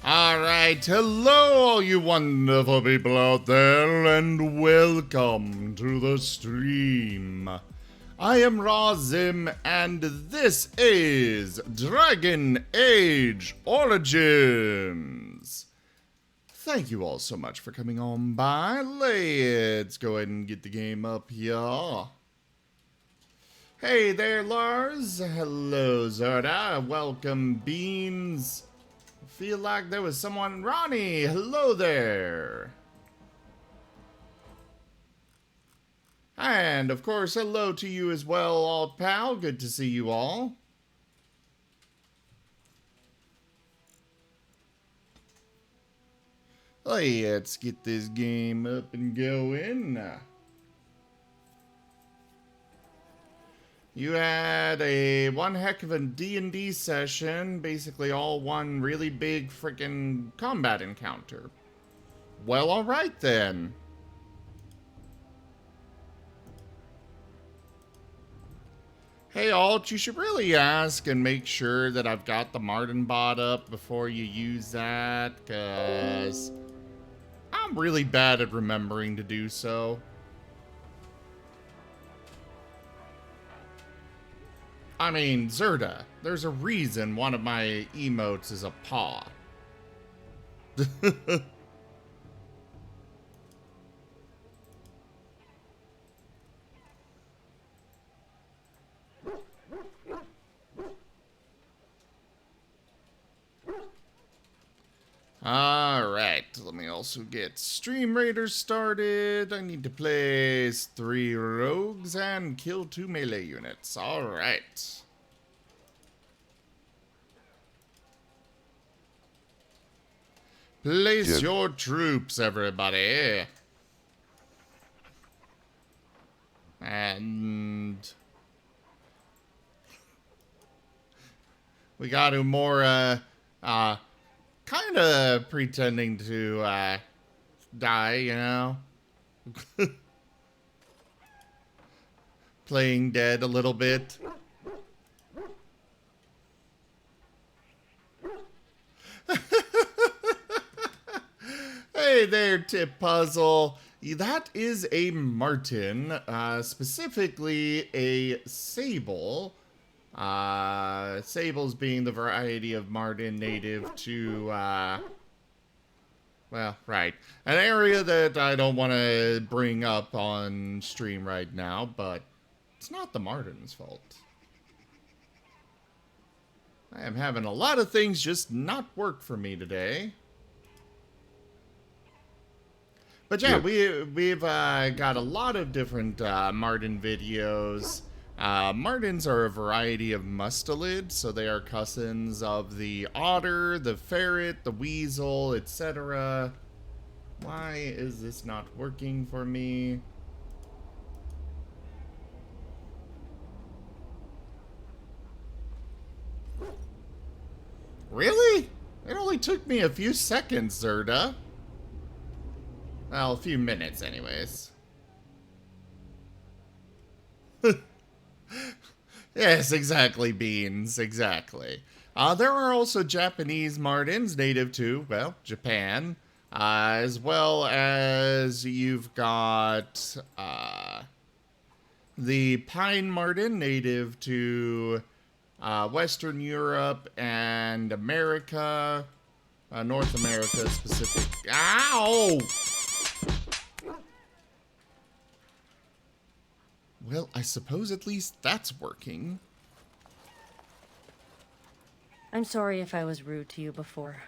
Alright, hello all you wonderful people out there, and welcome to the stream. I am Razim, and this is Dragon Age Origins. Thank you all so much for coming on by. Let's go ahead and get the game up here. Hey there, Lars. Hello, Zarda. Welcome, Beans. Feel like there was someone. Ronnie, hello there. And of course, hello to you as well, Alt Pal. Good to see you all. Let's get this game up and going. You had one heck of a D&D session, basically all one really big freaking combat encounter. Well, alright then. Hey Alt, you should really ask and make sure that I've got the Martin bot up before you use that, cause I'm really bad at remembering to do so. I mean, Zerda, there's a reason one of my emotes is a paw. Alright, let me also get Stream Raiders started. I need to place 3 rogues and kill 2 melee units. Alright. Place your troops, everybody. And we got Umora, kind of pretending to die, you know? Playing dead a little bit. Hey there, Tip Puzzle. That is a Martin, specifically a Sable. Sables being the variety of Martin native to, well, right. An area that I don't want to bring up on stream right now, but it's not the Martin's fault. I am having a lot of things just not work for me today. But yeah, we've got a lot of different Martin videos. Martins are a variety of mustelid, so they are cousins of the otter, the ferret, the weasel, etc. Why is this not working for me? Really? It only took me a few seconds, Zerda. Well, a few minutes anyways. Yes, exactly, Beans, exactly. There are also Japanese Martins native to, well, Japan, as well as you've got the Pine Martin native to Western Europe and America, North America specific. Ow! Well, I suppose at least that's working. I'm sorry if I was rude to you before.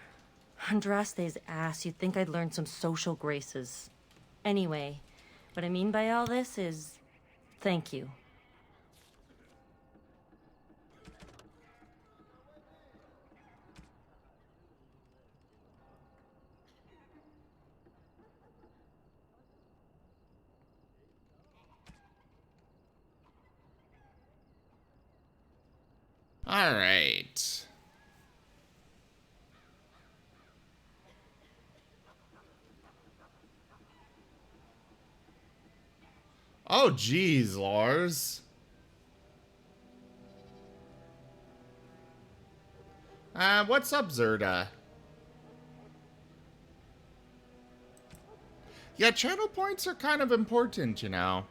Andraste's ass, you'd think I'd learned some social graces. Anyway, what I mean by all this is, thank you. All right. Oh, geez, Lars. What's up, Zerda? Yeah, channel points are kind of important, you know.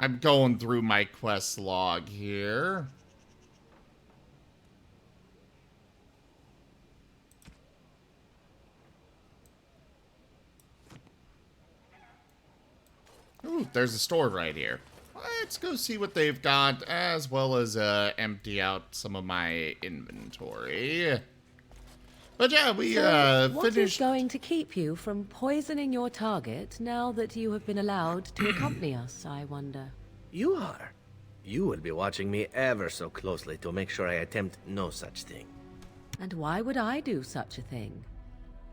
I'm going through my quest log here. Ooh, there's a store right here. Let's go see what they've got, as well as empty out some of my inventory. But yeah, we What is finished. going to keep you from poisoning your target now that you have been allowed to accompany us, I wonder? You are. You will be watching me ever so closely to make sure I attempt no such thing. And why would I do such a thing?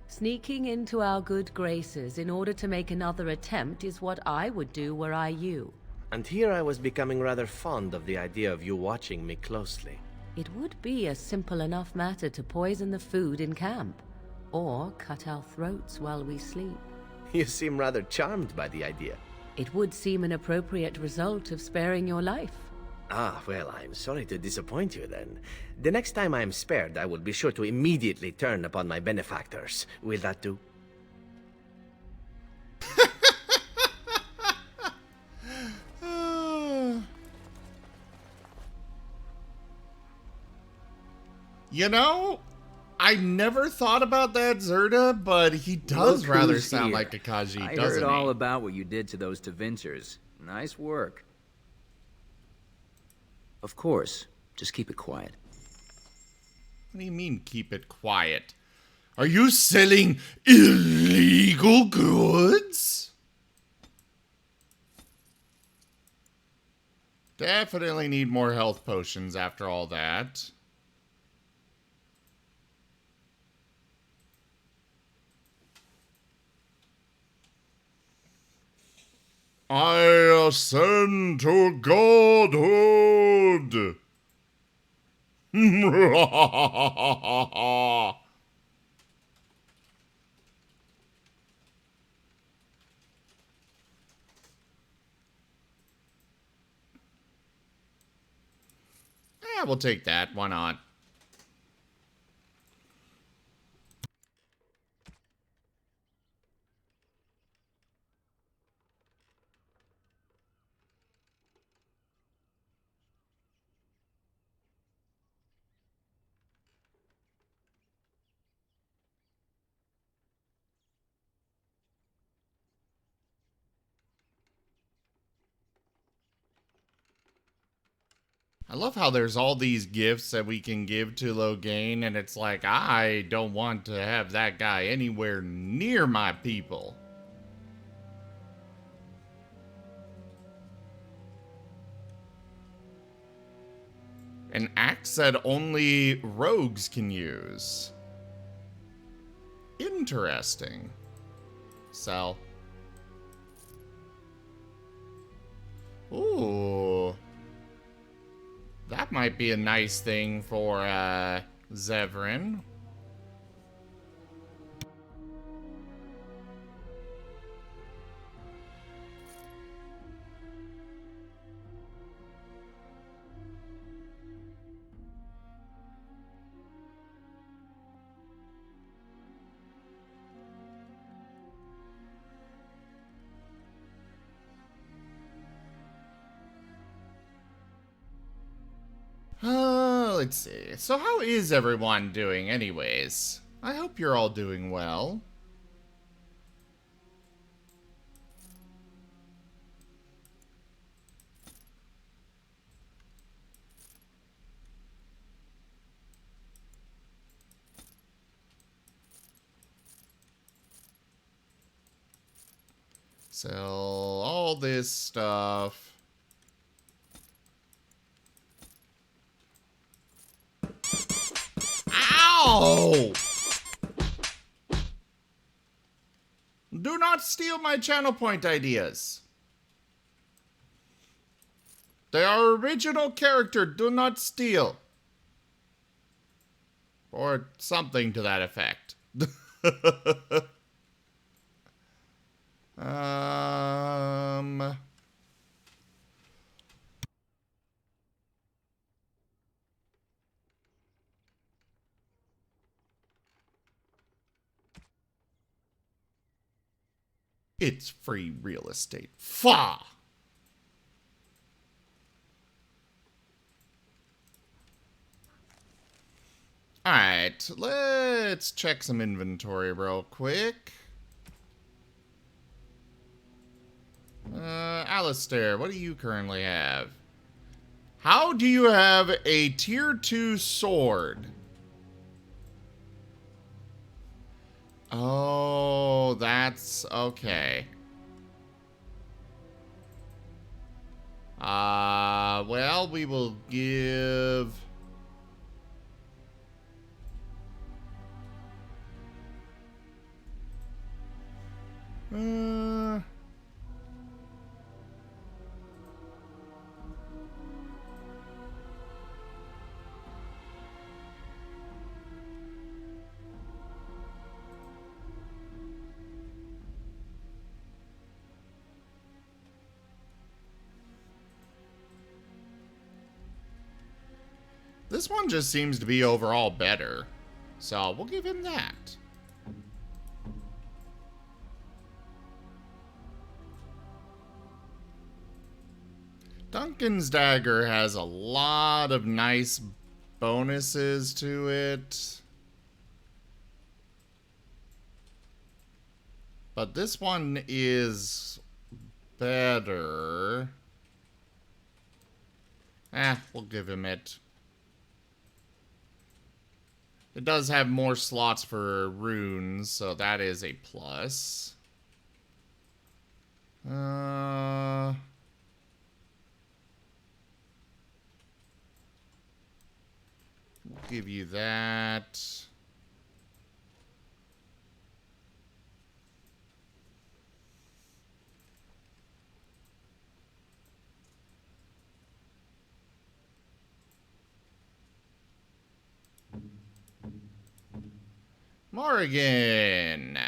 Sneaking into our good graces in order to make another attempt is what I would do were I you. And here I was becoming rather fond of the idea of you watching me closely. It would be a simple enough matter to poison the food in camp, or cut our throats while we sleep. You seem rather charmed by the idea. It would seem an appropriate result of sparing your life. Ah, well, I'm sorry to disappoint you then. The next time I am spared, I will be sure to immediately turn upon my benefactors. Will that do? You know, I never thought about that, Zerda, but he does Look rather who's sound here. like Akaji, I doesn't heard all he? about what you did to those Tevincers. Nice work. Of course. Just keep it quiet. What do you mean, keep it quiet? Are you selling illegal goods? Definitely need more health potions after all that. I ascend to godhood. Yeah, we'll take that. Why not? I love how there's all these gifts that we can give to Loghain, and it's like, I don't want to have that guy anywhere near my people. An axe that only rogues can use. Interesting. Sell. Ooh. That might be a nice thing for, Zevran. Let's see. So how is everyone doing anyways? I hope you're all doing well. Sell all this stuff. Ow! Do not steal my channel point ideas. They are original character. Do not steal. Or something to that effect. um... It's free real estate. Fa! Alright, let's check some inventory real quick. Alistair, what do you currently have? How do you have a tier 2 sword? Oh, that's okay. Well, we will give... This one just seems to be overall better. So we'll give him that. Duncan's dagger has a lot of nice bonuses to it. But this one is better. We'll give him it. It does have more slots for runes, so that is a plus. We'll give you that. Morrigan.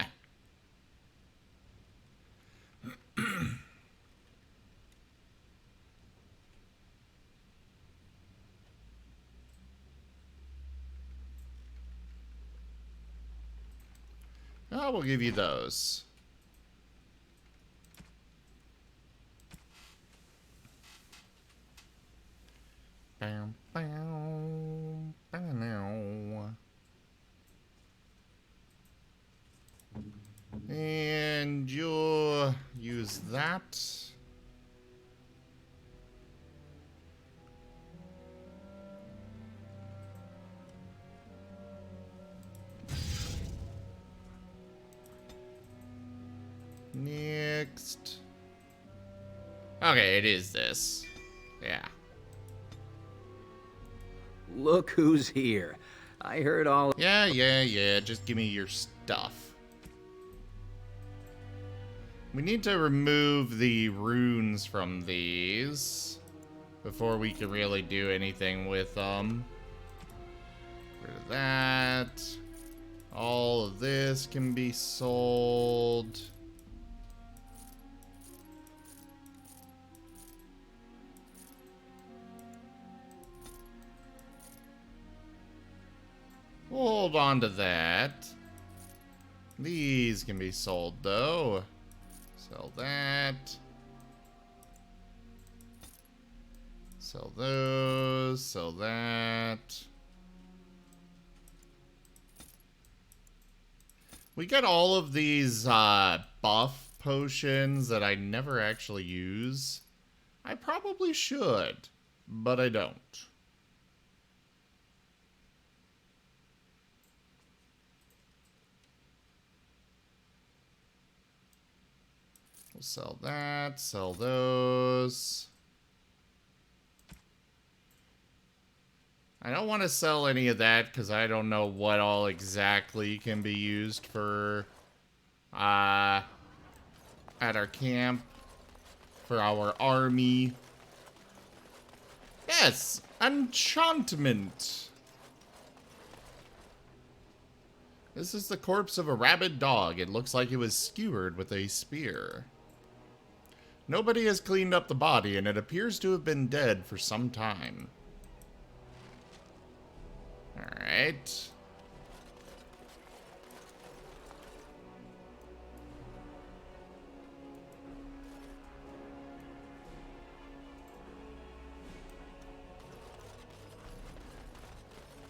Oh, we'll give you those. Bow, bow, bow. And you'll use that. Next. Okay, it is this. Yeah. Look who's here. I heard all... Yeah. Just give me your stuff. We need to remove the runes from these before we can really do anything with them. Rid of that. All of this can be sold. We'll hold on to that. These can be sold though. Sell that. Sell those. Sell that. We get all of these buff potions that I never actually use. I probably should, but I don't. We'll sell that, sell those. I don't want to sell any of that because I don't know what all exactly can be used for at our camp for our army. Yes! Enchantment! This is the corpse of a rabid dog. It looks like it was skewered with a spear. Nobody has cleaned up the body, and it appears to have been dead for some time. Alright.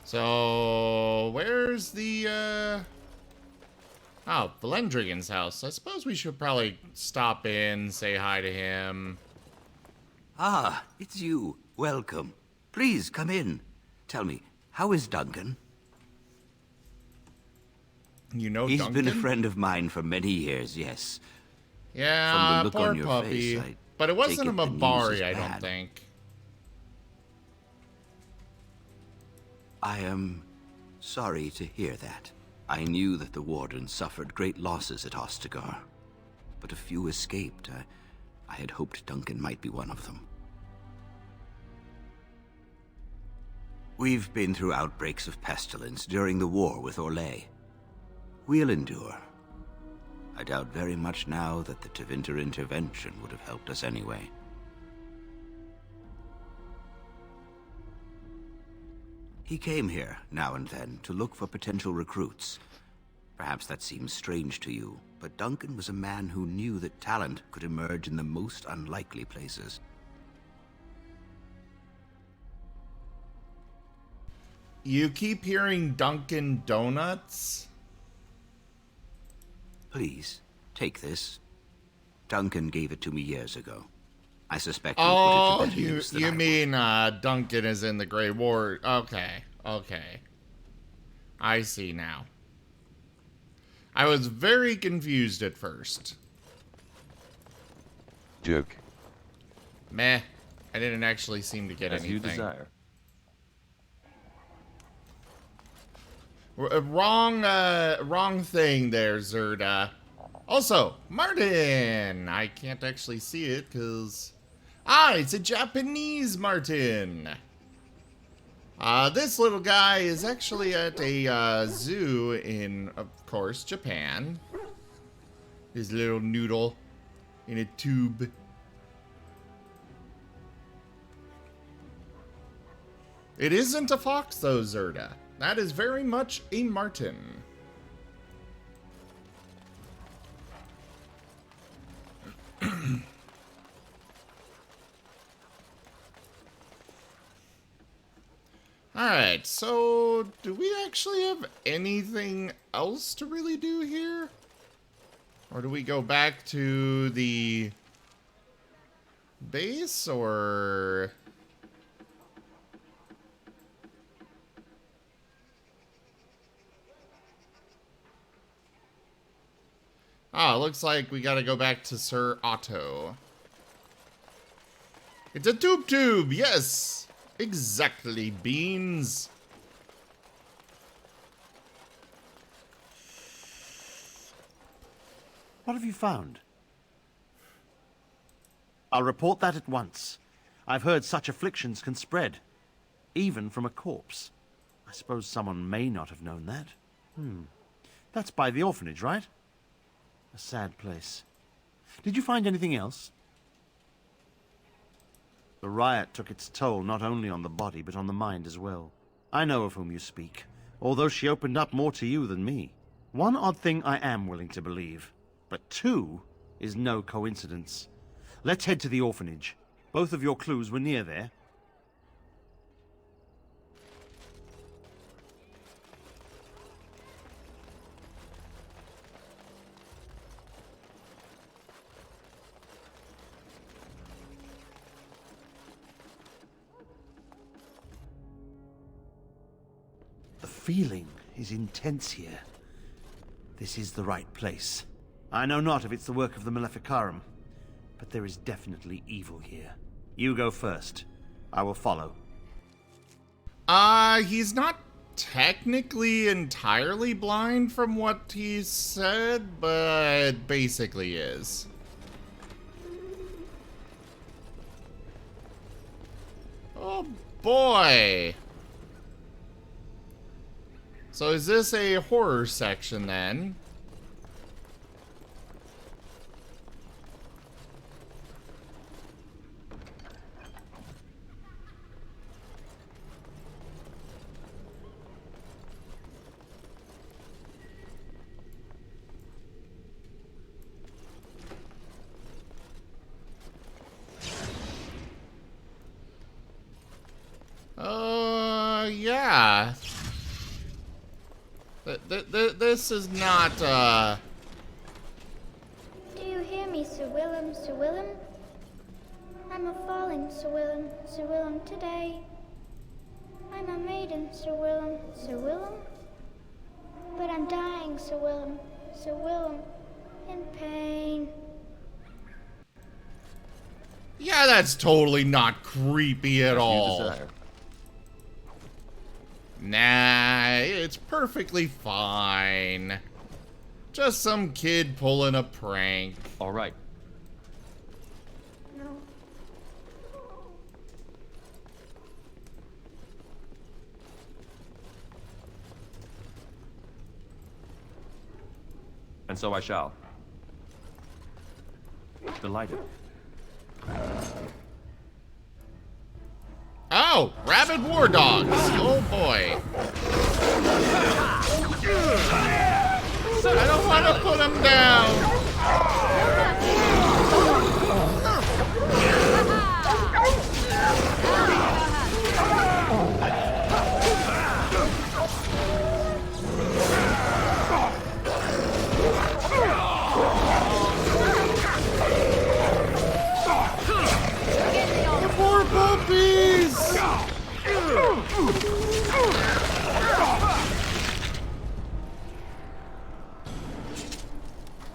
So, where's the, Oh, Valendrigan's house. I suppose we should probably stop in, say hi to him. Ah, it's you. Welcome. Please, come in. Tell me, how is Duncan? You know He's Duncan? been a friend of mine for many years, yes. Yeah, From the look poor on your puppy. face, But it wasn't take a it the news Mabari, is I don't bad. think. I am sorry to hear that. I knew that the Warden suffered great losses at Ostagar, but a few escaped. I had hoped Duncan might be one of them. We've been through outbreaks of pestilence during the war with Orlais. We'll endure. I doubt very much now that the Tevinter intervention would have helped us anyway. He came here, now and then, to look for potential recruits. Perhaps that seems strange to you, but Duncan was a man who knew that talent could emerge in the most unlikely places. You keep hearing Dunkin' Donuts? Please, take this. Duncan gave it to me years ago. I suspect he'll Oh, put it to better use than I you would. mean Duncan is in the Grey War? Okay, okay. I see now. I was very confused at first. Duke, Meh. I didn't actually seem to get as anything. you desire. Wrong thing there, Zerda. Also, Martin! I can't actually see it, because... Ah, it's a Japanese Martin! This little guy is actually at a zoo in, of course, Japan. His little noodle in a tube. It isn't a fox, though, Zerda. That is very much a marten. Alright, so do we actually have anything else to really do here? Or do we go back to the base, or... Ah, looks like we gotta go back to Sir Otto. It's a tube, yes! Exactly, Beans. What have you found? I'll report that at once. I've heard such afflictions can spread, even from a corpse. I suppose someone may not have known that. That's by the orphanage, right? A sad place. Did you find anything else? The riot took its toll not only on the body, but on the mind as well. I know of whom you speak, although she opened up more to you than me. One odd thing I am willing to believe, but two is no coincidence. Let's head to the orphanage. Both of your clues were near there. The feeling is intense here. This is the right place. I know not if it's the work of the Maleficarum, but there is definitely evil here. You go first. I will follow. He's not technically entirely blind from what he said, but basically is. Oh boy. So is this a horror section then? Yeah. This is not, Do you hear me, Sir Willem, Sir Willem? I'm a falling, Sir Willem, Sir Willem, today. I'm a maiden, Sir Willem, Sir Willem. But I'm dying, Sir Willem, in pain. yeah, that's totally not creepy at all. Nah, it's perfectly fine. Just some kid pulling a prank. All right. No. And so I shall. Delighted. Oh, rabid war dogs. Oh boy. I don't want to put him down. The poor puppies.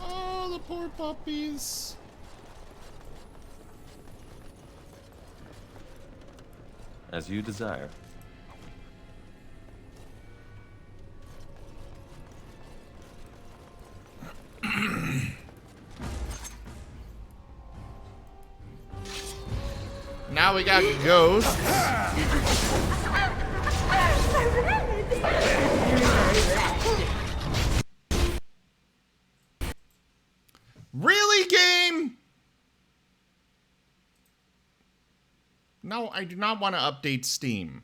Oh, the poor puppies. As you desire. Now we got ghosts. Really, game? No, I do not want to update Steam.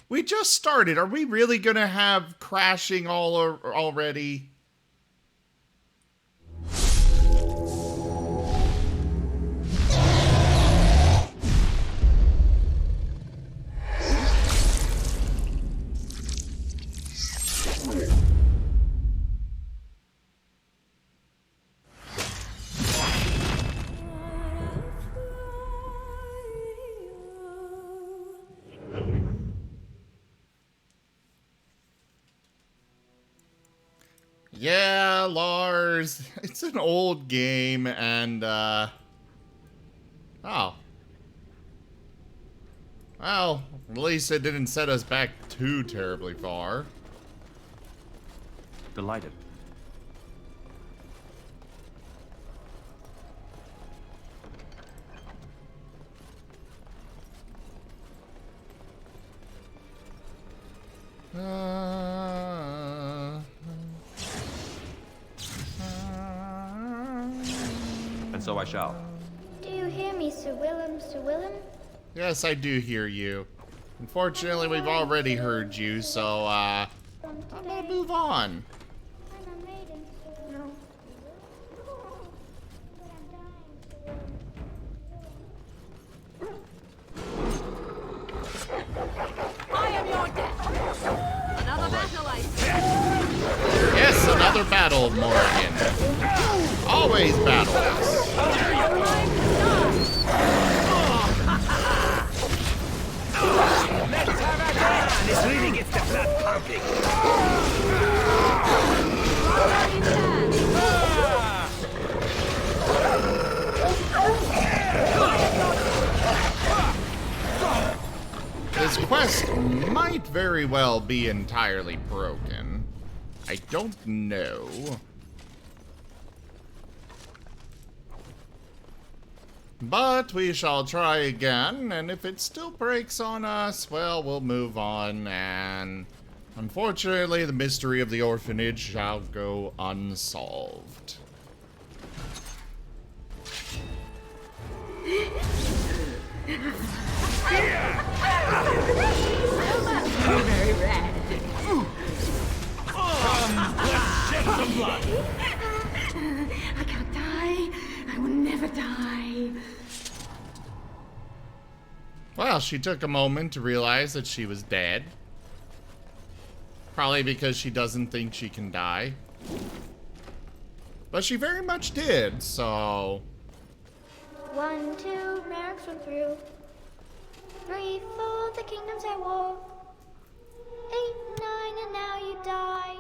We just started. Are we really gonna have crashing already? Yeah, Lars. It's an old game, and, oh. Well, at least it didn't set us back too terribly far. Delighted. And so I shall. Do you hear me, Sir Willem, Sir Willem? Yes, I do hear you. Unfortunately, we've already heard you, so, I'm gonna move on. I'm a maiden, Sir Willem. But I'm dying, Sir Willem. I am your death. Another battle, I see. Yes, another battle, Morgan. Always battles. Let's have a dance! This really gets the blood pumping. This quest might very well be entirely broken. I don't know. But we shall try again, and if it still breaks on us, well, we'll move on, and unfortunately, the mystery of the orphanage shall go unsolved. Very red. Let's shed some blood. I can't die. I will never die. Well, she took a moment to realize that she was dead. Probably because she doesn't think she can die. But she very much did, so... 1, 2, mercs went through. 3, 4, the kingdoms at war. 8, 9, and now you die.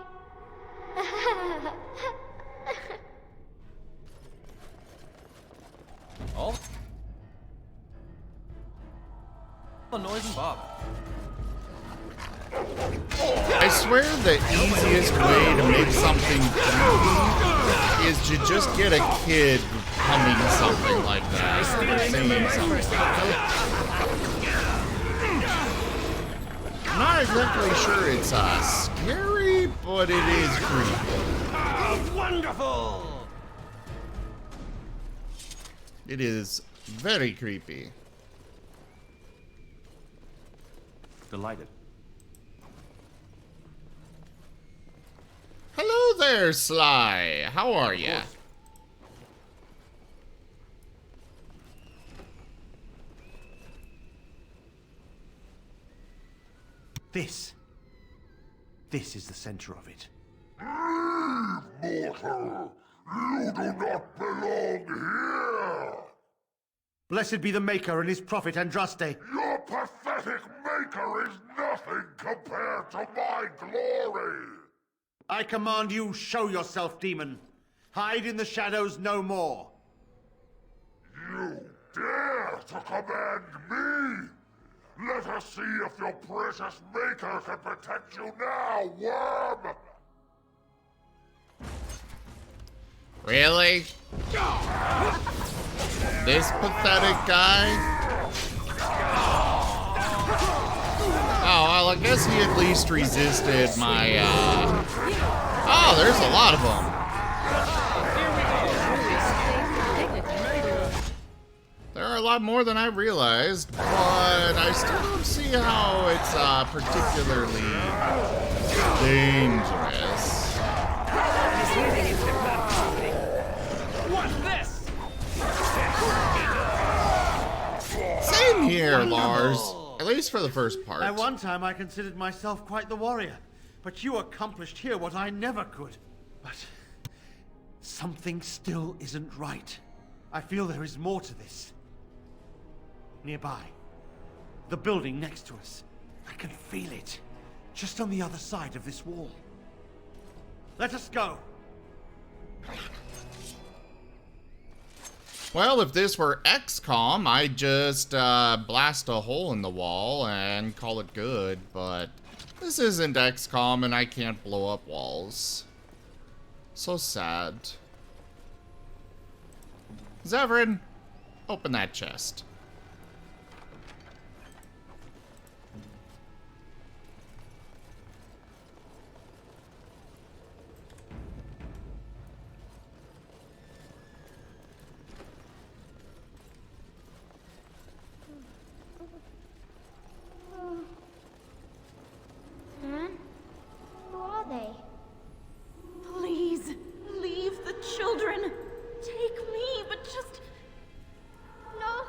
All the noise and bother. I swear the easiest way to make something creepy is to just get a kid humming something like that. Singing something. I'm not exactly sure it's scary, but it is creepy. Wonderful! It is very creepy. Delighted. Hello there, Sly. How are ya? This is the center of it. Mortal! You do not belong here! Blessed be the Maker and his prophet Andraste. Your pathetic maker is nothing compared to my glory! I command you, show yourself, demon. Hide in the shadows no more. You dare to command me? Let us see if your precious maker can protect you now, worm! Really? This pathetic guy? Oh, well, I guess he at least resisted my, Oh, there's a lot of them. There are a lot more than I realized, but I still don't see how it's, particularly dangerous. What's this? Same here, Lars. At least for the first part. At one time I considered myself quite the warrior, but you accomplished here what I never could. But something still isn't right. I feel there is more to this. Nearby, the building next to us. I can feel it, just on the other side of this wall. Let us go. Well, if this were XCOM, I'd just blast a hole in the wall and call it good, but this isn't XCOM and I can't blow up walls. So sad. Zevran, open that chest. Huh? Who are they? Please, leave the children. Take me, but just... No!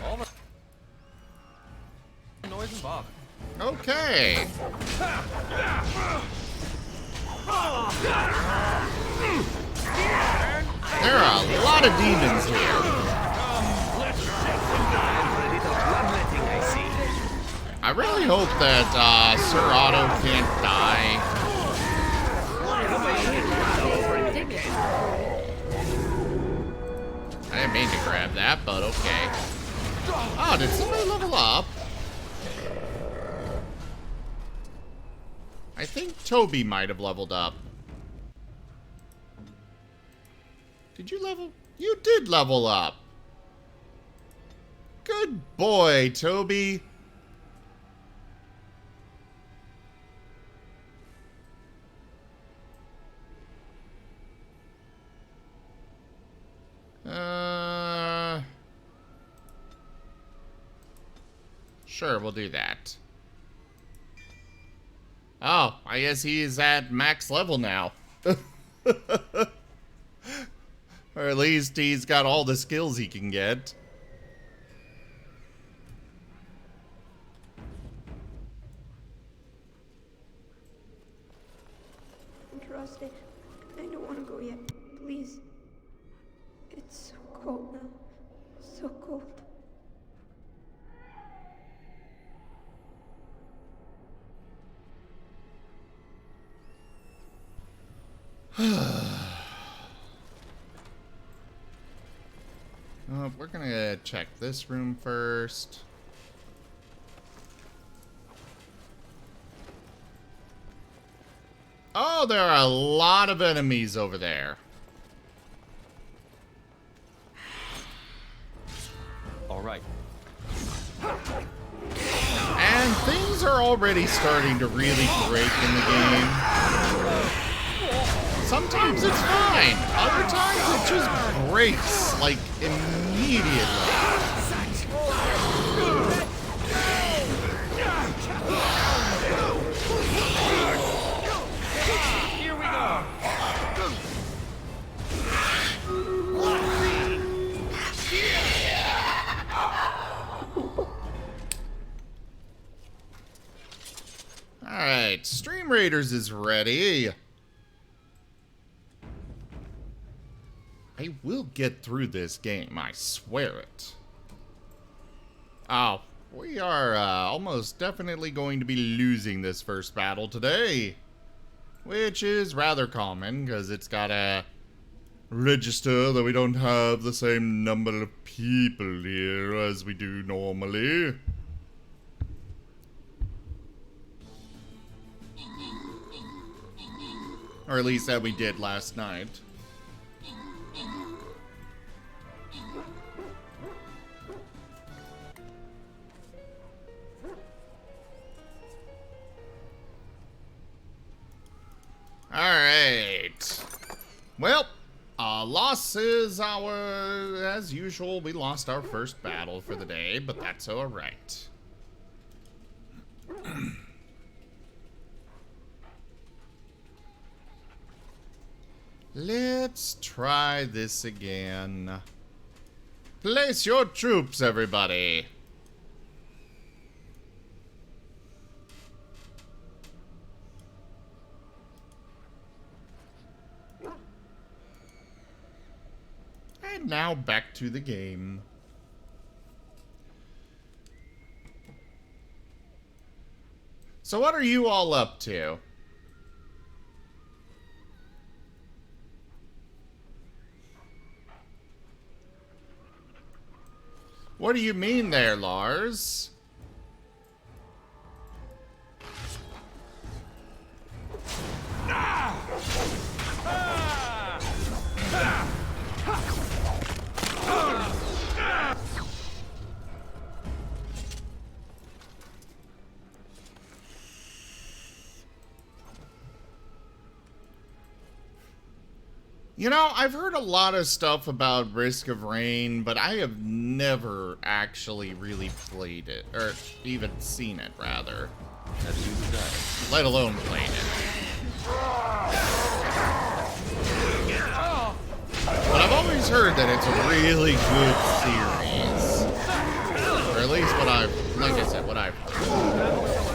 All the noise and bother. Okay. There are a lot of demons here. I really hope that Sir Otto can't die. I didn't mean to grab that, but okay. Oh, did somebody level up? I think Toby might have leveled up. Did you level? You did level up. Good boy, Toby. Sure, we'll do that. Oh, I guess he's at max level now. Or at least he's got all the skills he can get. Trust it. I don't want to go yet. Please. It's so cold now. So cold. We're gonna check this room first. Oh, there are a lot of enemies over there. All right. And things are already starting to really break in the game. Sometimes it's fine. Other times it just breaks, like, immediately. Here we go. Alright, Stream Raiders is ready. I will get through this game, I swear it. Oh, we are almost definitely going to be losing this first battle today. Which is rather common, because it's got to register that we don't have the same number of people here as we do normally. Or at least that we did last night. Alright. Well, loss is our... As usual, we lost our first battle for the day, but that's alright. Let's try this again. Place your troops, everybody. And now back to the game. So what are you all up to? What do you mean there, Lars? You know, I've heard a lot of stuff about Risk of Rain, but I have never actually really played it, or even seen it, rather. As you desire. Let alone played it. But I've always heard that it's a really good series. Or at least what I've, like I said, what I've heard.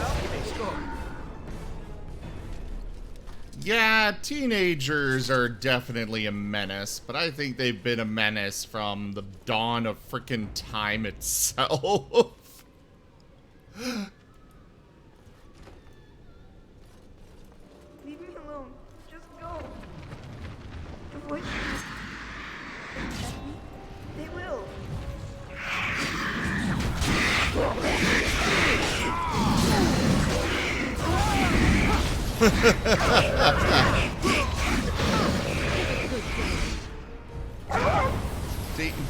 Yeah, teenagers are definitely a menace, but I think they've been a menace from the dawn of frickin' time itself. Leave me alone. Just go. Avoid me. Protect me. They will.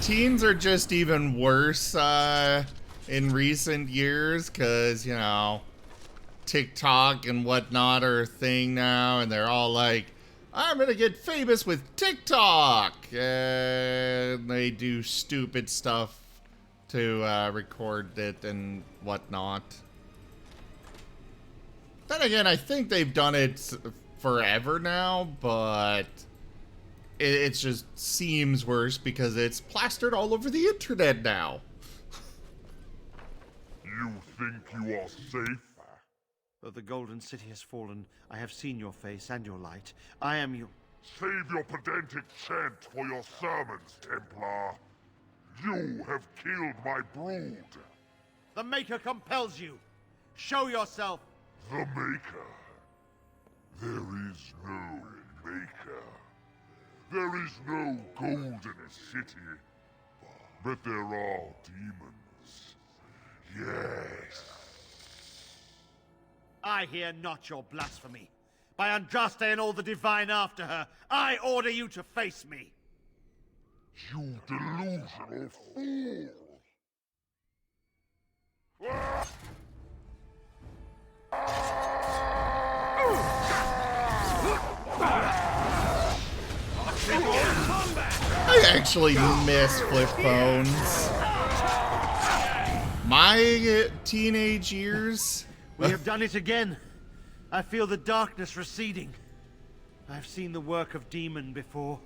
Teens are just even worse in recent years because, you know, TikTok and whatnot are a thing now, and they're all like, I'm gonna get famous with TikTok! And they do stupid stuff to record it and whatnot. Then again, I think they've done it forever now, but it just seems worse because it's plastered all over the internet now. You think you are safe? Though the Golden City has fallen, I have seen your face and your light. I am you. Save your pedantic chant for your sermons, Templar. You have killed my brood. The Maker compels you. Show yourself. The Maker? There is no Maker. There is no Golden City. But there are demons. Yes. I hear not your blasphemy. By Andraste and all the divine after her, I order you to face me. You delusional fool! I actually miss flip phones. My teenage years. We have done it again. I feel the darkness receding. I've seen the work of demon before.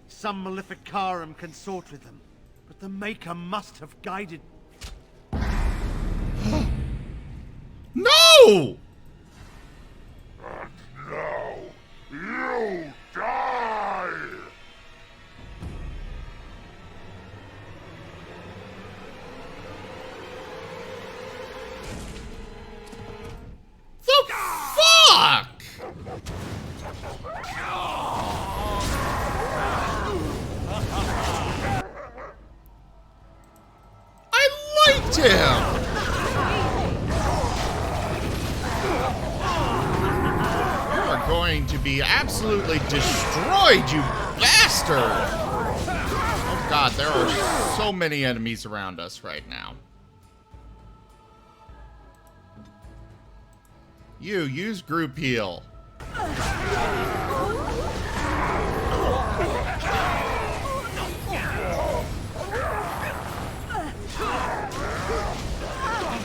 Some malefic Karam consort with them. But the Maker must have guided... No! And now, you die! The fuck? I liked him! You are going to be absolutely destroyed, you bastard! Oh god, there are so many enemies around us right now. You, use group heal.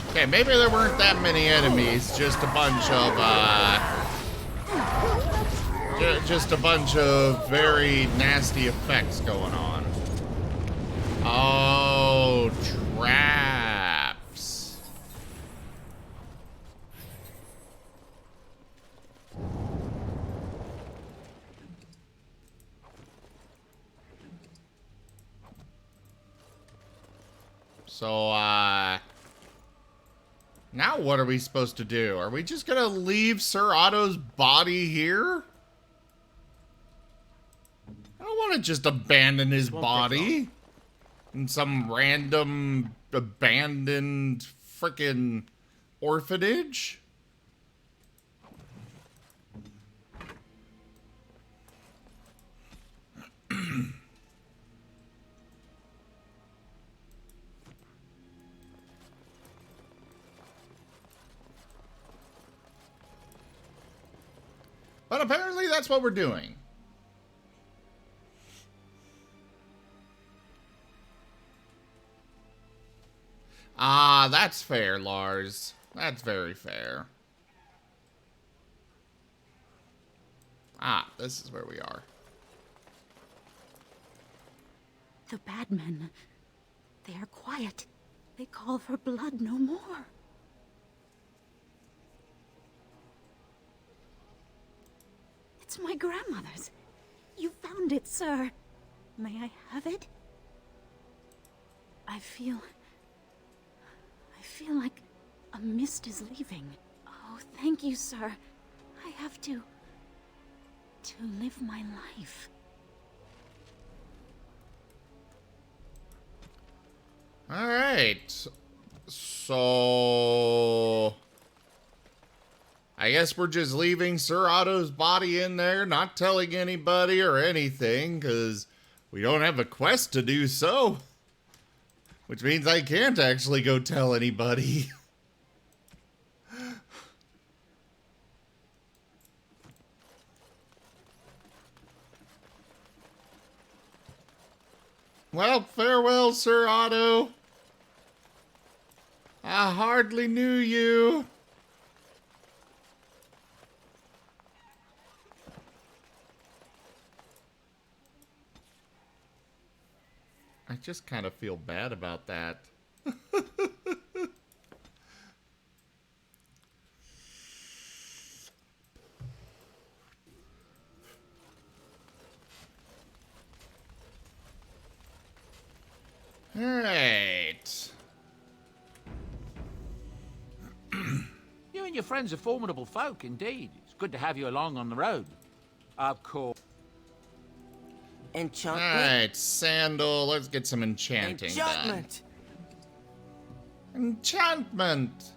Okay, maybe there weren't that many enemies, just a bunch of very nasty effects going on. Oh, traps. So, now what are we supposed to do? Are we just gonna leave Sir Otto's body here? I don't want to just abandon his body in some random abandoned frickin' orphanage. But apparently that's what we're doing. Ah, that's fair, Lars. That's very fair. Ah, this is where we are. The bad men, they are quiet. They call for blood no more. It's my grandmother's. You found it, sir. May I have it? I feel like a mist is leaving. Oh, thank you, sir. I have to live my life. All right. So I guess we're just leaving Sir Otto's body in there, not telling anybody or anything, because we don't have a quest to do so. Which means I can't actually go tell anybody. Well, farewell, Sir Otto. I hardly knew you. I just kind of feel bad about that. All right. You and your friends are formidable folk, indeed. It's good to have you along on the road. Of course. Enchantment. All right, Sandal. Let's get some enchanting Enchantment. done. Enchantment.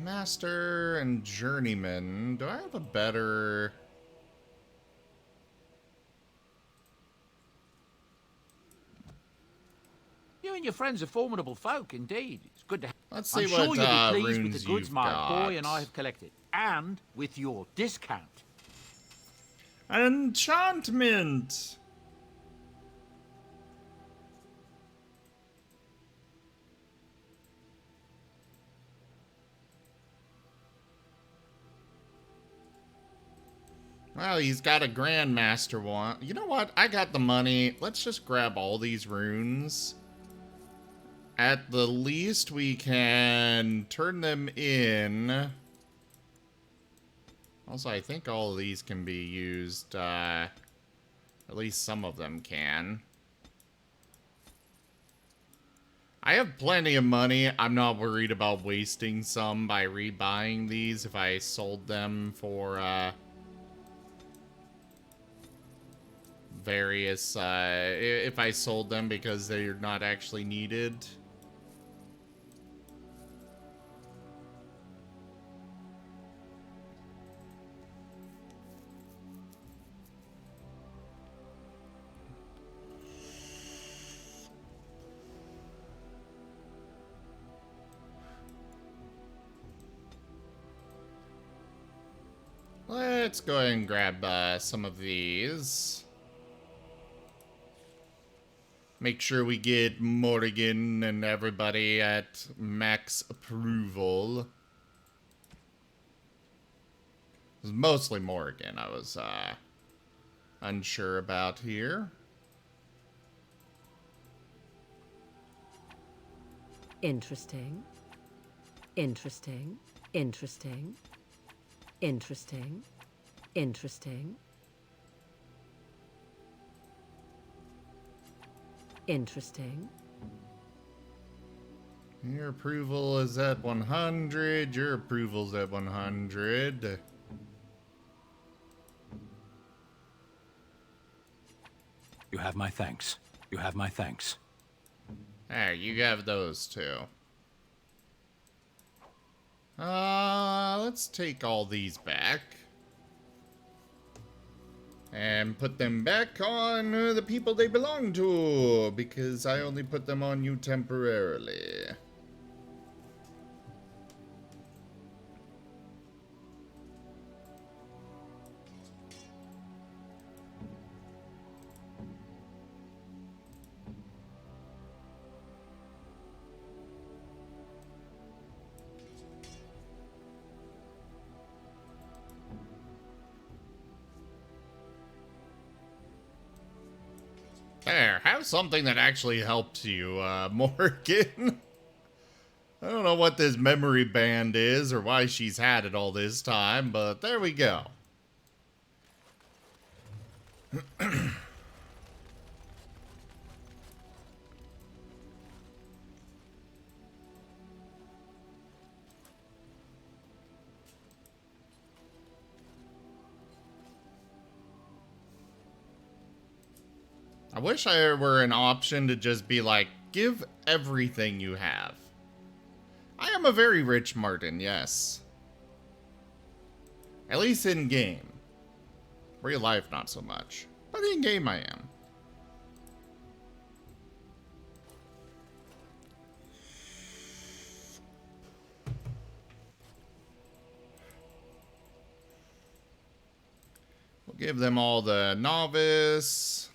Master and Journeyman. Do I have a better... You and your friends are formidable folk, indeed. It's good to have... Let's see I'm sure what you'll be pleased with runes the goods you've my got. boy and I have collected. And with your discount. Enchantment! Well, he's got a Grandmaster one. You know what? I got the money. Let's just grab all these runes. At the least, we can turn them in. Also, I think all of these can be used. At least some of them can. I have plenty of money. I'm not worried about wasting some by rebuying these if I sold them for, various, if I sold them because they're not actually needed. Let's go ahead and grab some of these. Make sure we get Morrigan and everybody at max approval. It was mostly Morrigan I was unsure about here. Interesting. Interesting. Interesting. Interesting. Interesting. Interesting. Your approval is at 100. Your approval's at 100. You have my thanks. You have my thanks. There, you have those two. Let's take all these back. And put them back on the people they belong to, because I only put them on you temporarily. There, have something that actually helps you, Morgan. I don't know what this memory band is or why she's had it all this time, but there we go. wish I were an option to just be like, give everything you have. I am a very rich Martin, yes. At least in game. Real life, not so much. But in game, I am. We'll give them all the novice.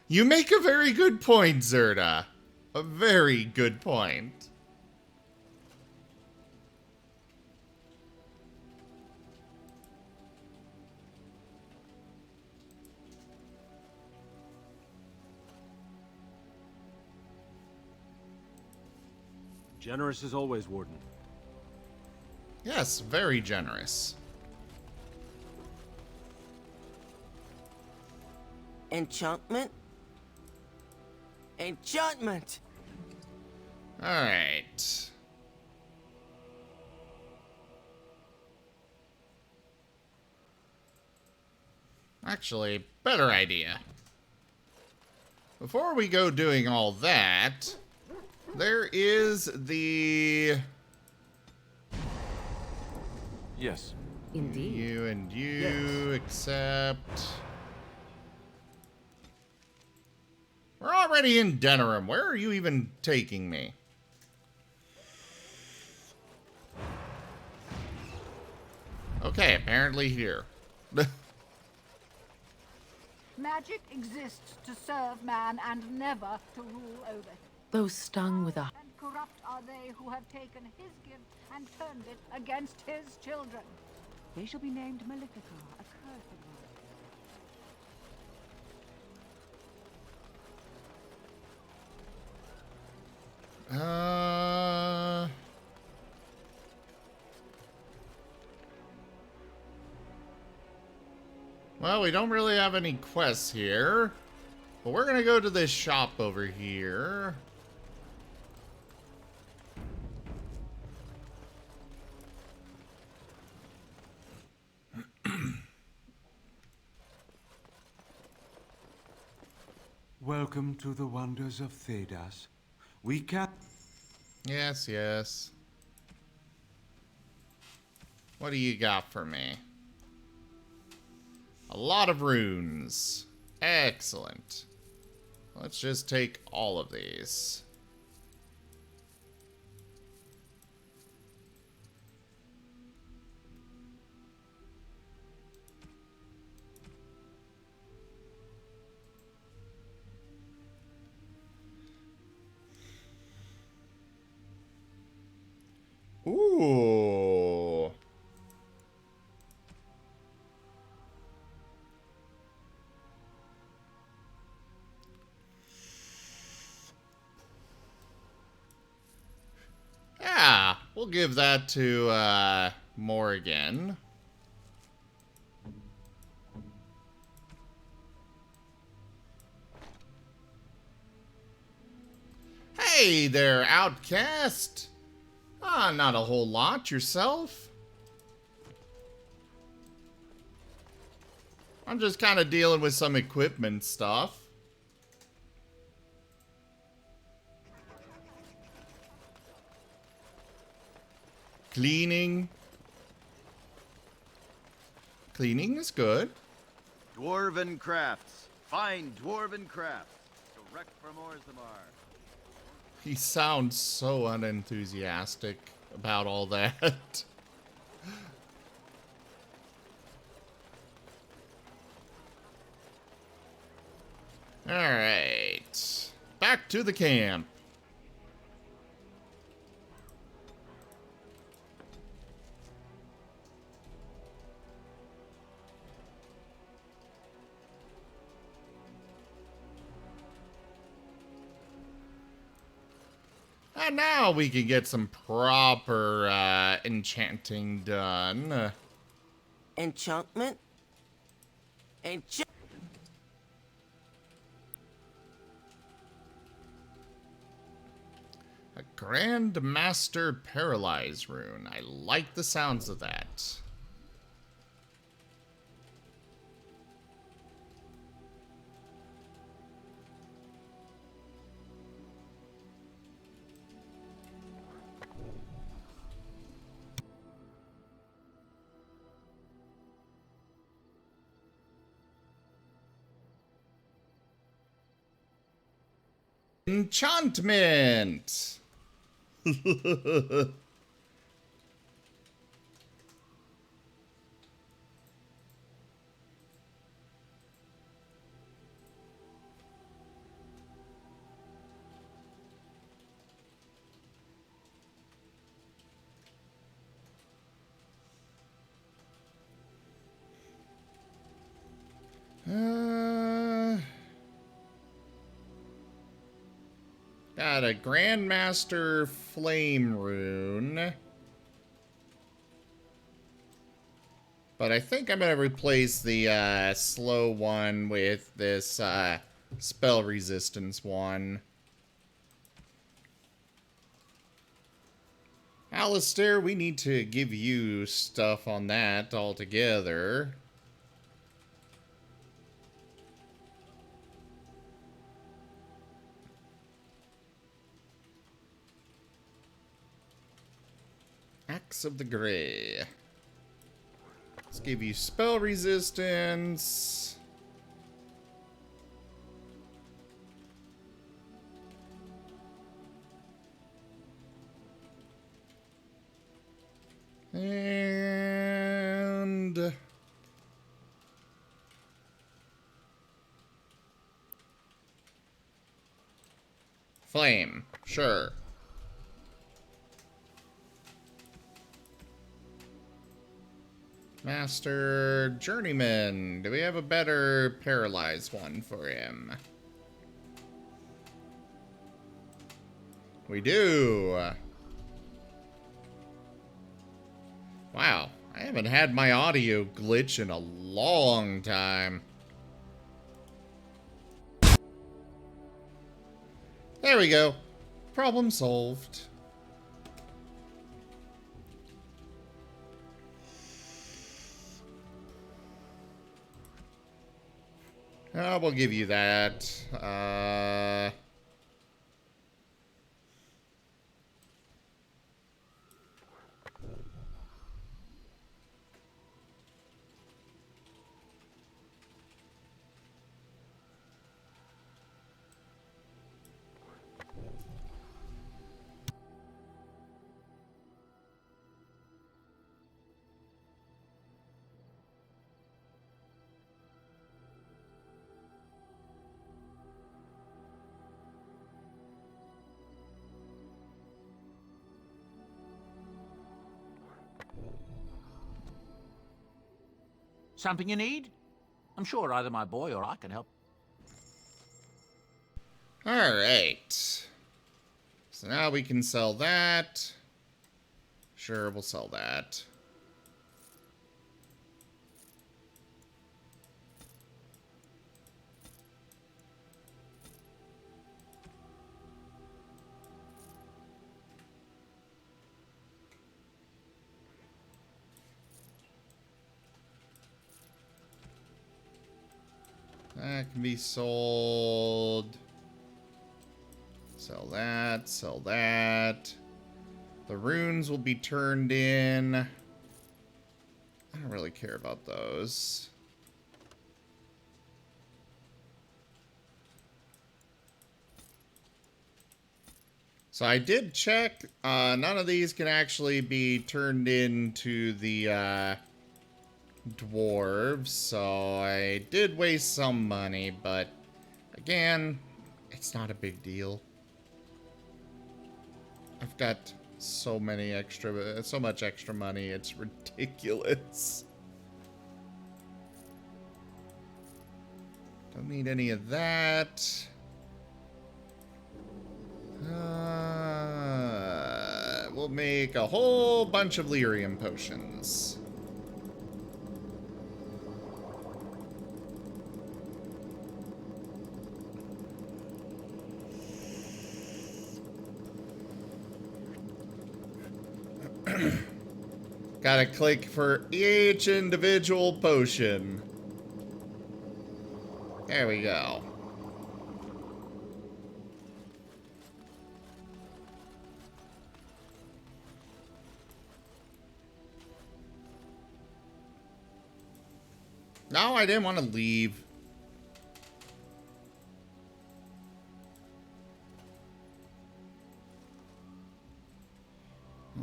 You make a very good point, Zerda. A very good point. Generous as always, Warden. Yes, very generous. Enchantment? Enchantment! Alright. Actually, better idea. Before we go doing all that, there is the... Yes. Indeed. You and you, except... We're already in Denerim. Where are you even taking me? Okay, apparently here. Magic exists to serve man and never to rule over him. Though stung with a... And corrupt are they who have taken his gift and turned it against his children. They shall be named Maleficar, a cursed one. Well, we don't really have any quests here. But we're gonna go to this shop over here. Welcome to the wonders of Thedas. We Yes, yes. What do you got for me? A lot of runes. Excellent. Let's just take all of these. Ooh. Yeah, we'll give that to Morrigan. Hey there, outcast. Ah, not a whole lot yourself. I'm just kind of dealing with some equipment stuff. Cleaning. Cleaning is good. Dwarven crafts. Fine dwarven crafts. Direct from Orzammar. He sounds so unenthusiastic about all that. Alright. Back to the camp. And now we can get some proper enchanting done. Enchantment? Grand Master Paralyze Rune. I like the sounds of that. Enchantment! Got a Grandmaster Flame Rune. But I think I'm going to replace the slow one with this spell resistance one. Alistair, we need to give you stuff on that altogether. Axe of the Grey. Let's give you spell resistance. And flame, sure. Master Journeyman. Do we have a better paralyzed one for him? We do. Wow, I haven't had my audio glitch in a long time. There we go. Problem solved. We'll give you that. Something you need? I'm sure either my boy or I can help. Alright. So now we can sell that. Sure, we'll sell that. That can be sold. Sell that, sell that. The runes will be turned in. I don't really care about those. So I did check. None of these can actually be turned into the dwarves, so I did waste some money, but again, it's not a big deal. I've got so much extra money, it's ridiculous. Don't need any of that. We'll make a whole bunch of lyrium potions. Gotta click for each individual potion. There we go. No, I didn't want to leave.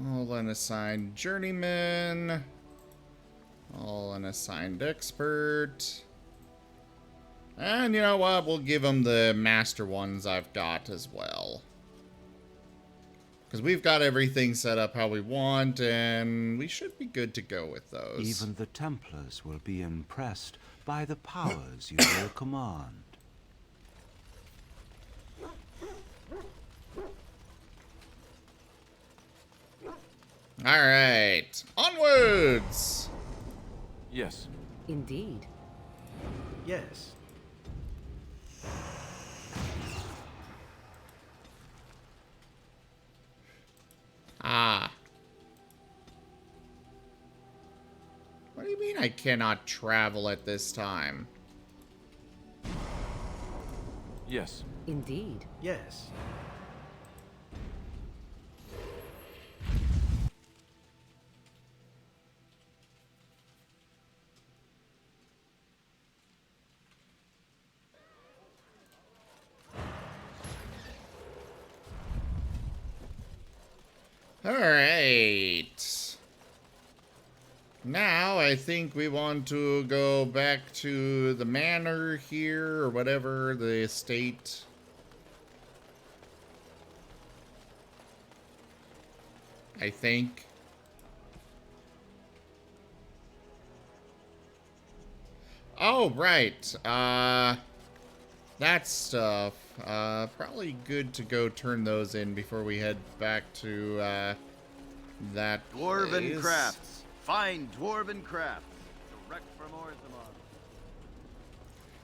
All unassigned journeyman. All unassigned expert. And you know what? We'll give them the master ones I've got as well. Because we've got everything set up how we want, and we should be good to go with those. Even the Templars will be impressed by the powers you will command. Alright, onwards! Yes. Indeed. Yes. Ah. What do you mean I cannot travel at this time? Yes. Indeed. Yes. Alright. Now I think we want to go back to the manor here, or whatever, the estate. I think. Oh, right. That stuff. Probably good to go turn those in before we head back to, that Dwarven place. crafts. Find dwarven crafts. Direct from Orzammar.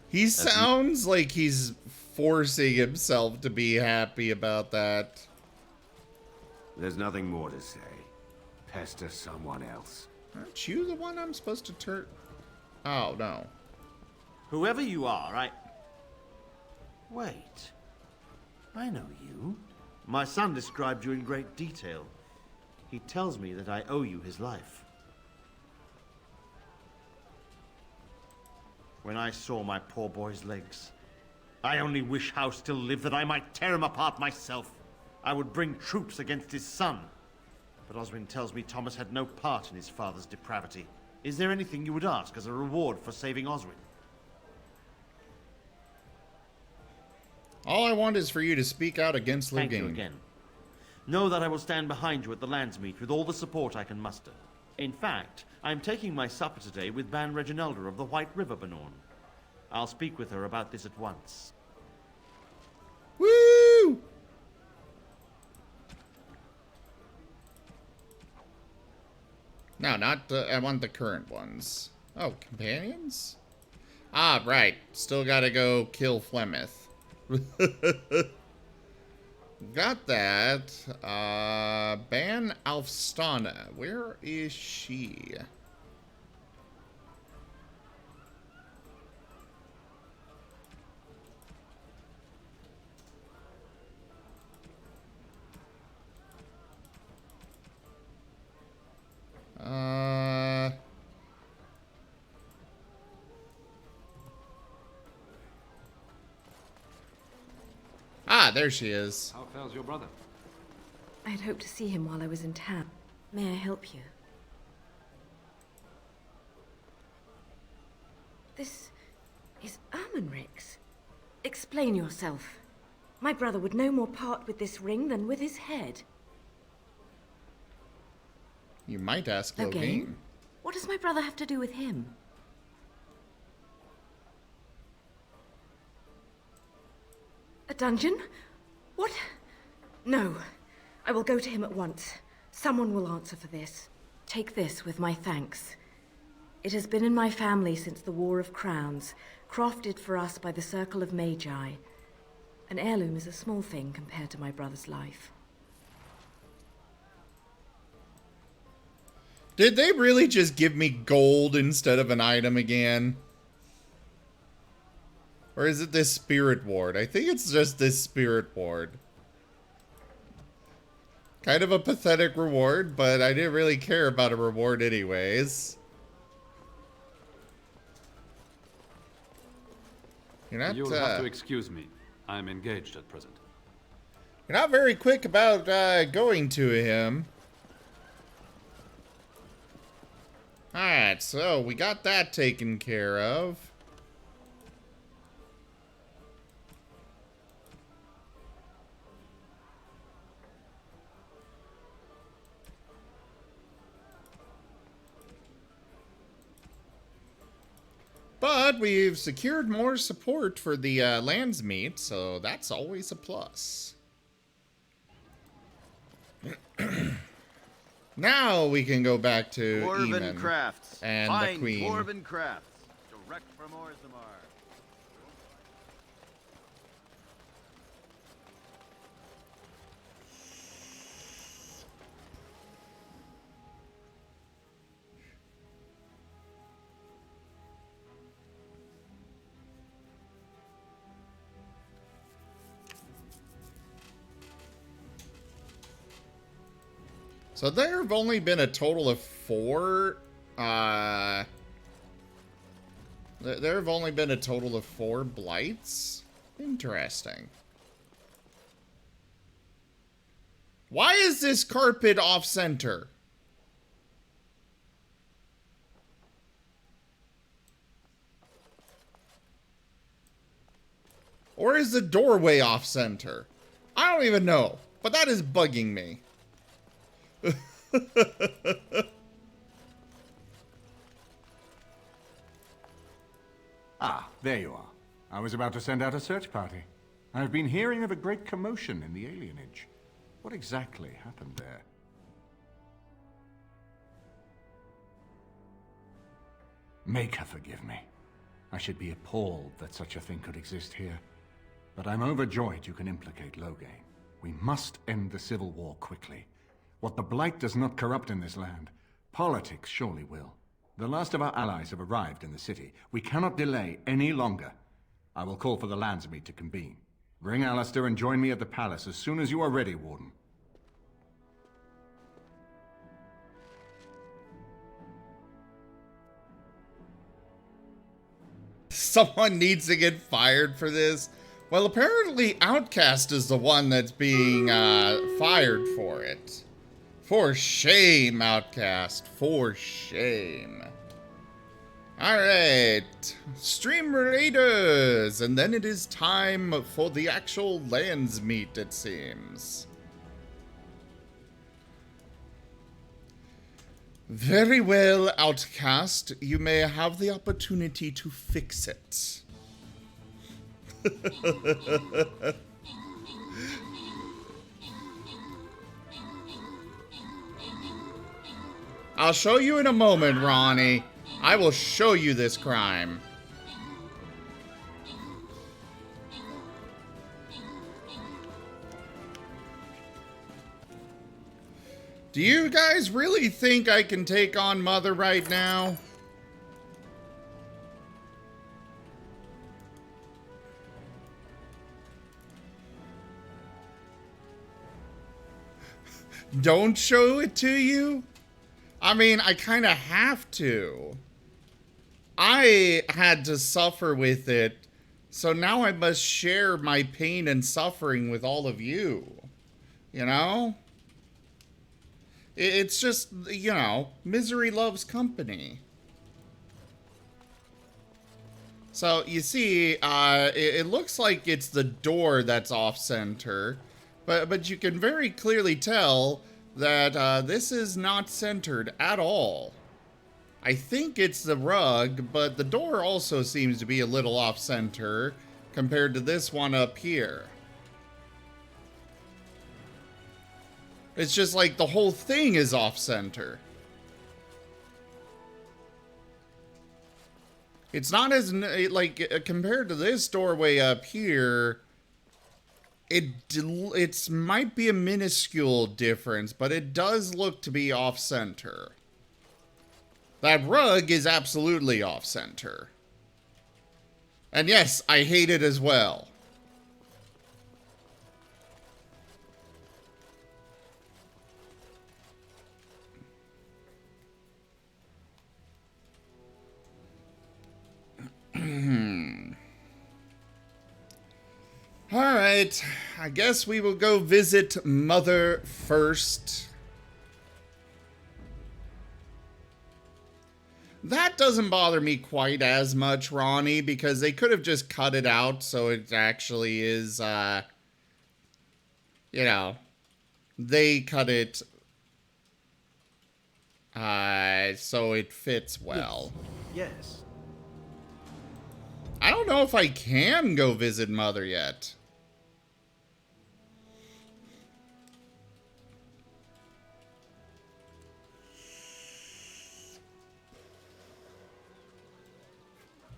He sounds like he's forcing himself to be happy about that. There's nothing more to say. Pester someone else. Aren't you the one I'm supposed to turn? Oh, no. Whoever you are, Wait. I know you. My son described you in great detail. He tells me that I owe you his life. When I saw my poor boy's legs, I only wish House still lived that I might tear him apart myself. I would bring troops against his son. But Oswin tells me Thomas had no part in his father's depravity. Is there anything you would ask as a reward for saving Oswin? All I want is for you to speak out against Loghain. Thank you again. Know that I will stand behind you at the Landsmeet with all the support I can muster. In fact, I am taking my supper today with Ban Reginalda of the White River Benorn. I'll speak with her about this at once. Woo! No, not I want the current ones. Oh, companions? Ah, right. Still gotta go kill Flemeth. Got that. Ban Alfstana. Where is she? Ah, there she is. How fares your brother? I had hoped to see him while I was in town. May I help you? This is Ermenric's. Explain yourself. My brother would no more part with this ring than with his head. You might ask Loghain? Loghain. What does my brother have to do with him? A dungeon? What? No. I will go to him at once. Someone will answer for this. Take this with my thanks. It has been in my family since the War of Crowns, crafted for us by the Circle of Magi. An heirloom is a small thing compared to my brother's life. Did they really just give me gold instead of an item again? Or is it this spirit ward? I think it's just this spirit ward. Kind of a pathetic reward, but I didn't really care about a reward anyways. You're not, You'll have to excuse me. I'm engaged at present. You're not very quick about going to him. Alright, so we got that taken care of. But we've secured more support for the lands meet, so that's always a plus. Now we can go back to Dwarven crafts. and Fine the Queen. Dwarven crafts. Direct from Orzammar. So there have only been a total of 4, there have only been a total of 4 blights? Interesting. Why is this carpet off-center? Or is the doorway off-center? I don't even know, but that is bugging me. Ah, there you are. I was about to send out a search party. I've been hearing of a great commotion in the alienage. What exactly happened there? Make her forgive me. I should be appalled that such a thing could exist here. But I'm overjoyed you can implicate Loghain. We must end the civil war quickly. What the Blight does not corrupt in this land, politics surely will. The last of our allies have arrived in the city. We cannot delay any longer. I will call for the landsmeet to convene. Bring Alistair and join me at the palace as soon as you are ready, Warden. Someone needs to get fired for this. Well, apparently Outcast is the one that's being fired for it. For shame, Outcast. For shame. Alright. Stream Raiders! And then it is time for the actual lands meet, it seems. Very well, Outcast. You may have the opportunity to fix it. I'll show you in a moment, Ronnie. I will show you this crime. Do you guys really think I can take on Mother right now? Don't show it to you? I mean, I kind of have to. I had to suffer with it, so now I must share my pain and suffering with all of you. You know? It's just, you know, misery loves company. So, you see, it looks like it's the door that's off-center, but you can very clearly tell that this is not centered at all. I think it's the rug, but the door also seems to be a little off-center compared to this one up here. It's just like the whole thing is off-center. It's not as, like, compared to this doorway up here, it might be a minuscule difference, but it does look to be off-center. That rug is absolutely off-center. And yes, I hate it as well. Alright, I guess we will go visit Mother first. That doesn't bother me quite as much, Ronnie, because they could have just cut it out so it actually is, you know, they cut it so it fits well. Yes. I don't know if I can go visit Mother yet.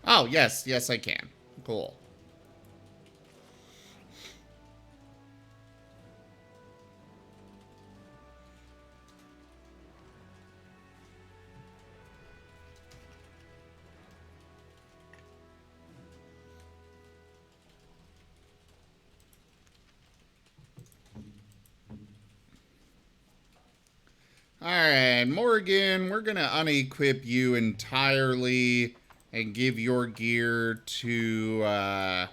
Oh, yes. Yes, I can. Cool. Alright, Morgan, we're going to unequip you entirely and give your gear to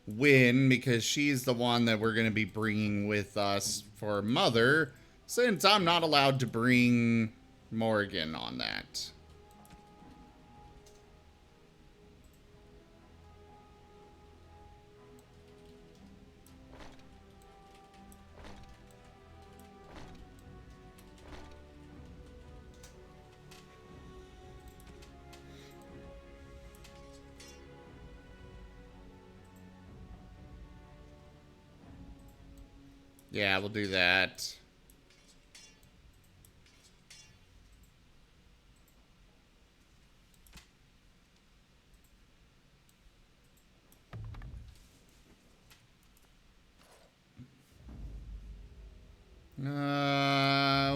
Win, because she's the one that we're going to be bringing with us for Mother, since I'm not allowed to bring Morgan on that. Yeah, we'll do that.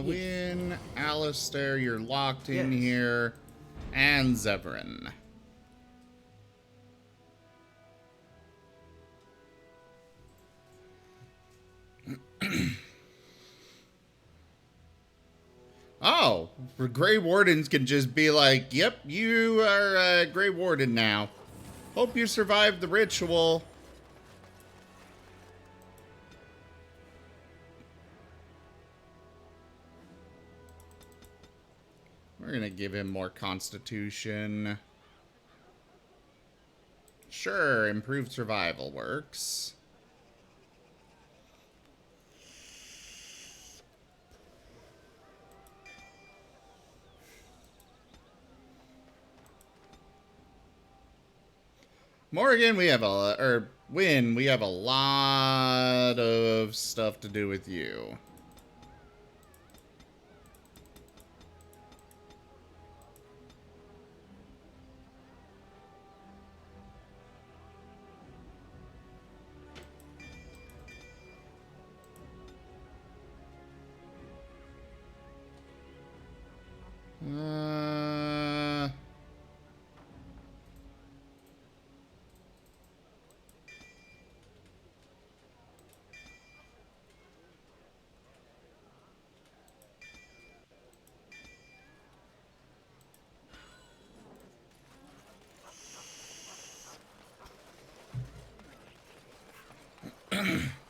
Win, Alistair, you're locked in here, and Zevran. Oh, Grey Wardens can just be like, yep, you are a Grey Warden now. Hope you survived the ritual. We're gonna give him more Constitution. Sure, improved survival works. Morgan, we have Win, we have a lot of stuff to do with you.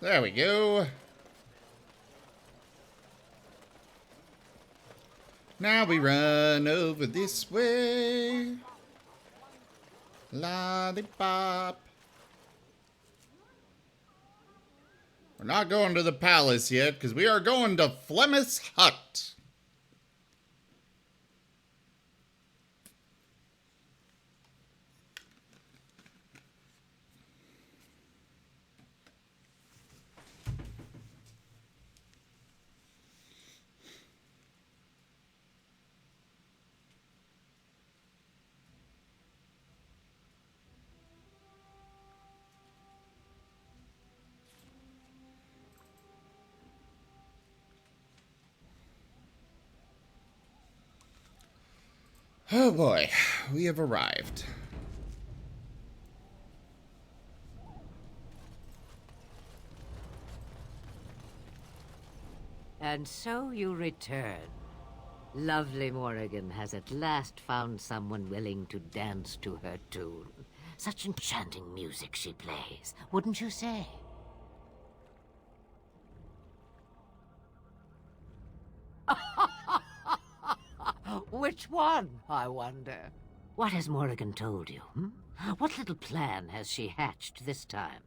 There we go. Now we run over this way. Lollipop. We're not going to the palace yet, because we are going to Flemeth's hut. Oh boy, we have arrived. And so you return. Lovely Morrigan has at last found someone willing to dance to her tune. Such enchanting music she plays, wouldn't you say? Which one, I wonder? What has Morrigan told you? What little plan has she hatched this time?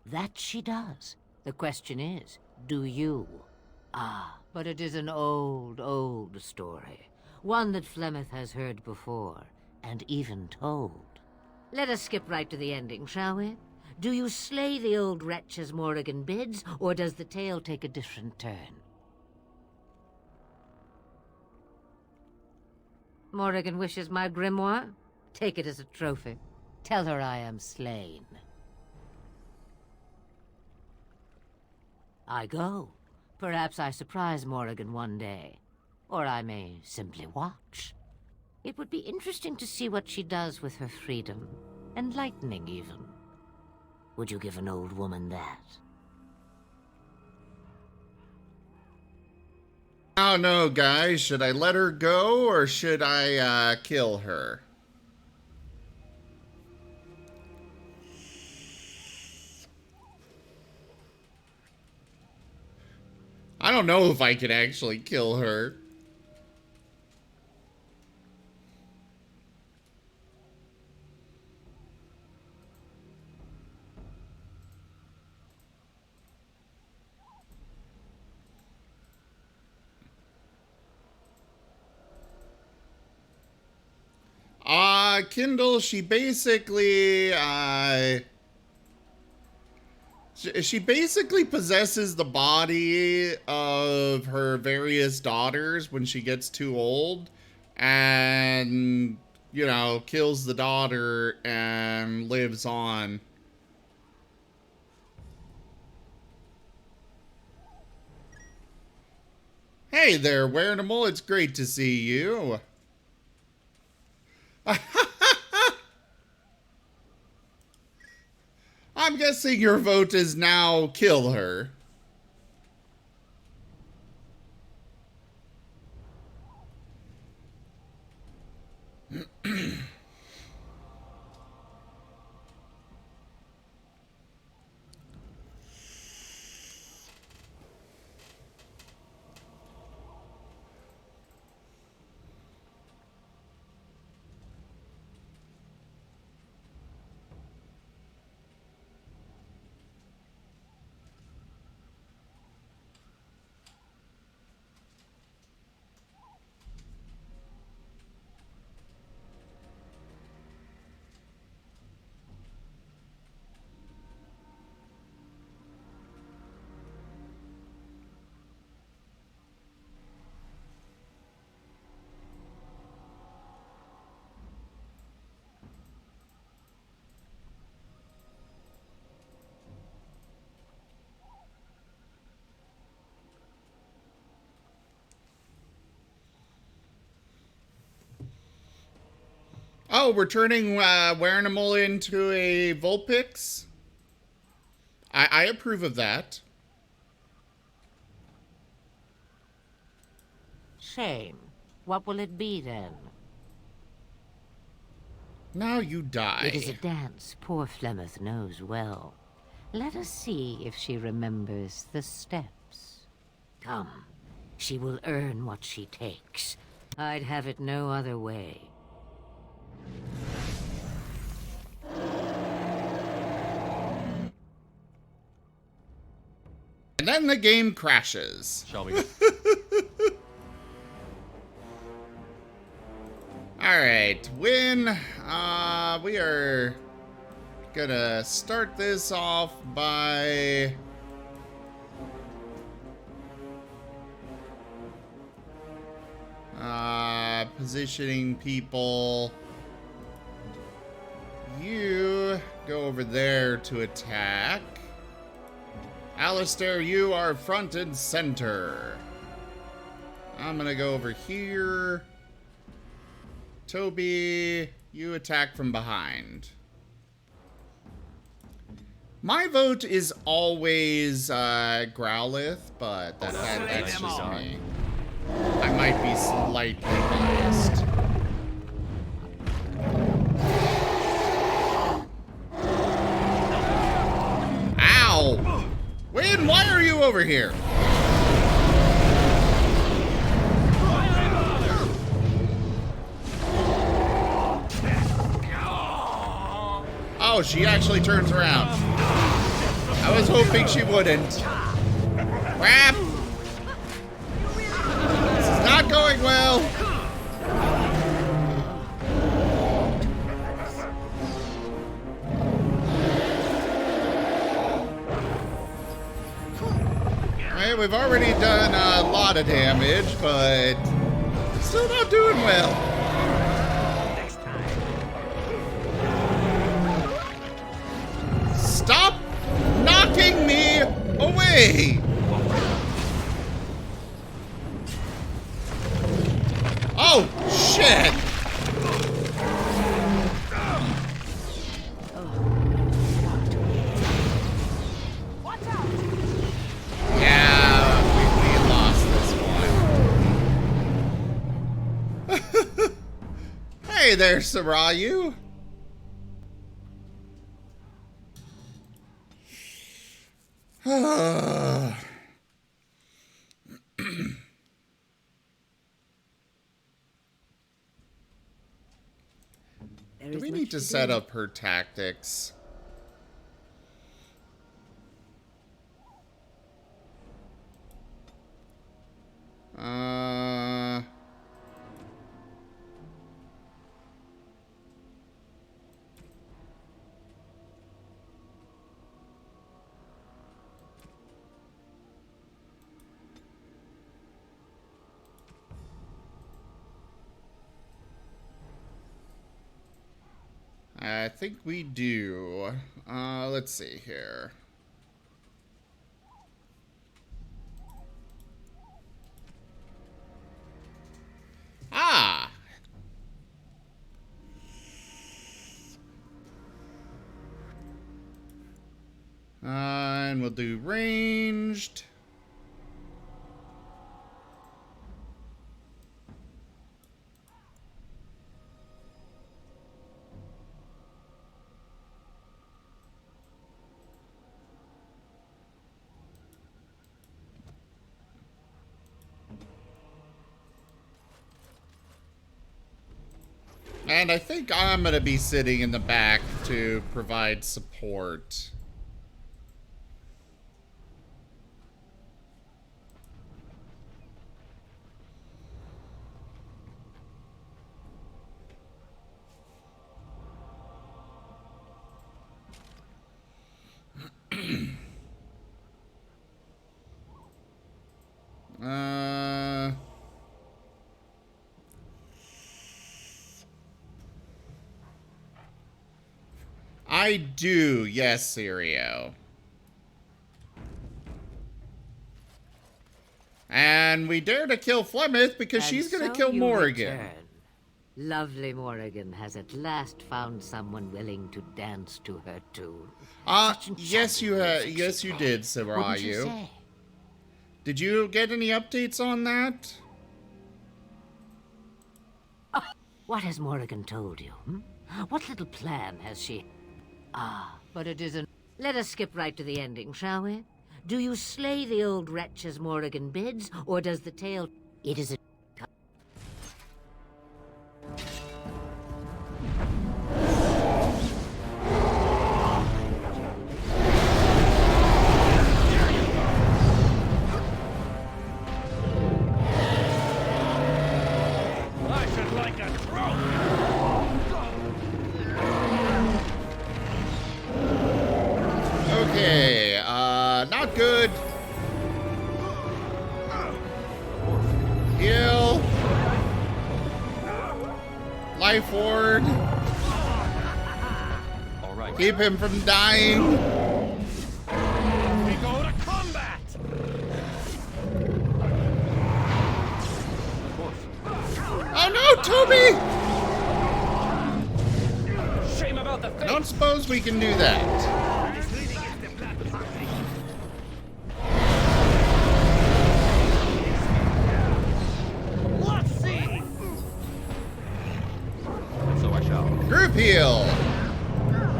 That she does. The question is, do you? Ah, but it is an old, old story. One that Flemeth has heard before, and even told. Let us skip right to the ending, shall we? Do you slay the old wretch as Morrigan bids, or does the tale take a different turn? Morrigan wishes my grimoire? Take it as a trophy. Tell her I am slain. I go. Perhaps I surprise Morrigan one day. Or I may simply watch. It would be interesting to see what she does with her freedom. Enlightening, even. Would you give an old woman that? I don't know, guys. Should I let her go, or should I, kill her? I don't know if I can actually kill her. Kindle, she basically, she basically possesses the body of her various daughters when she gets too old, and, you know, kills the daughter and lives on. Hey there, Werenimal, it's great to see you. I'm guessing your vote is now kill her. Oh, we're turning Werenimal into a Vulpix? I approve of that. Shame. What will it be, then? Now you die. It is a dance poor Flemeth knows well. Let us see if she remembers the steps. Come. She will earn what she takes. I'd have it no other way. And then the game crashes. Shall we? Alright, win. We are gonna start this off by positioning people. You go over there to attack. Alistair, you are front and center. I'm gonna go over here. Toby, you attack from behind. My vote is always Growlithe, but that's just me. I might be slightly biased. Ow! Win, why are you over here? Oh, she actually turns around. I was hoping she wouldn't. Crap! This is not going well. Alright, we've already done a lot of damage, but still not doing well. Stop knocking me away! Oh, shit! Yeah, we lost this one. Hey there, Sarayu. Do we need to set up her tactics? I think we do. Let's see here. Ah! And we'll do ranged. And I think I'm going to be sitting in the back to provide support. I do, yes, Sirio. And we dare to kill Flemeth because she's going to kill Morrigan. Return. Lovely Morrigan has at last found someone willing to dance to her tune. Yes, you did, Sarayu. Did you get any updates on that? What has Morrigan told you? What little plan has she? But it isn't. Let us skip right to the ending, shall we? Do you slay the old wretch as Morrigan bids, or does the tale... It is a... I should like a trophy. Okay, not good. Heal. Life ward. All right. Keep him from dying. We go to combat. No, Toby! Shame about the I don't suppose we can do that. Let's see. So I shall. Group heal.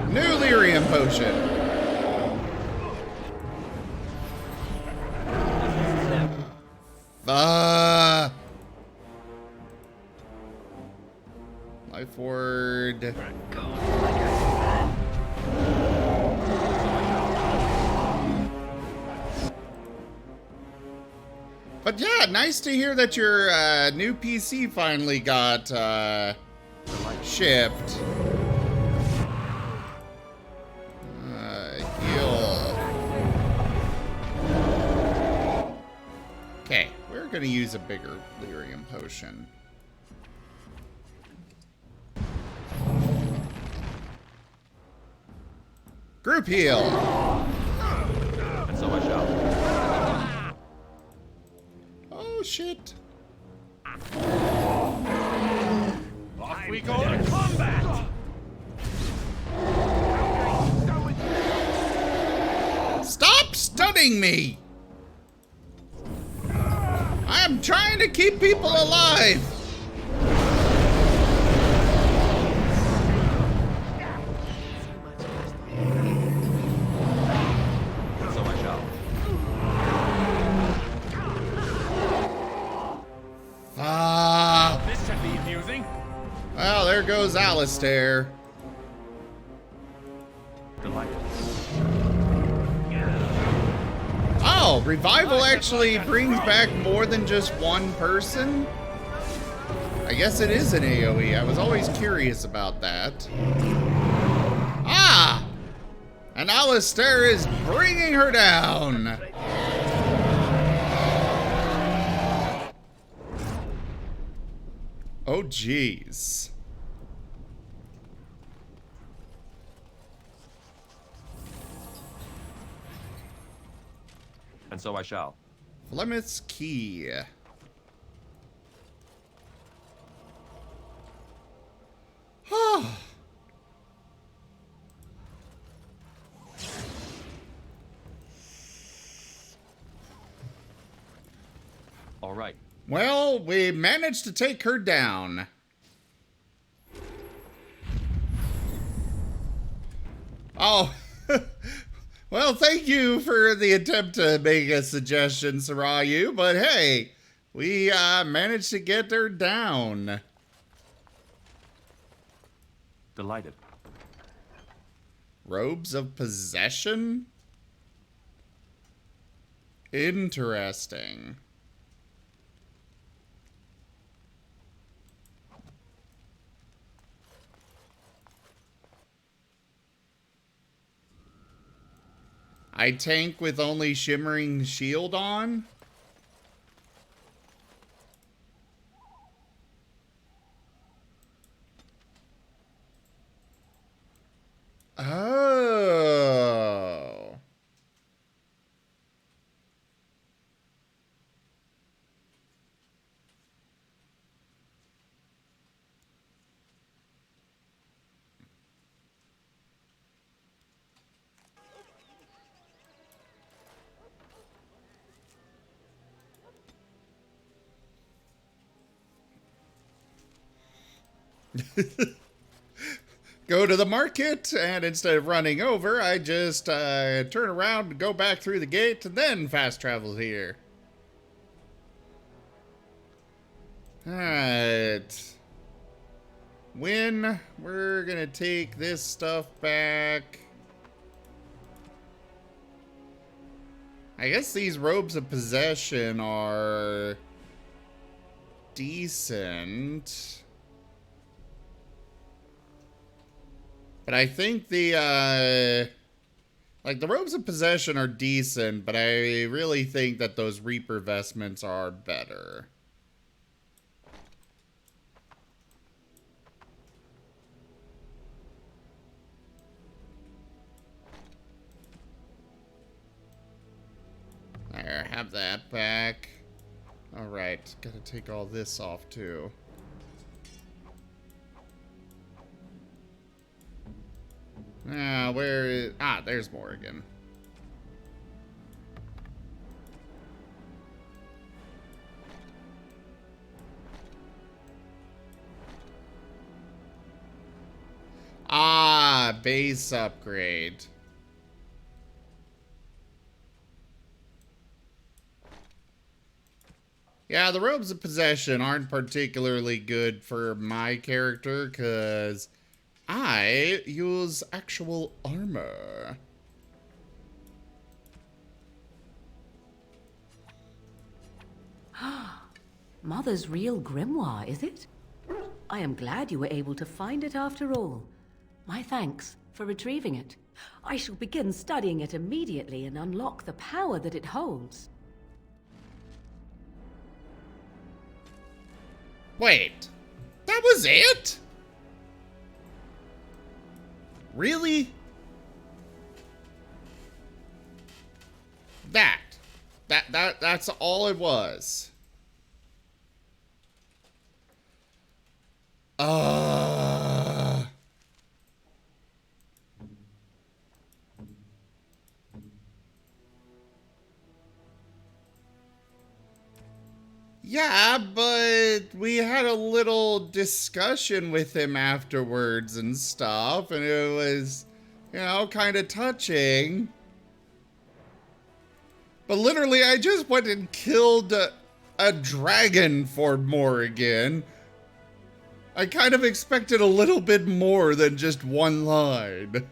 New lyrium potion. Life word. But yeah, nice to hear that your new PC finally got shipped. Heal. Okay, we're gonna use a bigger lyrium potion. Group heal. And so I shall. Oh shit. Off we go to combat. Stop stunning me! I am trying to keep people alive! So I shall. This should be amusing. Well, there goes Alistair. Delighted. Oh, revival actually brings back more than just one person? I guess it is an AoE. I was always curious about that. Ah! And Alistair is bringing her down. Oh, jeez. And so I shall. Flemeth's Key. All right. Well, we managed to take her down. Oh. Well, thank you for the attempt to make a suggestion, Sarayu, but hey, we managed to get her down. Delighted. Robes of Possession? Interesting. I tank with only Shimmering Shield on? Oh. Go to the market, and instead of running over, I just turn around and go back through the gate, and then fast travel here. Alright. When we're gonna take this stuff back. I guess these robes of possession are decent. But I think the, like, the robes of possession are decent, but I really think that those Reaper vestments are better. There, have that back. Alright, gotta take all this off, too. where is... Ah, there's Morrigan. Ah, base upgrade. Yeah, the robes of possession aren't particularly good for my character, because I use actual armor. Mother's real grimoire, is it? I am glad you were able to find it after all. My thanks for retrieving it. I shall begin studying it immediately and unlock the power that it holds. Wait, that was it? Really? That's all it was. Yeah, but we had a little discussion with him afterwards and stuff, and it was, you know, kind of touching. But literally, I just went and killed a dragon for Morrigan. I kind of expected a little bit more than just one line.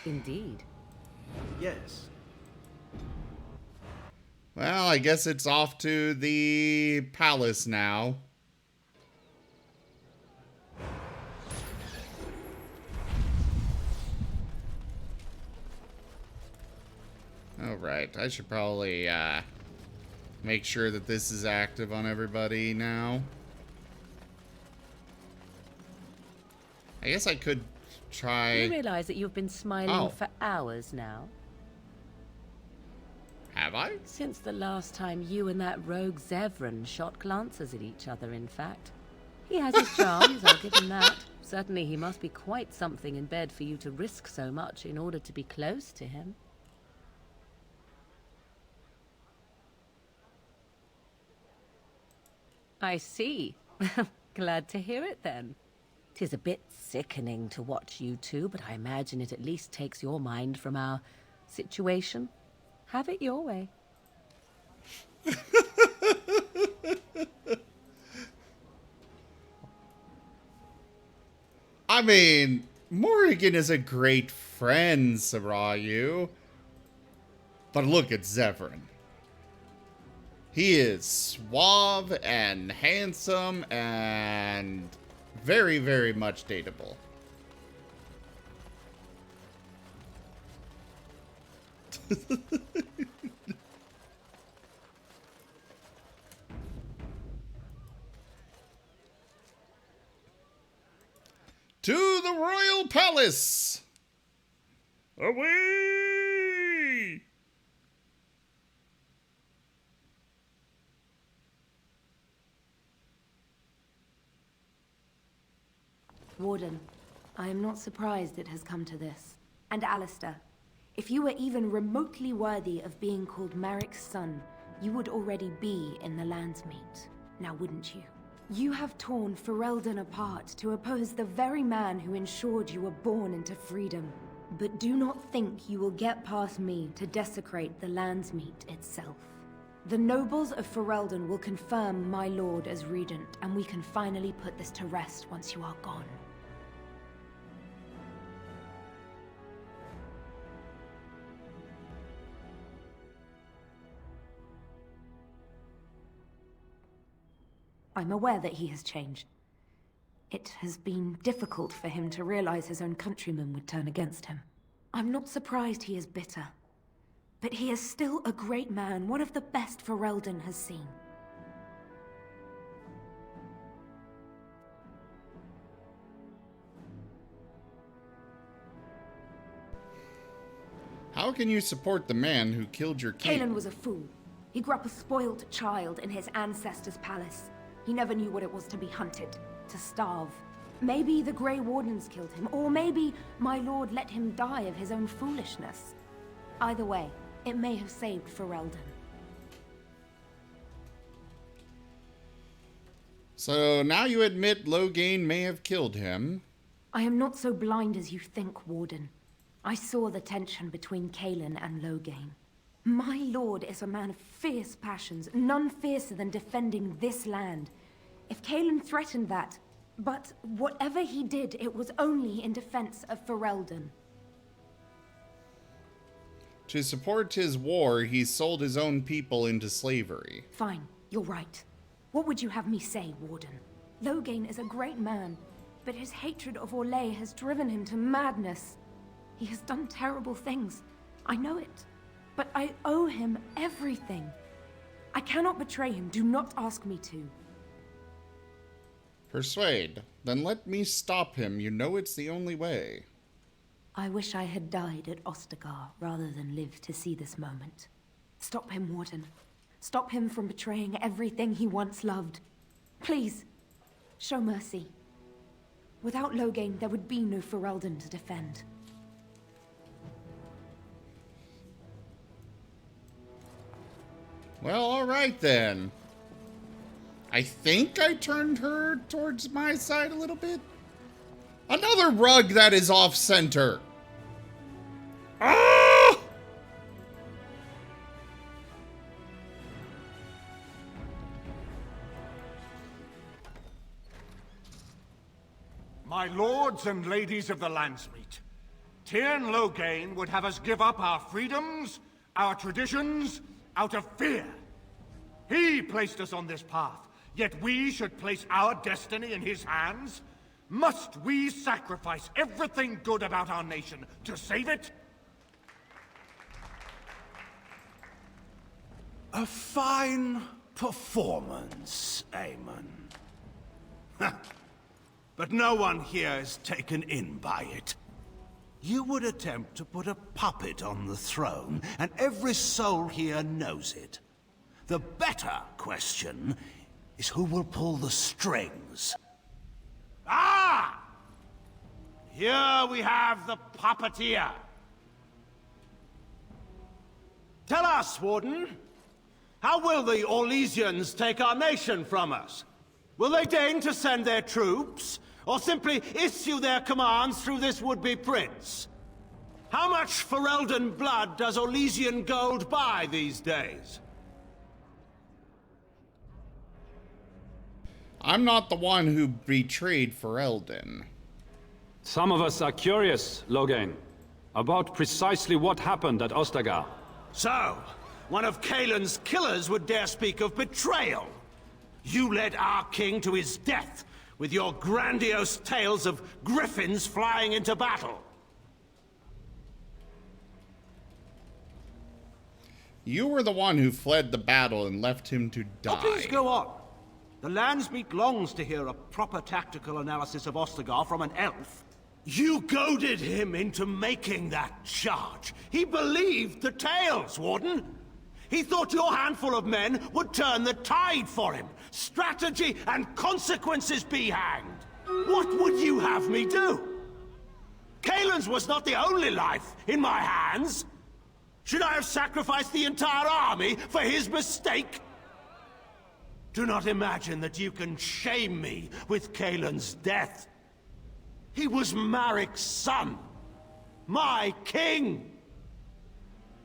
Indeed. Yes. Well, I guess it's off to the palace now. Alright, I should probably make sure that this is active on everybody now. I guess I could try... You realize that you've been smiling for hours now? Have I? Since the last time you and that rogue Zevran shot glances at each other, in fact. He has his charms, I'll give him that. Certainly he must be quite something in bed for you to risk so much in order to be close to him. I see. Glad to hear it then. 'Tis a bit sickening to watch you two, but I imagine it at least takes your mind from our situation. Have it your way. I mean, Morrigan is a great friend, Sarayu. But look at Zevran. He is suave and handsome and very, very much dateable. To the royal palace! Away! Warden, I am not surprised it has come to this. And Alistair, if you were even remotely worthy of being called Merrick's son, you would already be in the Landsmeet, now wouldn't you? You have torn Ferelden apart to oppose the very man who ensured you were born into freedom. But do not think you will get past me to desecrate the Landsmeet itself. The nobles of Ferelden will confirm my lord as regent, and we can finally put this to rest once you are gone. I'm aware that he has changed. It has been difficult for him to realize his own countrymen would turn against him. I'm not surprised he is bitter. But he is still a great man, one of the best Ferelden has seen. How can you support the man who killed your king? Kaelin was a fool. He grew up a spoiled child in his ancestors' palace. He never knew what it was to be hunted, to starve. Maybe the Grey Wardens killed him, or maybe my lord let him die of his own foolishness. Either way, it may have saved Ferelden. So now you admit Loghain may have killed him. I am not so blind as you think, Warden. I saw the tension between Kaelin and Loghain. My lord is a man of fierce passions, none fiercer than defending this land. If Kaelin threatened that, but whatever he did, it was only in defense of Ferelden. To support his war, he sold his own people into slavery. Fine, you're right. What would you have me say, Warden? Loghain is a great man, but his hatred of Orlais has driven him to madness. He has done terrible things. I know it. But I owe him everything. I cannot betray him. Do not ask me to. Persuade. Then let me stop him. You know it's the only way. I wish I had died at Ostagar rather than live to see this moment. Stop him, Warden. Stop him from betraying everything he once loved. Please, show mercy. Without Loghain, there would be no Ferelden to defend. Well, alright then. I think I turned her towards my side a little bit. Another rug that is off-center. Ah! My lords and ladies of the Landsmeet, Tyrn Loghain would have us give up our freedoms, our traditions, out of fear. He placed us on this path, yet we should place our destiny in his hands? Must we sacrifice everything good about our nation to save it? A fine performance, Aemon. But no one here is taken in by it. You would attempt to put a puppet on the throne, and every soul here knows it. The better question is who will pull the strings. Ah! Here we have the puppeteer. Tell us, Warden, how will the Orlesians take our nation from us? Will they deign to send their troops, or simply issue their commands through this would-be prince? How much Ferelden blood does Orlesian gold buy these days? I'm not the one who betrayed Ferelden. Some of us are curious, Loghain, about precisely what happened at Ostagar. So, one of Kaelin's killers would dare speak of betrayal. You led our king to his death with your grandiose tales of griffins flying into battle. You were the one who fled the battle and left him to die. Oh, please go on. The Landsmeet longs to hear a proper tactical analysis of Ostagar from an elf. You goaded him into making that charge. He believed the tales, Warden. He thought your handful of men would turn the tide for him. Strategy and consequences be hanged. What would you have me do? Kaelin's was not the only life in my hands. Should I have sacrificed the entire army for his mistake? Do not imagine that you can shame me with Kaelin's death. He was Marik's son, my king.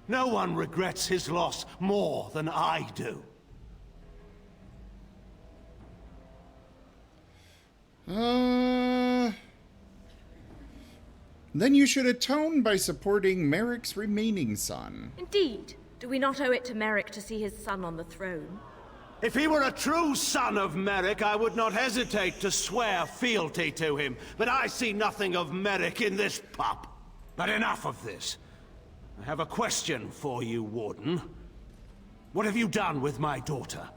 No one regrets his loss more than I do. Then you should atone by supporting Merrick's remaining son. Indeed. Do we not owe it to Merrick to see his son on the throne? If he were a true son of Merrick, I would not hesitate to swear fealty to him. But I see nothing of Merrick in this pup. But enough of this. I have a question for you, Warden. What have you done with my daughter?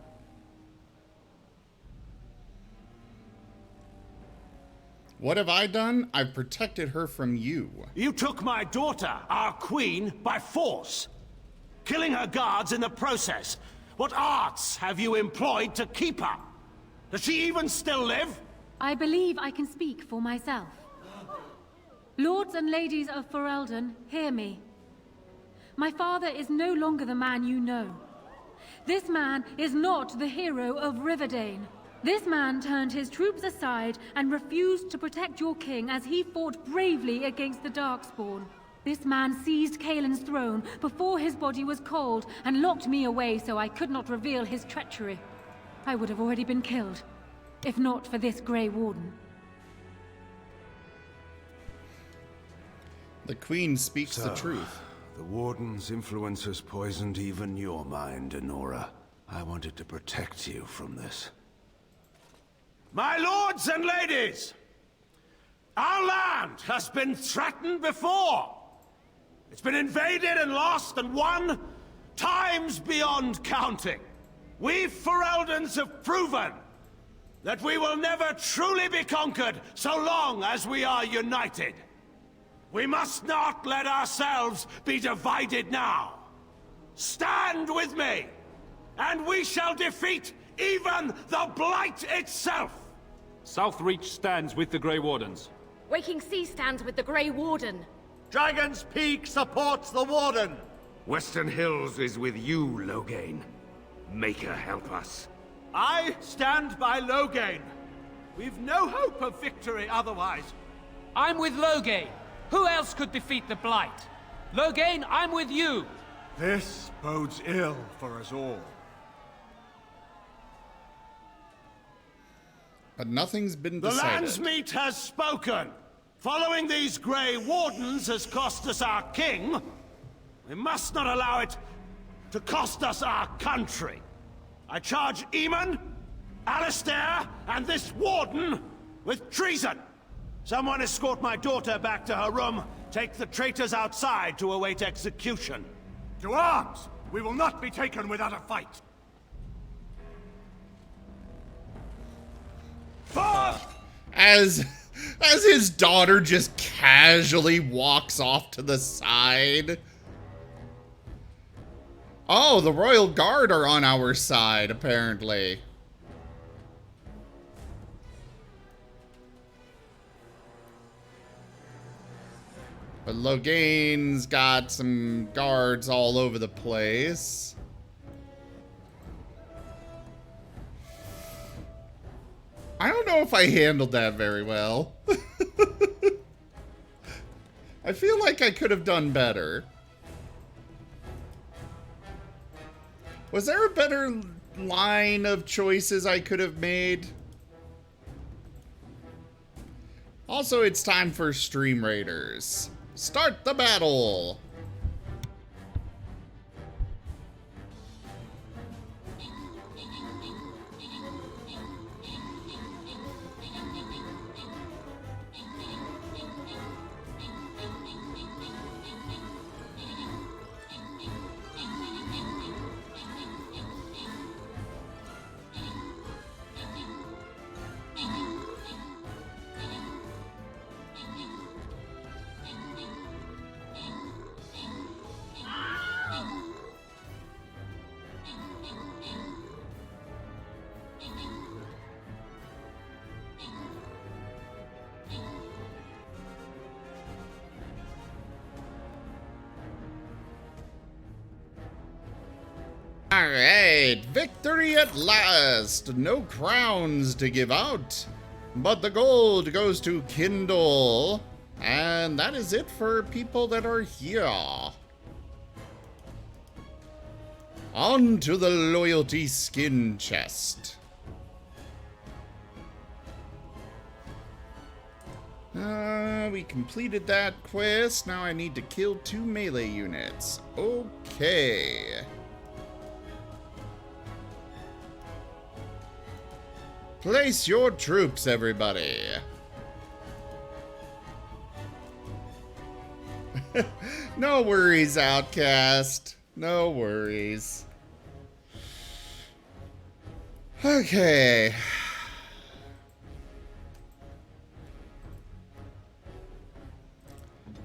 What have I done? I've protected her from you. You took my daughter, our queen, by force, killing her guards in the process. What arts have you employed to keep her? Does she even still live? I believe I can speak for myself. Lords and ladies of Ferelden, hear me. My father is no longer the man you know. This man is not the hero of Riverdane. This man turned his troops aside and refused to protect your king as he fought bravely against the Darkspawn. This man seized Kaelin's throne before his body was cold and locked me away so I could not reveal his treachery. I would have already been killed, if not for this Grey Warden. The Queen speaks the truth. The Warden's influence has poisoned even your mind, Enora. I wanted to protect you from this. My lords and ladies! Our land has been threatened before! It's been invaded and lost and won times beyond counting. We Fereldans have proven that we will never truly be conquered so long as we are united. We must not let ourselves be divided now. Stand with me, and we shall defeat even the Blight itself! Southreach stands with the Grey Wardens. Waking Sea stands with the Grey Warden. Dragon's Peak supports the Warden! Western Hills is with you, Loghain. Make her help us. I stand by Loghain. We've no hope of victory otherwise. I'm with Loghain. Who else could defeat the Blight? Loghain, I'm with you. This bodes ill for us all. But nothing's been The decided. Landsmeet has spoken. Following these Grey Wardens has cost us our king. We must not allow it to cost us our country. I charge Eamon, Alistair, and this Warden with treason. Someone escort my daughter back to her room. Take the traitors outside to await execution. To arms! We will not be taken without a fight. As his daughter just casually walks off to the side. Oh, the Royal Guard are on our side, apparently. But Loghain's got some guards all over the place. I don't know if I handled that very well. I feel like I could have done better. Was there a better line of choices I could have made? Also, it's time for Stream Raiders. Start the battle! Alright, victory at last! No crowns to give out, but the gold goes to Kindle. And that is it for people that are here. On to the loyalty skin chest. We completed that quest. Now I need to kill 2 melee units. Okay. Place your troops, everybody. No worries, Outcast. No worries. Okay.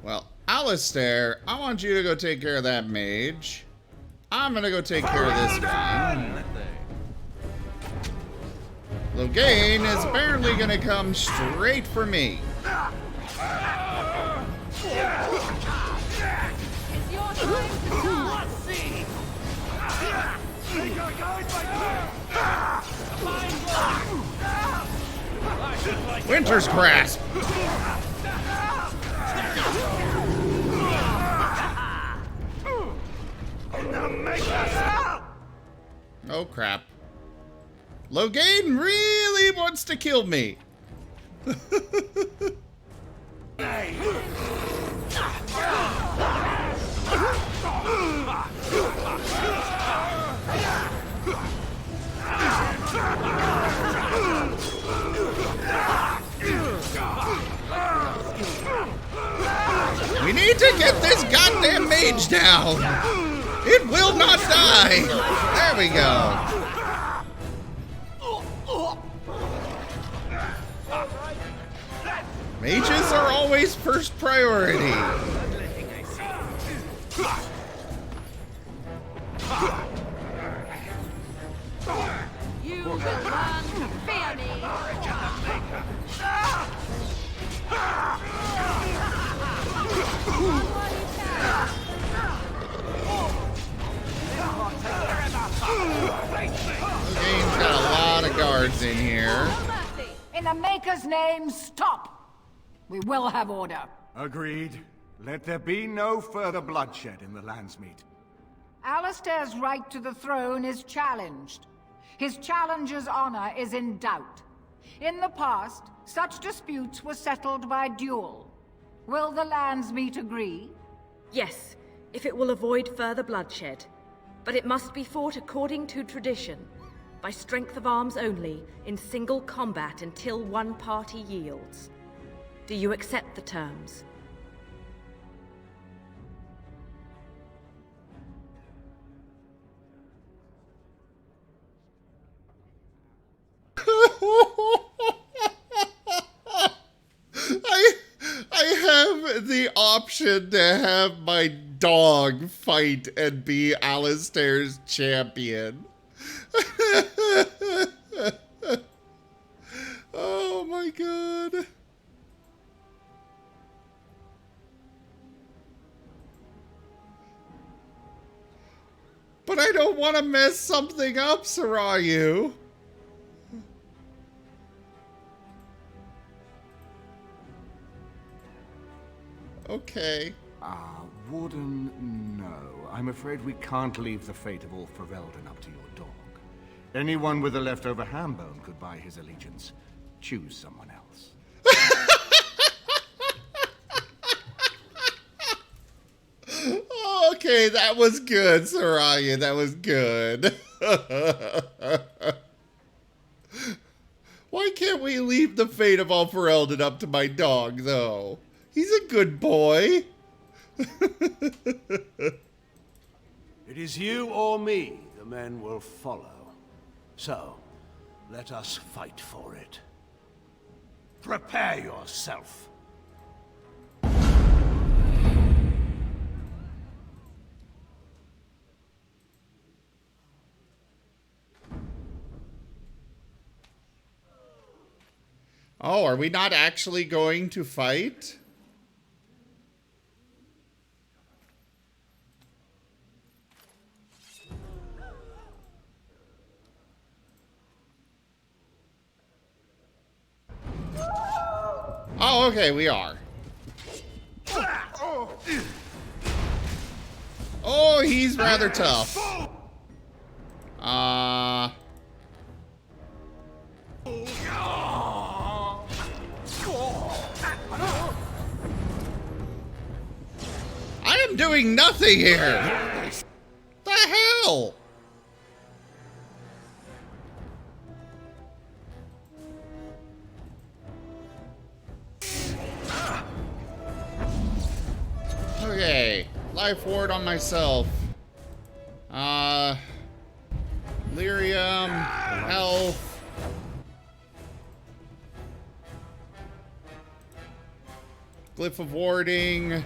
Well, Alistair, I want you to go take care of that mage. I'm gonna go take care of this one. Loghain is apparently gonna come straight for me. Winter's Grasp. Oh crap. Loghain really wants to kill me. We need to get this goddamn mage down. It will not die. There we go. Mages are always first priority. You will learn to fear me. The game's got a lot of guards in here. In the Maker's name, stop! We will have order. Agreed. Let there be no further bloodshed in the Landsmeet. Alistair's right to the throne is challenged. His challenger's honor is in doubt. In the past, such disputes were settled by duel. Will the Landsmeet agree? Yes, if it will avoid further bloodshed. But it must be fought according to tradition, by strength of arms only, in single combat until one party yields. Do you accept the terms? I have the option to have my dog fight and be Alistair's champion. Oh my god. But I don't want to mess something up, Sarayu. Okay. Warden, no. I'm afraid we can't leave the fate of all Ferelden up to your dog. Anyone with a leftover ham bone could buy his allegiance. Choose someone else. Okay, that was good, Sarayu. That was good. Why can't we leave the fate of all Ferelden up to my dog, though? He's a good boy. It is you or me the men will follow. So, let us fight for it. Prepare yourself. Oh, are we not actually going to fight? Oh, okay, we are. Oh, he's rather tough. I am doing nothing here. The hell? Okay, life ward on myself. Lyrium, health. Glyph of warding.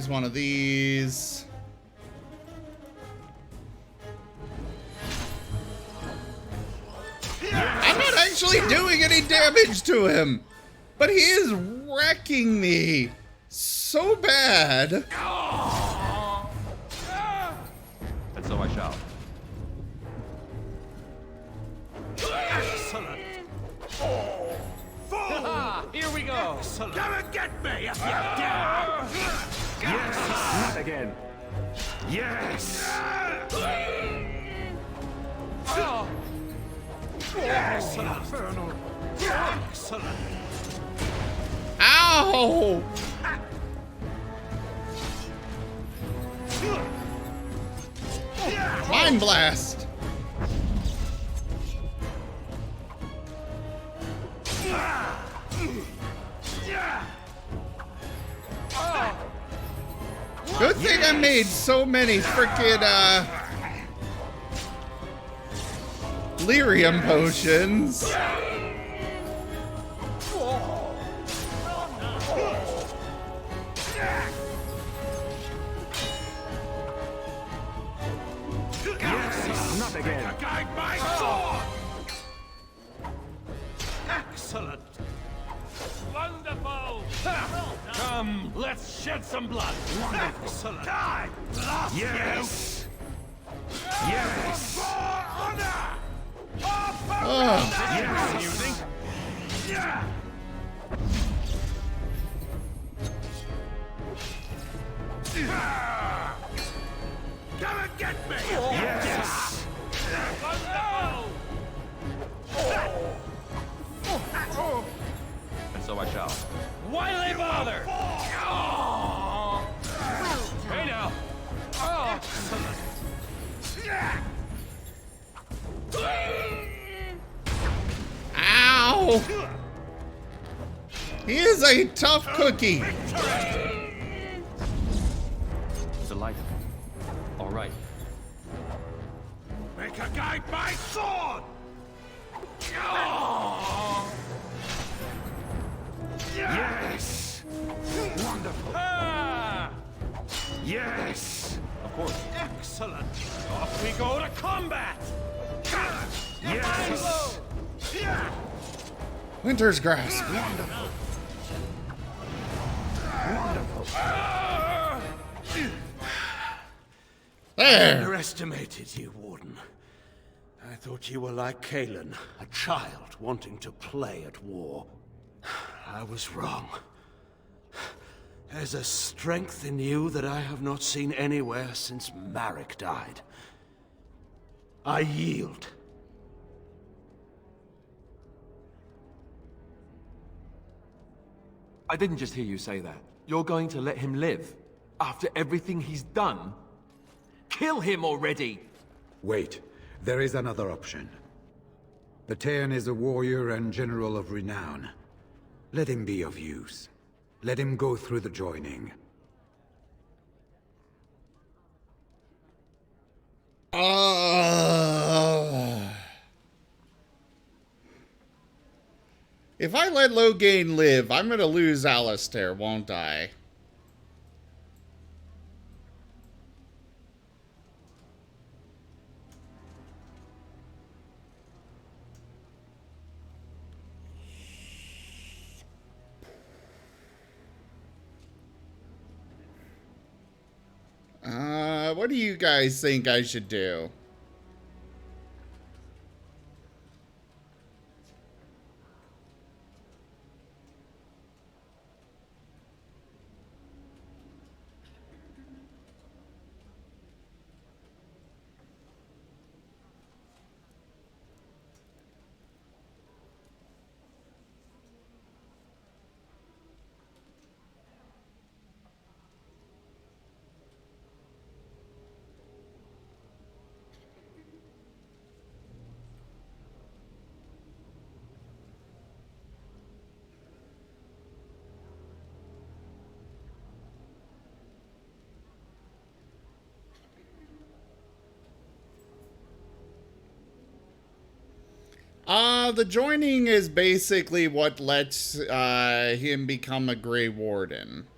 use one of these. I'm not actually doing any damage to him, but he is wrecking me so bad. And so I shall. Excellent. Here we go. Excellent. Come and get me. Yes. Not again. Yes. Oh. Excellent. Infernal. Excellent. Ow! Mind blast. Good thing I made so many frickin' lyrium potions. Yes. Not again. Guide my sword. Excellent. Wonderful. Come, let's shed some blood. Excellent. Die. Yes. Yes. Oh. Yes. Come and get me. Yes. And so I shall. Why they bother? Hey now. Ow! He is a tough cookie. Delighted. All right. Make a guide my sword. Yes. Wonderful. Yes. Of course. Excellent. Off we go to combat. Yes. Winter's grasp. Wonderful. There. Underestimated you, Warden. I thought you were like Kalen, a child wanting to play at war. I was wrong. There's a strength in you that I have not seen anywhere since Marek died. I yield. I didn't just hear you say that. You're going to let him live? After everything he's done? Kill him already! Wait. There is another option. Batean is a warrior and general of renown. Let him be of use. Let him go through the joining. If I let Loghain live, I'm gonna lose Alistair, won't I? What do you guys think I should do? The joining is basically what lets him become a Grey Warden.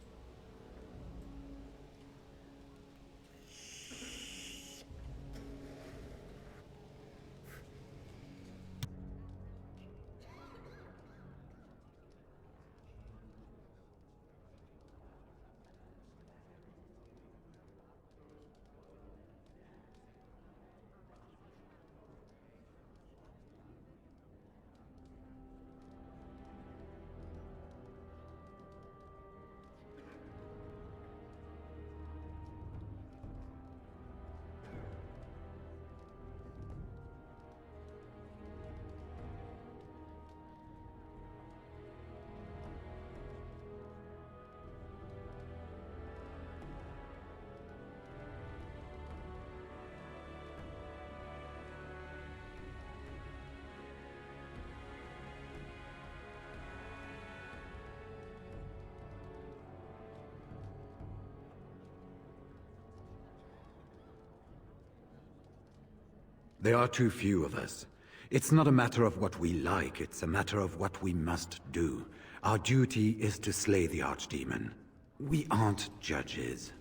There are too few of us. It's not a matter of what we like, it's a matter of what we must do. Our duty is to slay the Archdemon. We aren't judges.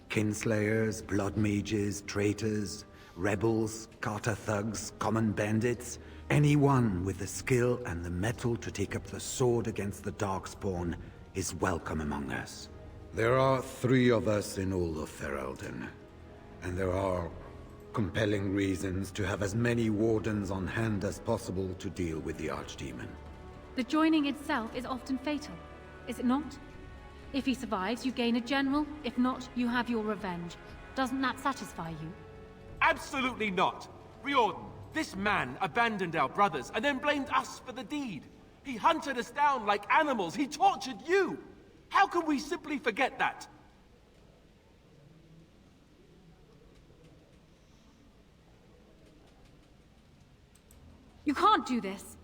Kinslayers, blood mages, traitors, rebels, Carter thugs, common bandits. Anyone with the skill and the mettle to take up the sword against the Darkspawn is welcome among us. There are 3 of us in all of Ferelden, and there are compelling reasons to have as many wardens on hand as possible to deal with the Archdemon. The joining itself is often fatal, is it not? If he survives, you gain a general. If not, you have your revenge. Doesn't that satisfy you? Absolutely not! Riordan, this man abandoned our brothers and then blamed us for the deed. He hunted us down like animals. He tortured you! How can we simply forget that? You can't do this.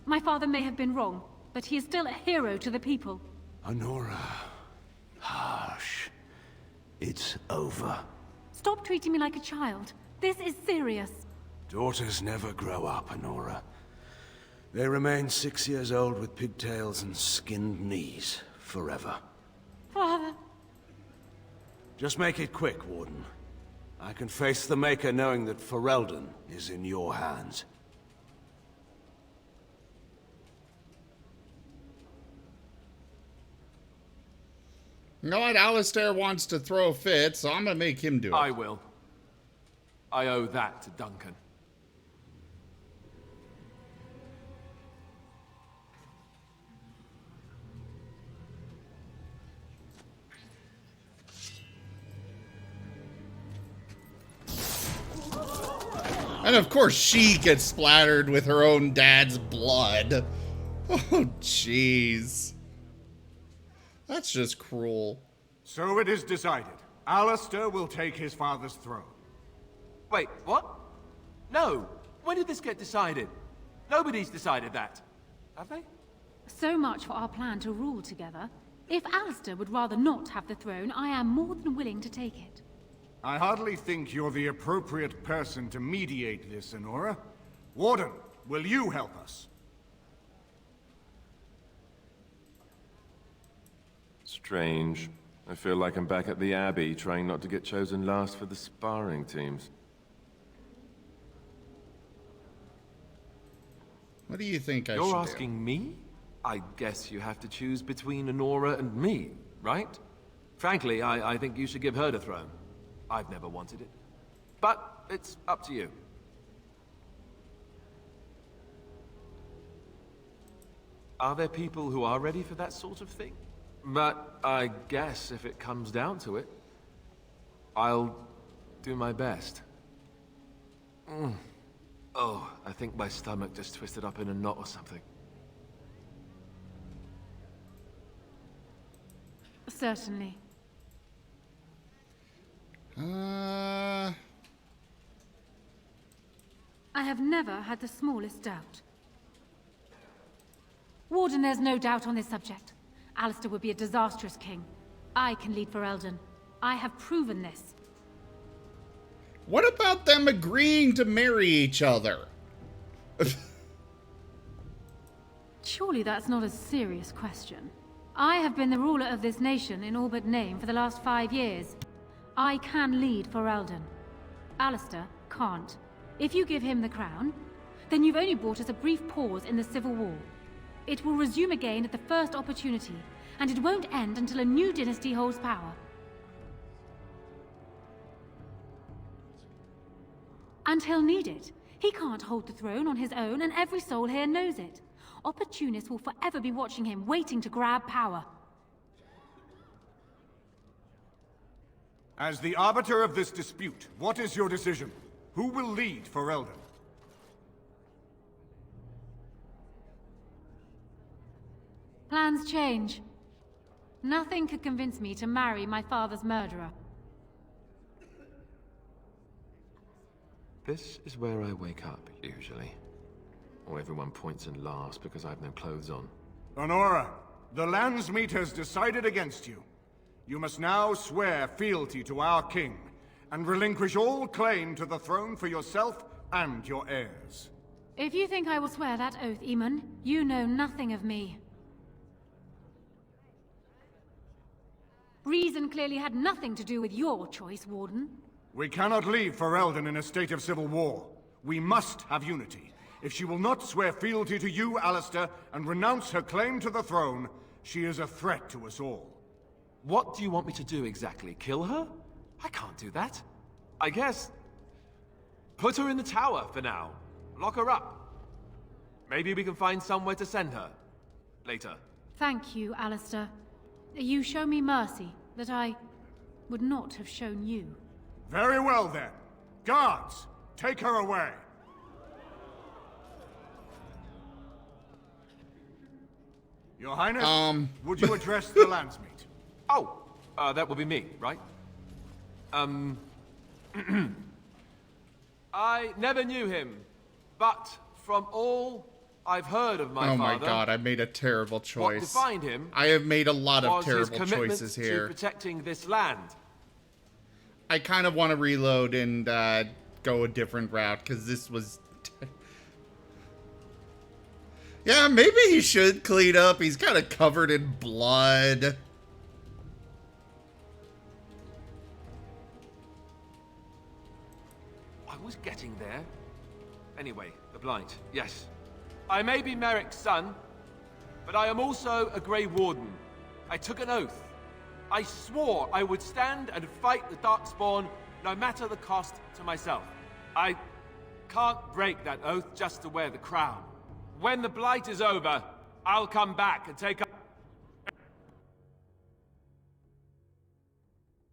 My father may have been wrong, but he is still a hero to the people. Honora. Hush. It's over. Stop treating me like a child. This is serious. Daughters never grow up, Honora. They remain 6 years old with pigtails and skinned knees, forever. Father. Just make it quick, Warden. I can face the Maker knowing that Ferelden is in your hands. You know what? Alistair wants to throw a fit, so I'm gonna make him do it. I will. I owe that to Duncan. And of course she gets splattered with her own dad's blood. Oh, jeez. That's just cruel. So it is decided. Alistair will take his father's throne. Wait, what? No. When did this get decided? Nobody's decided that. Have they? So much for our plan to rule together. If Alistair would rather not have the throne, I am more than willing to take it. I hardly think you're the appropriate person to mediate this, Honora. Warden, will you help us? Strange. I feel like I'm back at the Abbey, trying not to get chosen last for the sparring teams. What do you think I should do? You're asking me? I guess you have to choose between Honora and me, right? Frankly, I think you should give her the throne. I've never wanted it. But it's up to you. Are there people who are ready for that sort of thing? But I guess if it comes down to it, I'll do my best. Oh, I think my stomach just twisted up in a knot or something. Certainly. I have never had the smallest doubt. Warden, there's no doubt on this subject. Alistair would be a disastrous king. I can lead Ferelden. I have proven this. What about them agreeing to marry each other? Surely that's not a serious question. I have been the ruler of this nation in all but name for the last 5 years. I can lead Ferelden. Alistair can't. If you give him the crown, then you've only brought us a brief pause in the civil war. It will resume again at the first opportunity, and it won't end until a new dynasty holds power. And he'll need it. He can't hold the throne on his own, and every soul here knows it. Opportunists will forever be watching him, waiting to grab power. As the arbiter of this dispute, what is your decision? Who will lead Ferelden? Plans change. Nothing could convince me to marry my father's murderer. This is where I wake up, usually. Or everyone points and laughs because I have no clothes on. Honora, the Landsmeet has decided against you. You must now swear fealty to our king, and relinquish all claim to the throne for yourself and your heirs. If you think I will swear that oath, Eamon, you know nothing of me. Reason clearly had nothing to do with your choice, Warden. We cannot leave Ferelden in a state of civil war. We must have unity. If she will not swear fealty to you, Alistair, and renounce her claim to the throne, she is a threat to us all. What do you want me to do exactly? Kill her? I can't do that. I guess... put her in the tower for now. Lock her up. Maybe we can find somewhere to send her. Later. Thank you, Alistair. You show me mercy that I would not have shown you. Very well, then. Guards, take her away. Your Highness, would you address the landsmeet? Oh, that would be me, right? I never knew him, but from all I've heard of my father... Oh my god, I made a terrible choice. What defined him... I have made a lot of was his terrible commitment choices here. to protecting this land. I kind of want to reload and go a different route, because this was... Yeah, maybe he should clean up. He's kind of covered in blood. I was getting there. Anyway, the Blight, yes. I may be Merrick's son, but I am also a Grey Warden. I took an oath. I swore I would stand and fight the Darkspawn, no matter the cost to myself. I can't break that oath just to wear the crown. When the Blight is over, I'll come back and take up...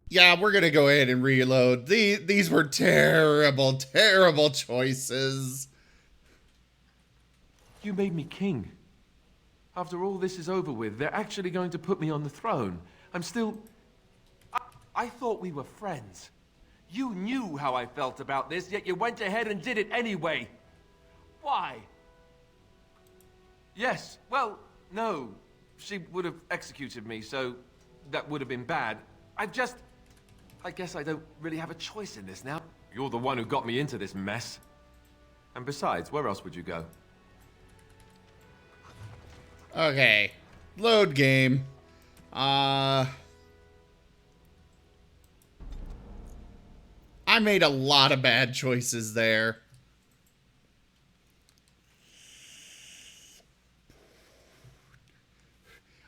Yeah, we're gonna go ahead and reload. These were terrible, terrible choices. You made me king. After all this is over with, they're actually going to put me on the throne. I'm still... I thought we were friends. You knew how I felt about this, yet you went ahead and did it anyway. Why? Yes, well, no. She would have executed me, so that would have been bad. I guess I don't really have a choice in this now. You're the one who got me into this mess. And besides, where else would you go? Okay. Load game. I made a lot of bad choices there.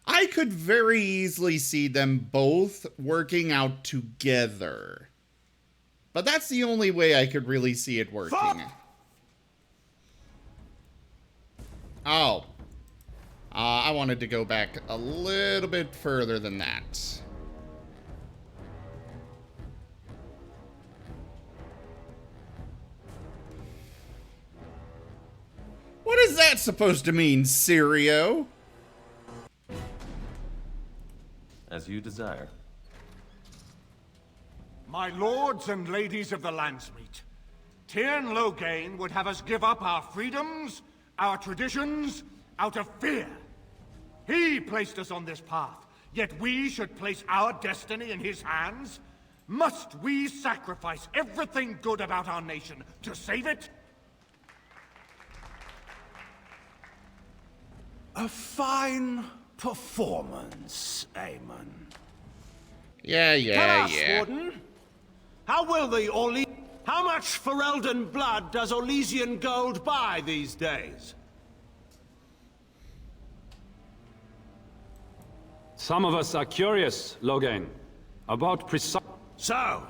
I could very easily see them both working out together. But that's the only way I could really see it working. Oh. I wanted to go back a little bit further than that. What is that supposed to mean, Sirio? As you desire. My lords and ladies of the Landsmeet, Tyrn Loghain would have us give up our freedoms, our traditions, out of fear. He placed us on this path, yet we should place our destiny in his hands? Must we sacrifice everything good about our nation to save it? A fine performance, Aemon. Yeah. Tell us, Warden, how much Ferelden blood does Orlesian gold buy these days? Some of us are curious, Loghain, about precise... So,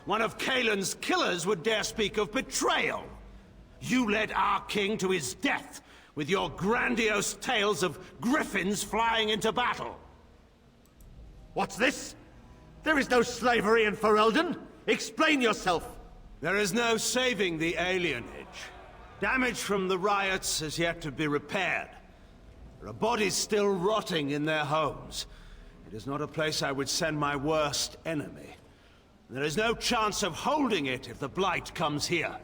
one of Kaelin's killers would dare speak of betrayal. You led our king to his death with your grandiose tales of griffins flying into battle. What's this? There is no slavery in Ferelden. Explain yourself. There is no saving the alienage. Damage from the riots has yet to be repaired. There are bodies still rotting in their homes. It is not a place I would send my worst enemy. There is no chance of holding it if the Blight comes here.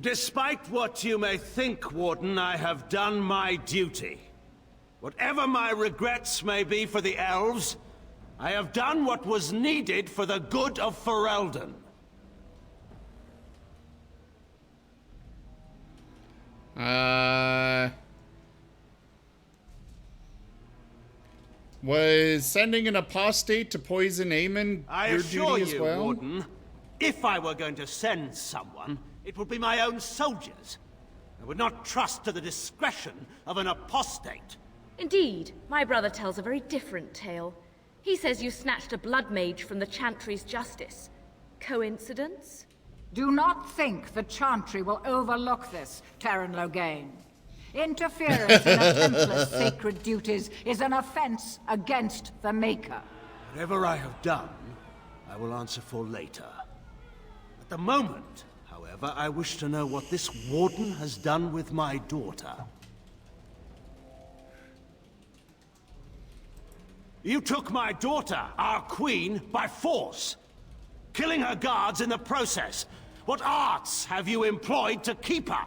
Despite what you may think, Warden, I have done my duty. Whatever my regrets may be for the elves, I have done what was needed for the good of Ferelden. Was sending an apostate to poison Aemon I your assure duty as you, well? Warden, if I were going to send someone, it would be my own soldiers. I would not trust to the discretion of an apostate. Indeed, my brother tells a very different tale. He says you snatched a blood mage from the Chantry's justice. Coincidence? Do not think the Chantry will overlook this, Terran Loghain. Interference in a Templar's sacred duties is an offense against the Maker. Whatever I have done, I will answer for later. At the moment, however, I wish to know what this Warden has done with my daughter. You took my daughter, our queen, by force, killing her guards in the process. What arts have you employed to keep her?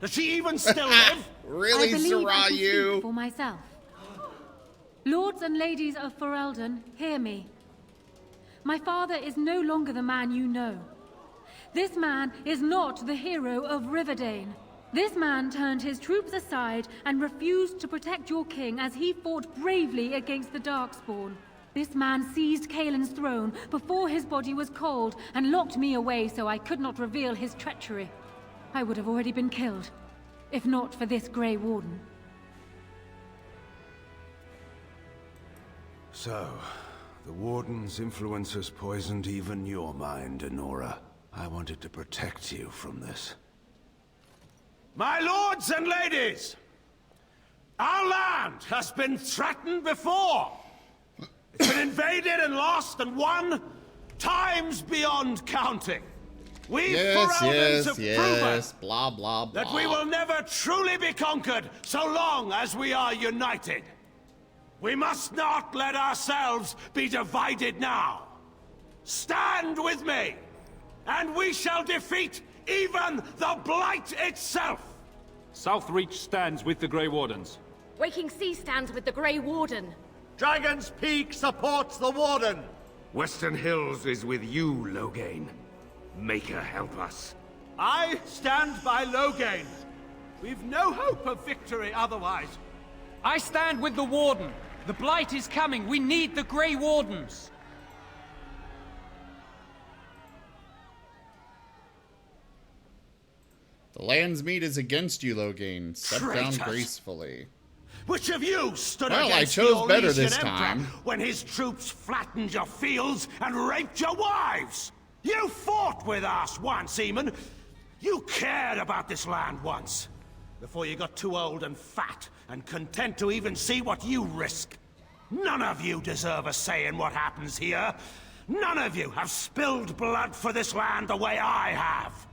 Does she even still live? I believe I can speak for myself. Lords and ladies of Ferelden, hear me. My father is no longer the man you know. This man is not the hero of Riverdane. This man turned his troops aside and refused to protect your king as he fought bravely against the Darkspawn. This man seized Kaelin's throne before his body was cold and locked me away so I could not reveal his treachery. I would have already been killed, if not for this Grey Warden. So, the Warden's influence has poisoned even your mind, Enora. I wanted to protect you from this. My lords and ladies! Our land has been threatened before! It's been invaded and lost and won times beyond counting. We Fereldans have proven blah, blah, blah. that we will never truly be conquered so long as we are united. We must not let ourselves be divided now. Stand with me, and we shall defeat even the Blight itself! Southreach stands with the Grey Wardens. Waking Sea stands with the Grey Warden. Dragon's Peak supports the Warden! Western Hills is with you, Loghain. Maker, help us. I stand by Loghain. We've no hope of victory otherwise. I stand with the Warden. The Blight is coming. We need the Grey Wardens. The Landsmeet is against you, Loghain. Step down gracefully. Which of you stood well, against I chose the better Orlesian this Emperor time. when his troops flattened your fields and raped your wives? You fought with us once, Aemon. You cared about this land once. Before you got too old and fat and content to even see what you risk. None of you deserve a say in what happens here. None of you have spilled blood for this land the way I have.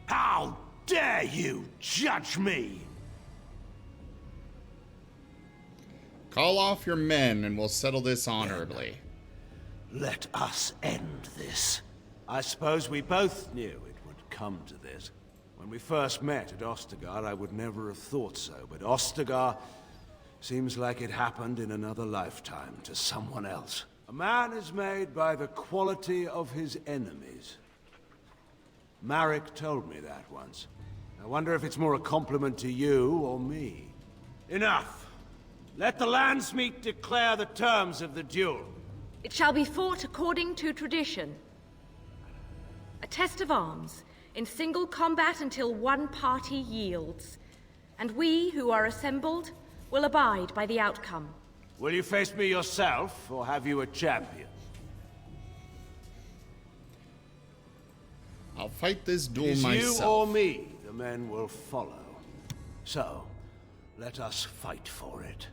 How dare you judge me? Call off your men and we'll settle this honorably. Let us end this. I suppose we both knew it would come to this. When we first met at Ostagar, I would never have thought so, but Ostagar seems like it happened in another lifetime to someone else. A man is made by the quality of his enemies. Marek told me that once. I wonder if it's more a compliment to you or me. Enough! Let the Landsmeet declare the terms of the duel. It shall be fought according to tradition. A test of arms, in single combat until one party yields. And we, who are assembled, will abide by the outcome. Will you face me yourself, or have you a champion? I'll fight this duel Is myself. you or me, the men will follow. So, let us fight for it.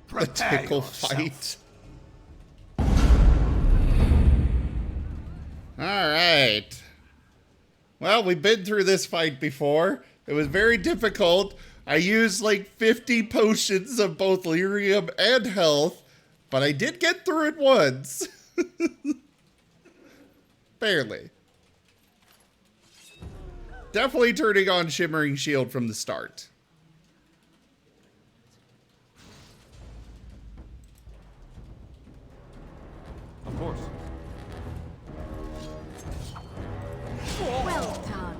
The Prepare tickle yourself. fight. Alright. Well, we've been through this fight before. It was very difficult. I used like 50 potions of both lyrium and health, but I did get through it once. Barely. Definitely turning on Shimmering Shield from the start. Of course. Well done.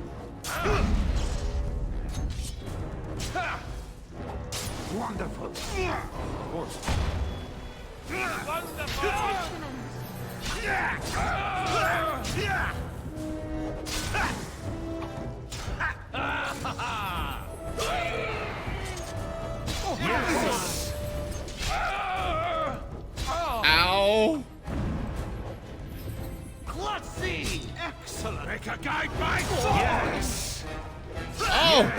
Wonderful. Of course. Ow! Klutzy! Excellent! Make a guide by sword! Yes! Oh!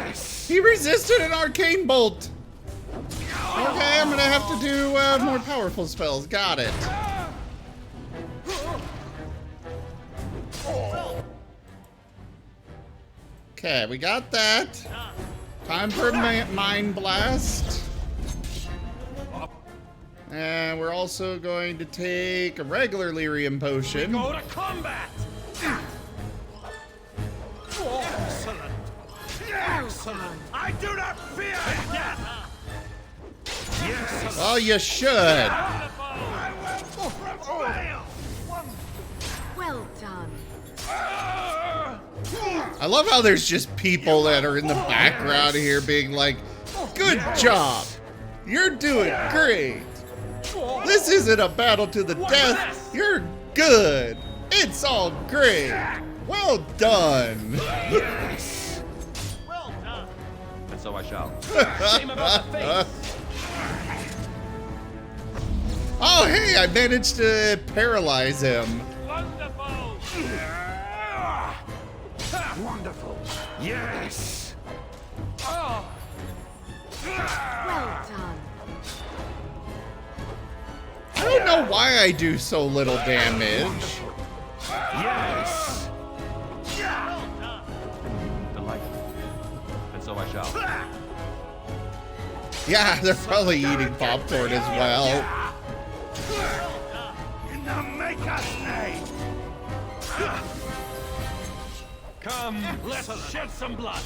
He resisted an arcane bolt! Okay, I'm gonna have to do more powerful spells. Got it. Okay, we got that. Time for a Mind Blast. And we're also going to take a regular lyrium potion. Go to combat! Excellent! Excellent! I do not fear death! Yes! Well, you should. I will prevail! Well done. I love how there's just people that are in the background here being like, good job. You're doing great. This isn't a battle to the death. You're good. It's all great. Well done. Yes. Well done. And so I shall. Shame about the face. Oh, hey, I managed to paralyze him. Wonderful! Wonderful! Yes! Well done. I don't know why I do so little damage. Yes! Delightful. And so I shall. Yeah, they're probably eating popcorn as well. In the Maker's name! Come, let's shed some blood!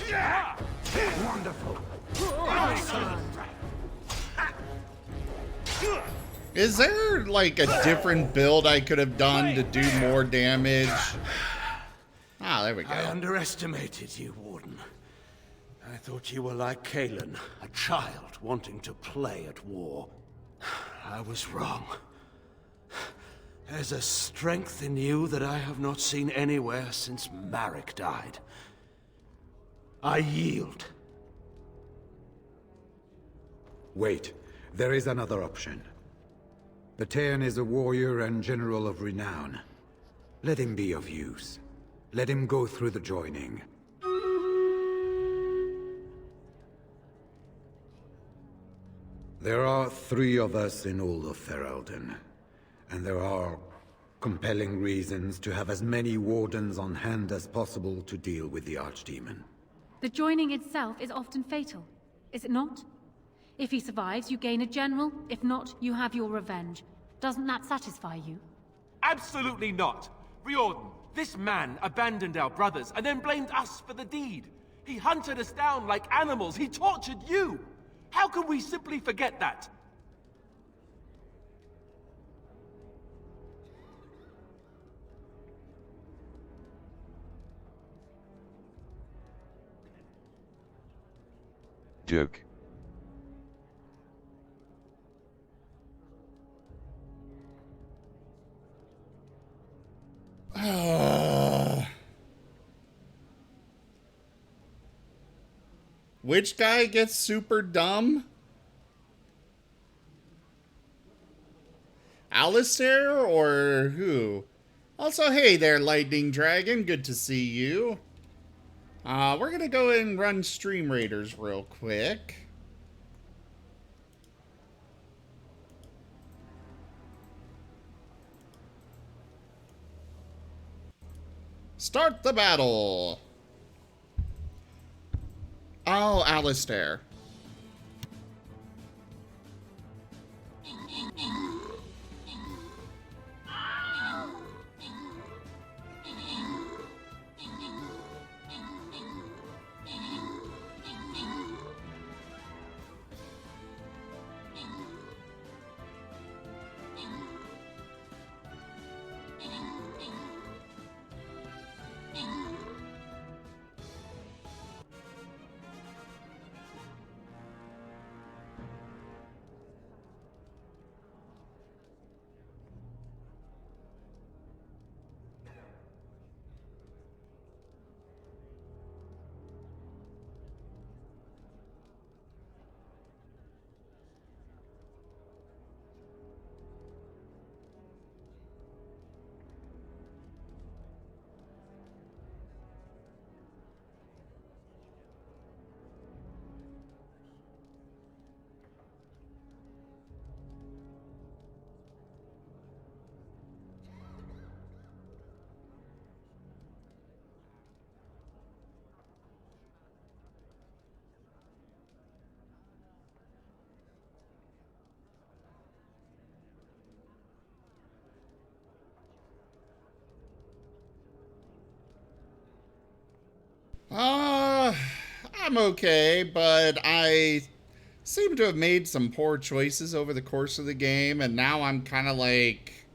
Wonderful! Excellent! Is there like a different build I could have done to do more damage? Ah, there we go. I underestimated you, Warden. I thought you were like Kalen, a child wanting to play at war. I was wrong. There's a strength in you that I have not seen anywhere since Marek died. I yield. Wait, there is another option. Bataeon is a warrior and general of renown. Let him be of use. Let him go through the joining. There are 3 of us in all of Ferelden, and there are compelling reasons to have as many wardens on hand as possible to deal with the Archdemon. The joining itself is often fatal, is it not? If he survives, you gain a general. If not, you have your revenge. Doesn't that satisfy you? Absolutely not. Riordan, this man abandoned our brothers and then blamed us for the deed. He hunted us down like animals. He tortured you. How can we simply forget that? Joke. Which guy gets super dumb? Alistair or who? Also, hey there, Lightning Dragon. Good to see you. We're gonna go and run Stream Raiders real quick. Start the battle. Oh, Alistair. I'm okay, but I seem to have made some poor choices over the course of the game, and now I'm kind of like,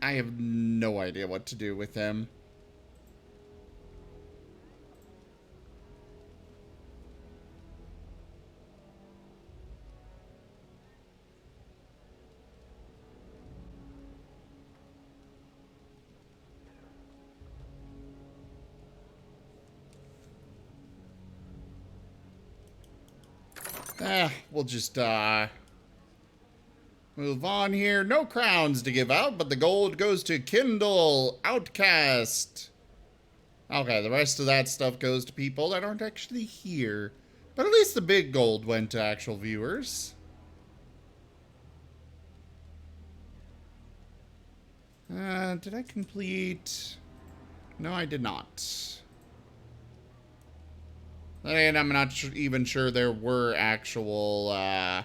I have no idea what to do with him. We'll just, move on here. No crowns to give out, but the gold goes to Kindle, Outcast. Okay, the rest of that stuff goes to people that aren't actually here. But at least the big gold went to actual viewers. Did I complete? No, I did not. And I'm not even sure there were actual, I'm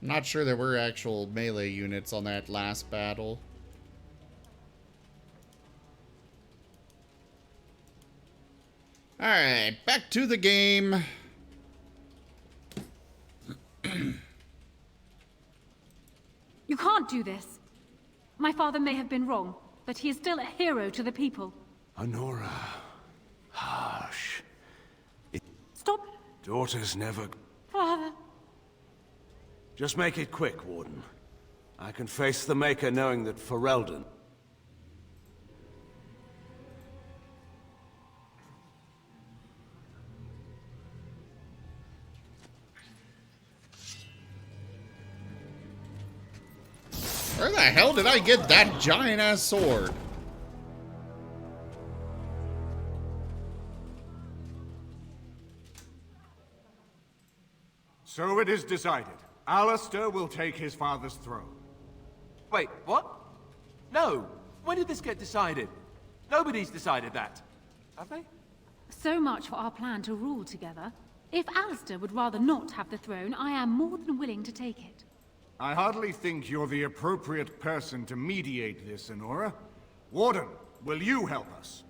not sure there were actual melee units on that last battle. Alright, back to the game. You can't do this. My father may have been wrong, but he is still a hero to the people. Honora. Harsh. Stop. Daughters never... Father. Just make it quick, Warden. I can face the Maker knowing that Ferelden... Where the hell did I get that giant-ass sword? So it is decided. Alistair will take his father's throne. Wait, what? No. When did this get decided? Nobody's decided that. Have they? So much for our plan to rule together. If Alistair would rather not have the throne, I am more than willing to take it. I hardly think you're the appropriate person to mediate this, Honora. Warden, will you help us?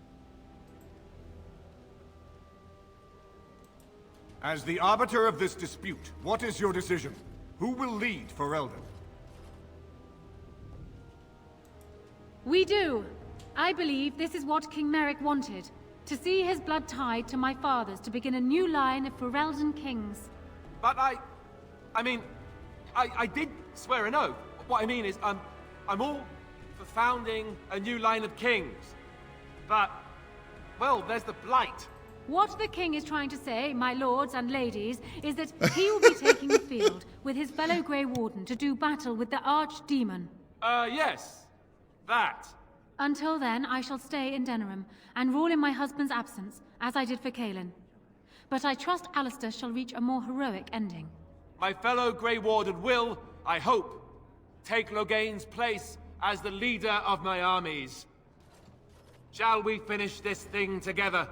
As the arbiter of this dispute, what is your decision? Who will lead Ferelden? We do. I believe this is what King Merrick wanted. To see his blood tied to my father's to begin a new line of Ferelden kings. But I mean, I did swear an oath. What I mean is, I'm all for founding a new line of kings. But, well, there's the Blight. What the king is trying to say, my lords and ladies, is that he will be taking the field with his fellow Grey Warden to do battle with the Archdemon. Yes. That. Until then, I shall stay in Denerim and rule in my husband's absence, as I did for Kaelin. But I trust Alistair shall reach a more heroic ending. My fellow Grey Warden will, I hope, take Loghain's place as the leader of my armies. Shall we finish this thing together?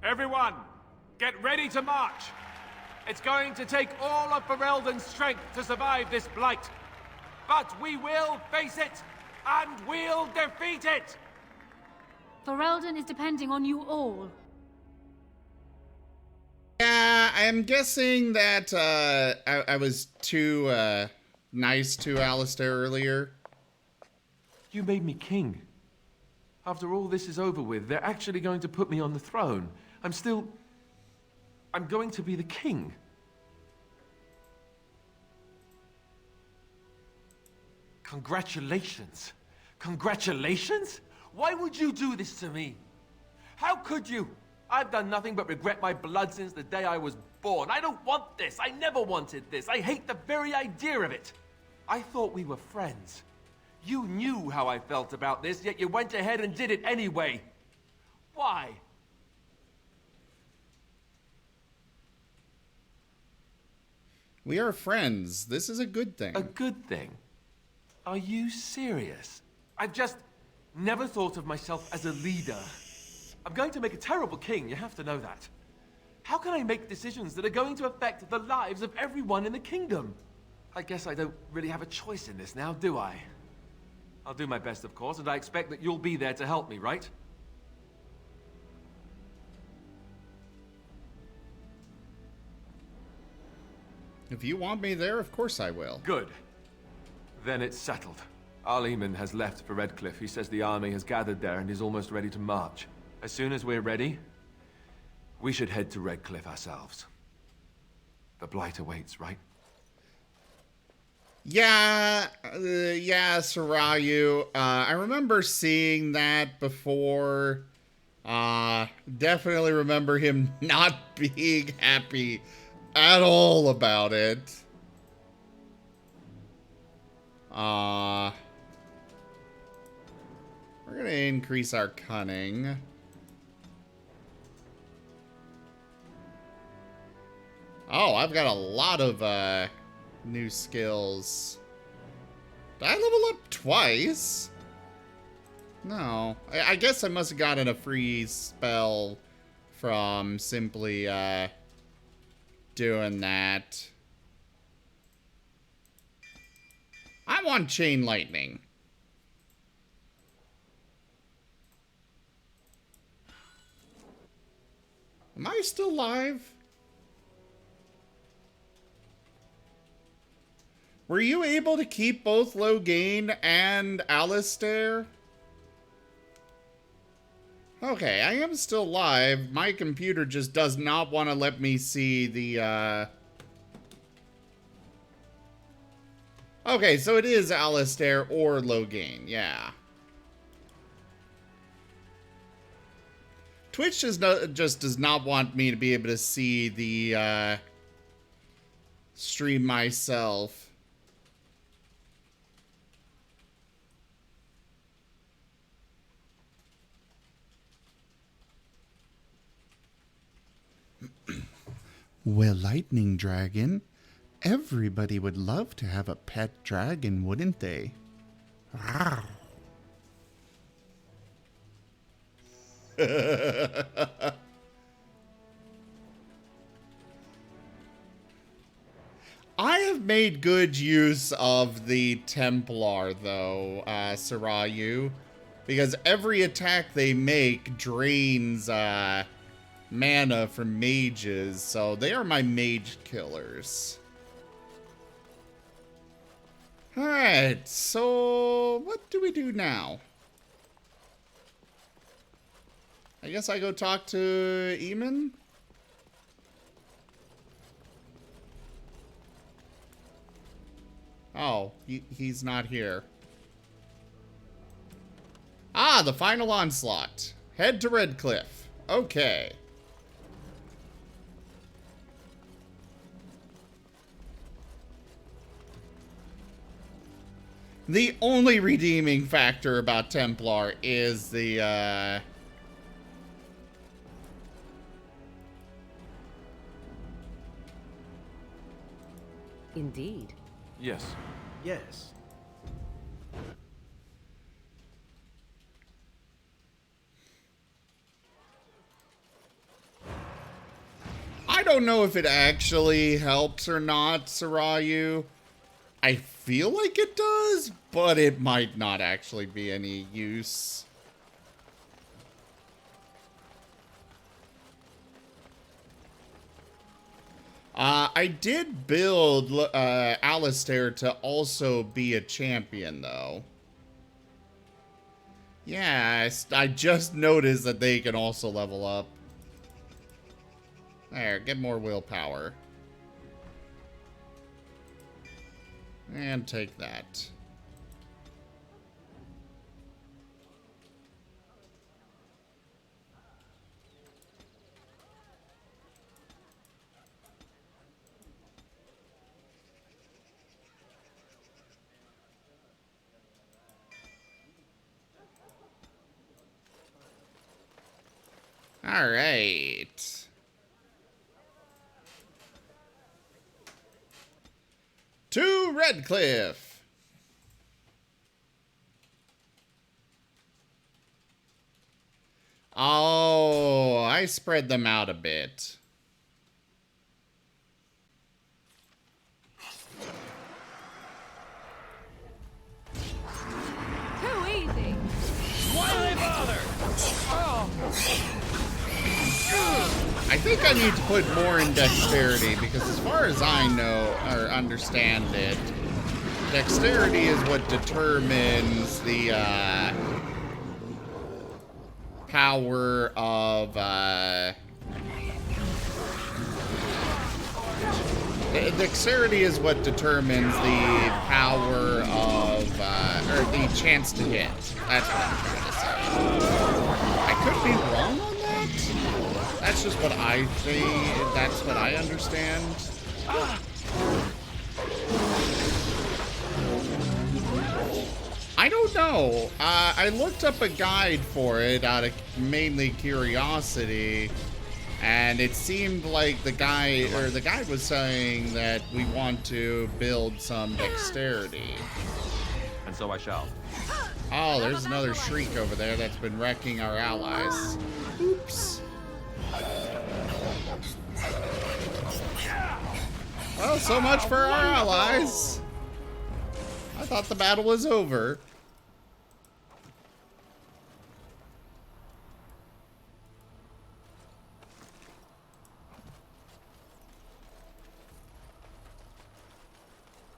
Everyone, get ready to march! It's going to take all of Ferelden's strength to survive this blight. But we will face it, and we'll defeat it! Ferelden is depending on you all. Yeah, I'm guessing that I was too nice to Alistair earlier. You made me king. After all this is over with, they're actually going to put me on the throne. I'm going to be the king. Congratulations. Congratulations? Why would you do this to me? How could you? I've done nothing but regret my blood since the day I was born. I don't want this. I never wanted this. I hate the very idea of it. I thought we were friends. You knew how I felt about this, yet you went ahead and did it anyway. Why? We are friends. This is a good thing. A good thing? Are you serious? I've just never thought of myself as a leader. I'm going to make a terrible king, you have to know that. How can I make decisions that are going to affect the lives of everyone in the kingdom? I guess I don't really have a choice in this now, do I? I'll do my best, of course, and I expect that you'll be there to help me, right? If you want me there, of course I will. Good. Then it's settled. Aliman has left for Redcliffe. He says the army has gathered there and is almost ready to march. As soon as we're ready, we should head to Redcliffe ourselves. The Blight awaits, right? Yeah, Sarayu. I remember seeing that before. Definitely remember him not being happy at all about it. We're gonna increase our cunning. Oh, I've got a lot of, new skills. Did I level up twice? No. I guess I must have gotten a free spell from simply, doing that. I want Chain Lightning. Am I still live? Were you able to keep both Loghain and Alistair? Okay, I am still live. My computer just does not want to let me see the, Okay, so it is Alistair or Loghain, yeah. Twitch just does not want me to be able to see the, stream myself. Well, Lightning Dragon, everybody would love to have a pet dragon, wouldn't they? I have made good use of the Templar, though, Sarayu, because every attack they make drains, mana from mages, so they are my mage killers. Alright, so what do we do now? I guess I go talk to Eamon? Oh, he's not here. Ah, the final onslaught. Head to Redcliffe. Okay. The only redeeming factor about Templar is the, Indeed. Yes. Yes. I don't know if it actually helps or not, Sarayu. I feel like it does, but it might not actually be any use. I did build Alistair to also be a champion, though. Yeah, I just noticed that they can also level up. There, get more willpower. And take that. All right. To Redcliffe. Oh, I spread them out a bit. think I need to put more in dexterity, because as far as I know, or understand it, dexterity is what determines the power of dexterity is what determines the power of or the chance to hit. That's what I'm trying to say. I could be wrong on that. That's just what I think. That's what I understand. I don't know. I looked up a guide for it out of mainly curiosity, and it seemed like the guide was saying that we want to build some dexterity. And so I shall. Oh, there's another shriek over there that's been wrecking our allies. Oops. Well, so much for our allies. I thought the battle was over.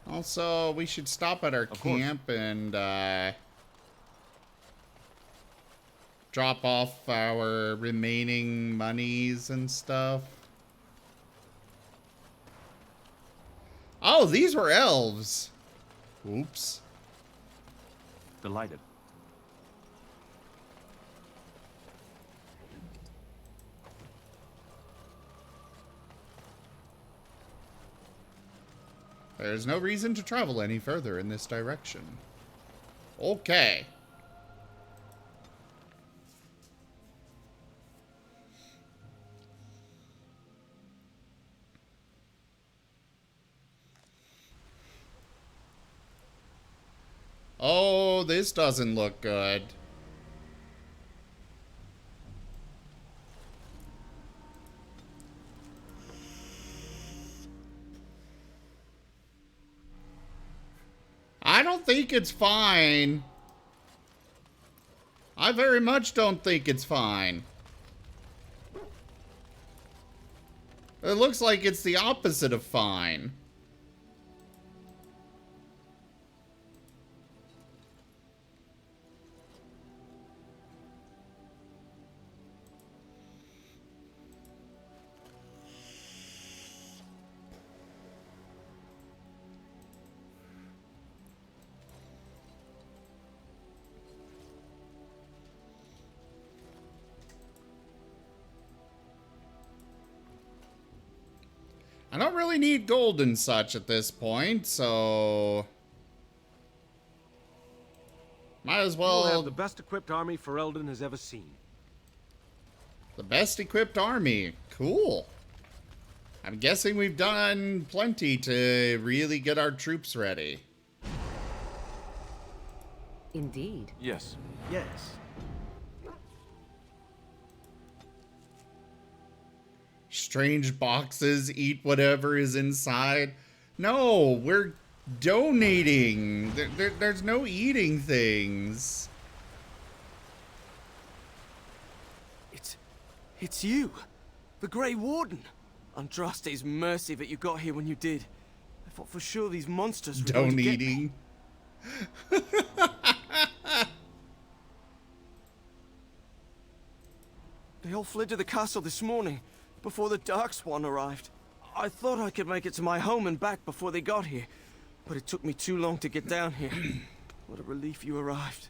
Also, we should stop at our camp and drop off our remaining monies and stuff. Oh, these were elves. Oops. Delighted. There's no reason to travel any further in this direction. Okay. Oh, this doesn't look good. I don't think it's fine. I very much don't think it's fine. It looks like it's the opposite of fine. I don't really need gold and such at this point, so might as well We'll have the best equipped army Ferelden has ever seen. The best equipped army. Cool. I'm guessing we've done plenty to really get our troops ready. Indeed. Yes. Yes. Strange boxes, eat whatever is inside. No, we're donating. There's no eating things. It's you, the Grey Warden. Andraste's mercy that you got here when you did. I thought for sure these monsters were going to get me. They all fled to the castle this morning, before the Darkspawn arrived. I thought I could make it to my home and back before they got here, but it took me too long to get down here. What a relief you arrived.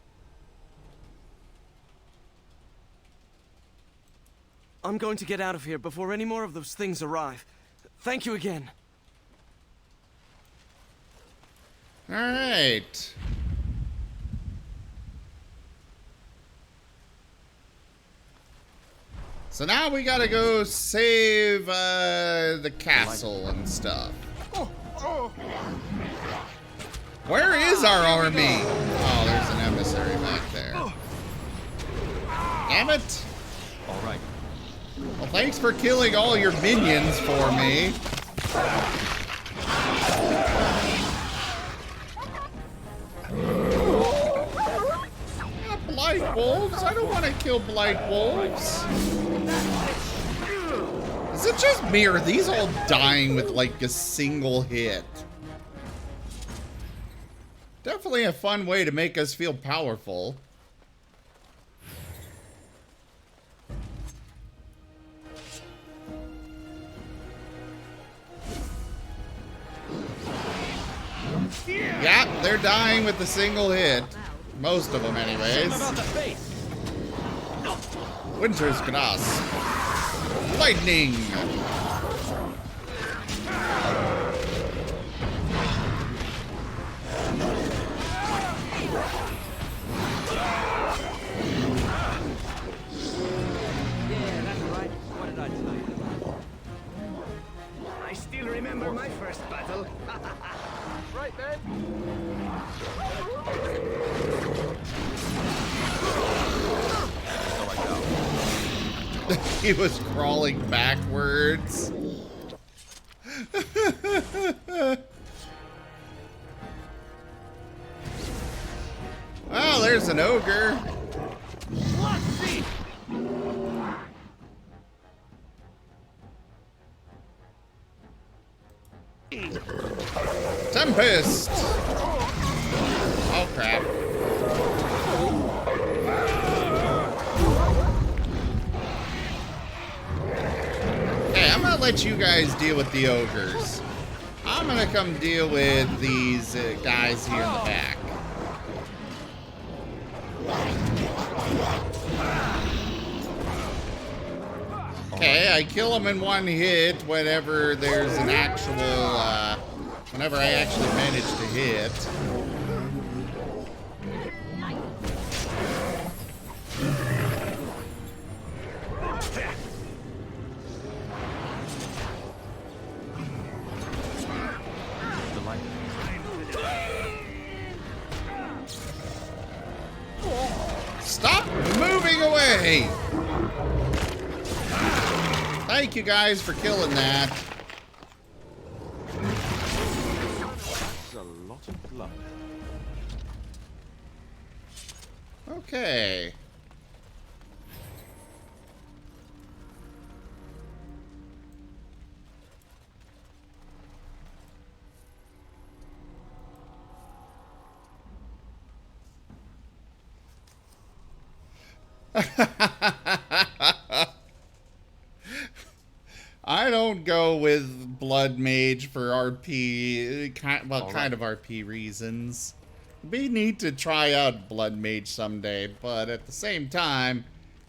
I'm going to get out of here before any more of those things arrive. Thank you again. All right. So now we gotta go save the castle and stuff. Where is our army? Oh, there's an emissary back there. Damn it! All right. Well, thanks for killing all your minions for me. Blight wolves? I don't want to kill blight wolves. Is it just me, or are these all dying with like a single hit? Definitely a fun way to make us feel powerful. Yeah, they're dying with a single hit. Most of them, anyways. Winter's Grasp. Lightning. Yeah, that's right. What did I tell you? I still remember my first battle. Right, man. He was crawling backwards. Oh, there's an ogre. Let's see. Tempest. Oh crap. Okay, I'm gonna let you guys deal with the ogres. I'm gonna come deal with these guys here in the back. Okay, I kill them in one hit whenever there's an actual, whenever I actually manage to hit. Stop moving away! Thank you guys for killing that. That's a lot of blood. Okay. I don't go with Blood Mage for RP, kind of RP reasons. We need to try out Blood Mage someday, but at the same time,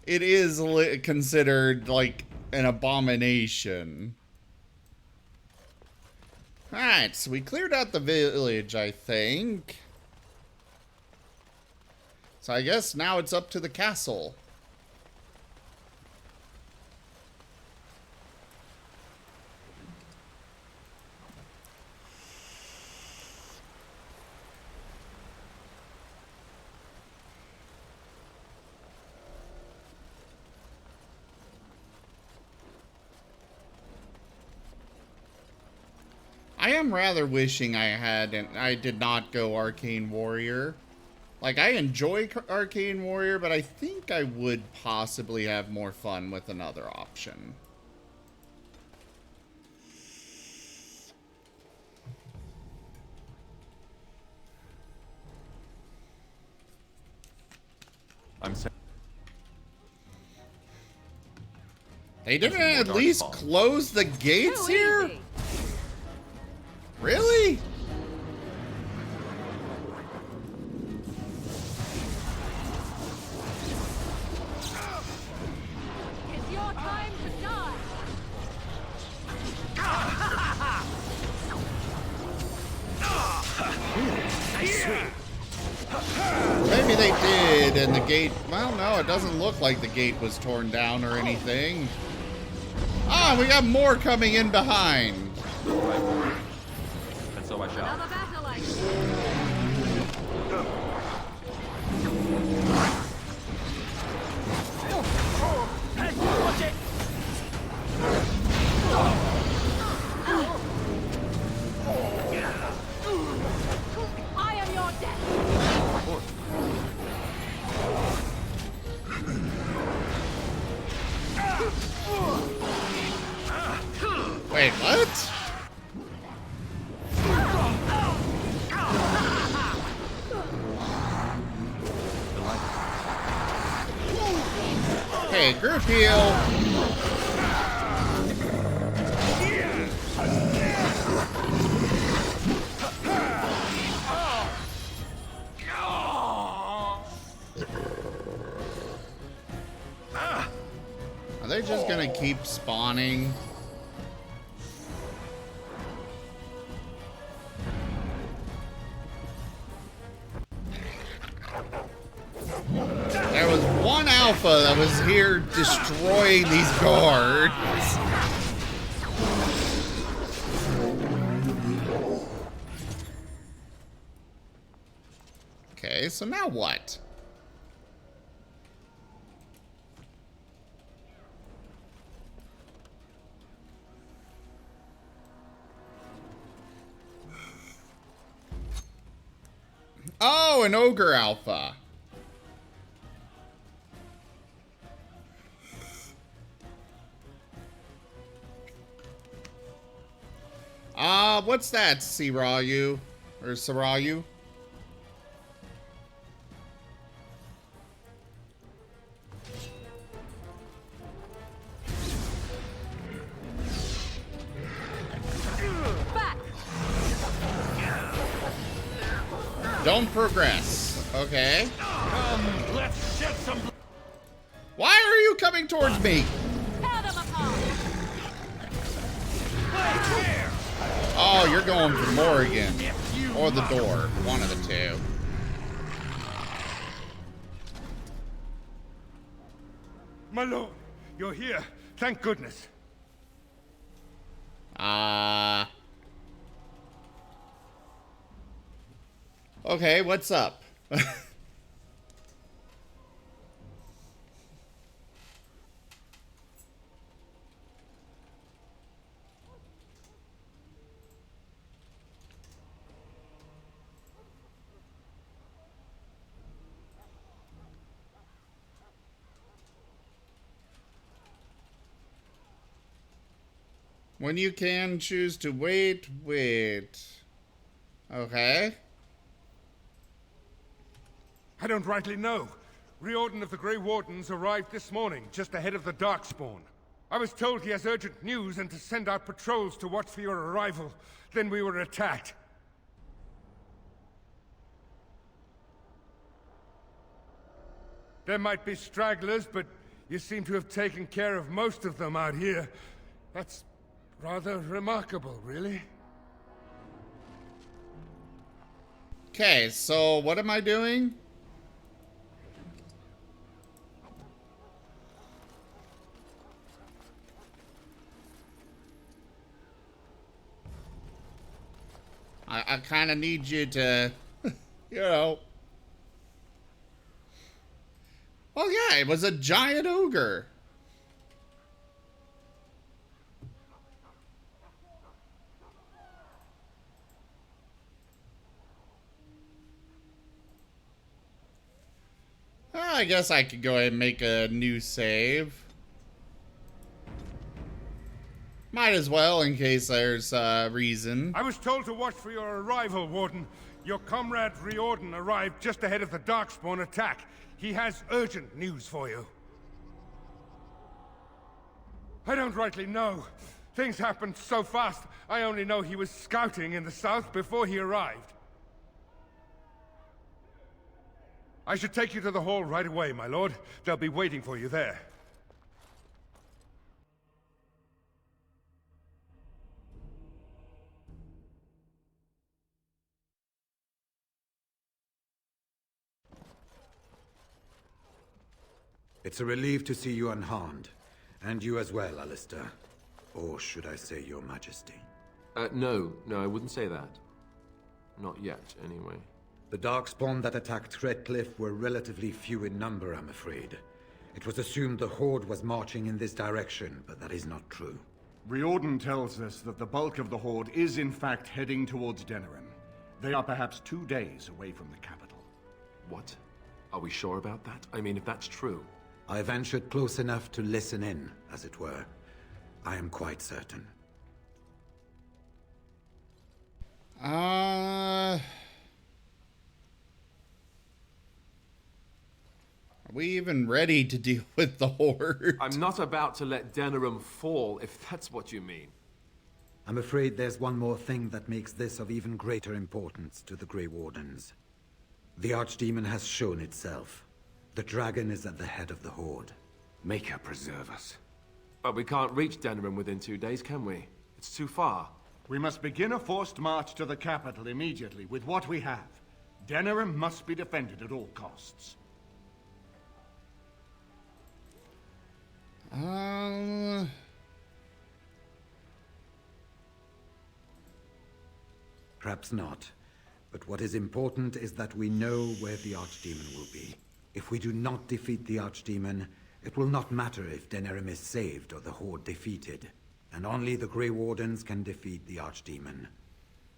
it is considered like an abomination. Alright, so we cleared out the village, I think. So I guess now it's up to the castle. I am rather wishing I did not go Arcane Warrior. Like, I enjoy Arcane Warrior, but I think I would possibly have more fun with another option. They didn't at least close the gates here? Really? It's your time to die. Maybe they did, and the gate... Well, no, it doesn't look like the gate was torn down or anything. Ah, we got more coming in behind. And so I shall. Watch it. I am your death. Okay, group heal. Are they just gonna keep spawning? There was one alpha that was here destroying these guards. Okay, so now what? Oh, an ogre alpha. What's that, Sirayu? Or Sarayu? Don't progress. Okay. Let's shed some. Why are you coming towards me? Oh, you're going for more again. Or the door. One of the two. My lord, you're here. Thank goodness. Okay, what's up? When you can choose to wait. Okay. I don't rightly know. Riordan of the Grey Wardens arrived this morning, just ahead of the Darkspawn. I was told he has urgent news and to send out patrols to watch for your arrival. Then we were attacked. There might be stragglers, but you seem to have taken care of most of them out here. That's rather remarkable, really. Okay, so what am I doing? I kind of need you to, you know. Well, yeah, it was a giant ogre. I guess I could go ahead and make a new save. Might as well, in case there's a reason. I was told to watch for your arrival, Warden. Your comrade Riordan arrived just ahead of the Darkspawn attack. He has urgent news for you. I don't rightly know. Things happened so fast, I only know he was scouting in the south before he arrived. I should take you to the hall right away, my lord. They'll be waiting for you there. It's a relief to see you unharmed. And you as well, Alistair. Or should I say your majesty? No, I wouldn't say that. Not yet, anyway. The Darkspawn that attacked Redcliffe were relatively few in number, I'm afraid. It was assumed the Horde was marching in this direction, but that is not true. Riordan tells us that the bulk of the Horde is in fact heading towards Denerim. They are perhaps 2 days away from the capital. What? Are we sure about that? I mean, if that's true... I ventured close enough to listen in, as it were. I am quite certain. Are we even ready to deal with the Horde? I'm not about to let Denerim fall, if that's what you mean. I'm afraid there's one more thing that makes this of even greater importance to the Grey Wardens. The Archdemon has shown itself. The dragon is at the head of the Horde. Maker preserve us. But we can't reach Denerim within 2 days, can we? It's too far. We must begin a forced march to the capital immediately with what we have. Denerim must be defended at all costs. Perhaps not. But what is important is that we know where the Archdemon will be. If we do not defeat the Archdemon, it will not matter if Denerim is saved or the Horde defeated. And only the Grey Wardens can defeat the Archdemon.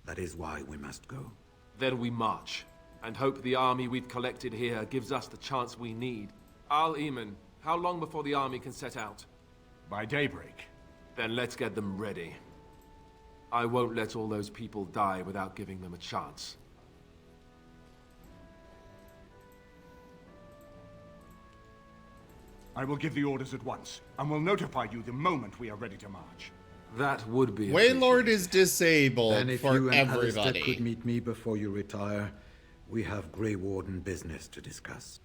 That is why we must go. Then we march, and hope the army we've collected here gives us the chance we need. Al-Eamon, how long before the army can set out? By daybreak. Then let's get them ready. I won't let all those people die without giving them a chance. I will give the orders at once, and will notify you the moment we are ready to march. That would be Waylord is disabled Then if for you and everybody. Alistair could meet me before you retire, we have Grey Warden business to discuss.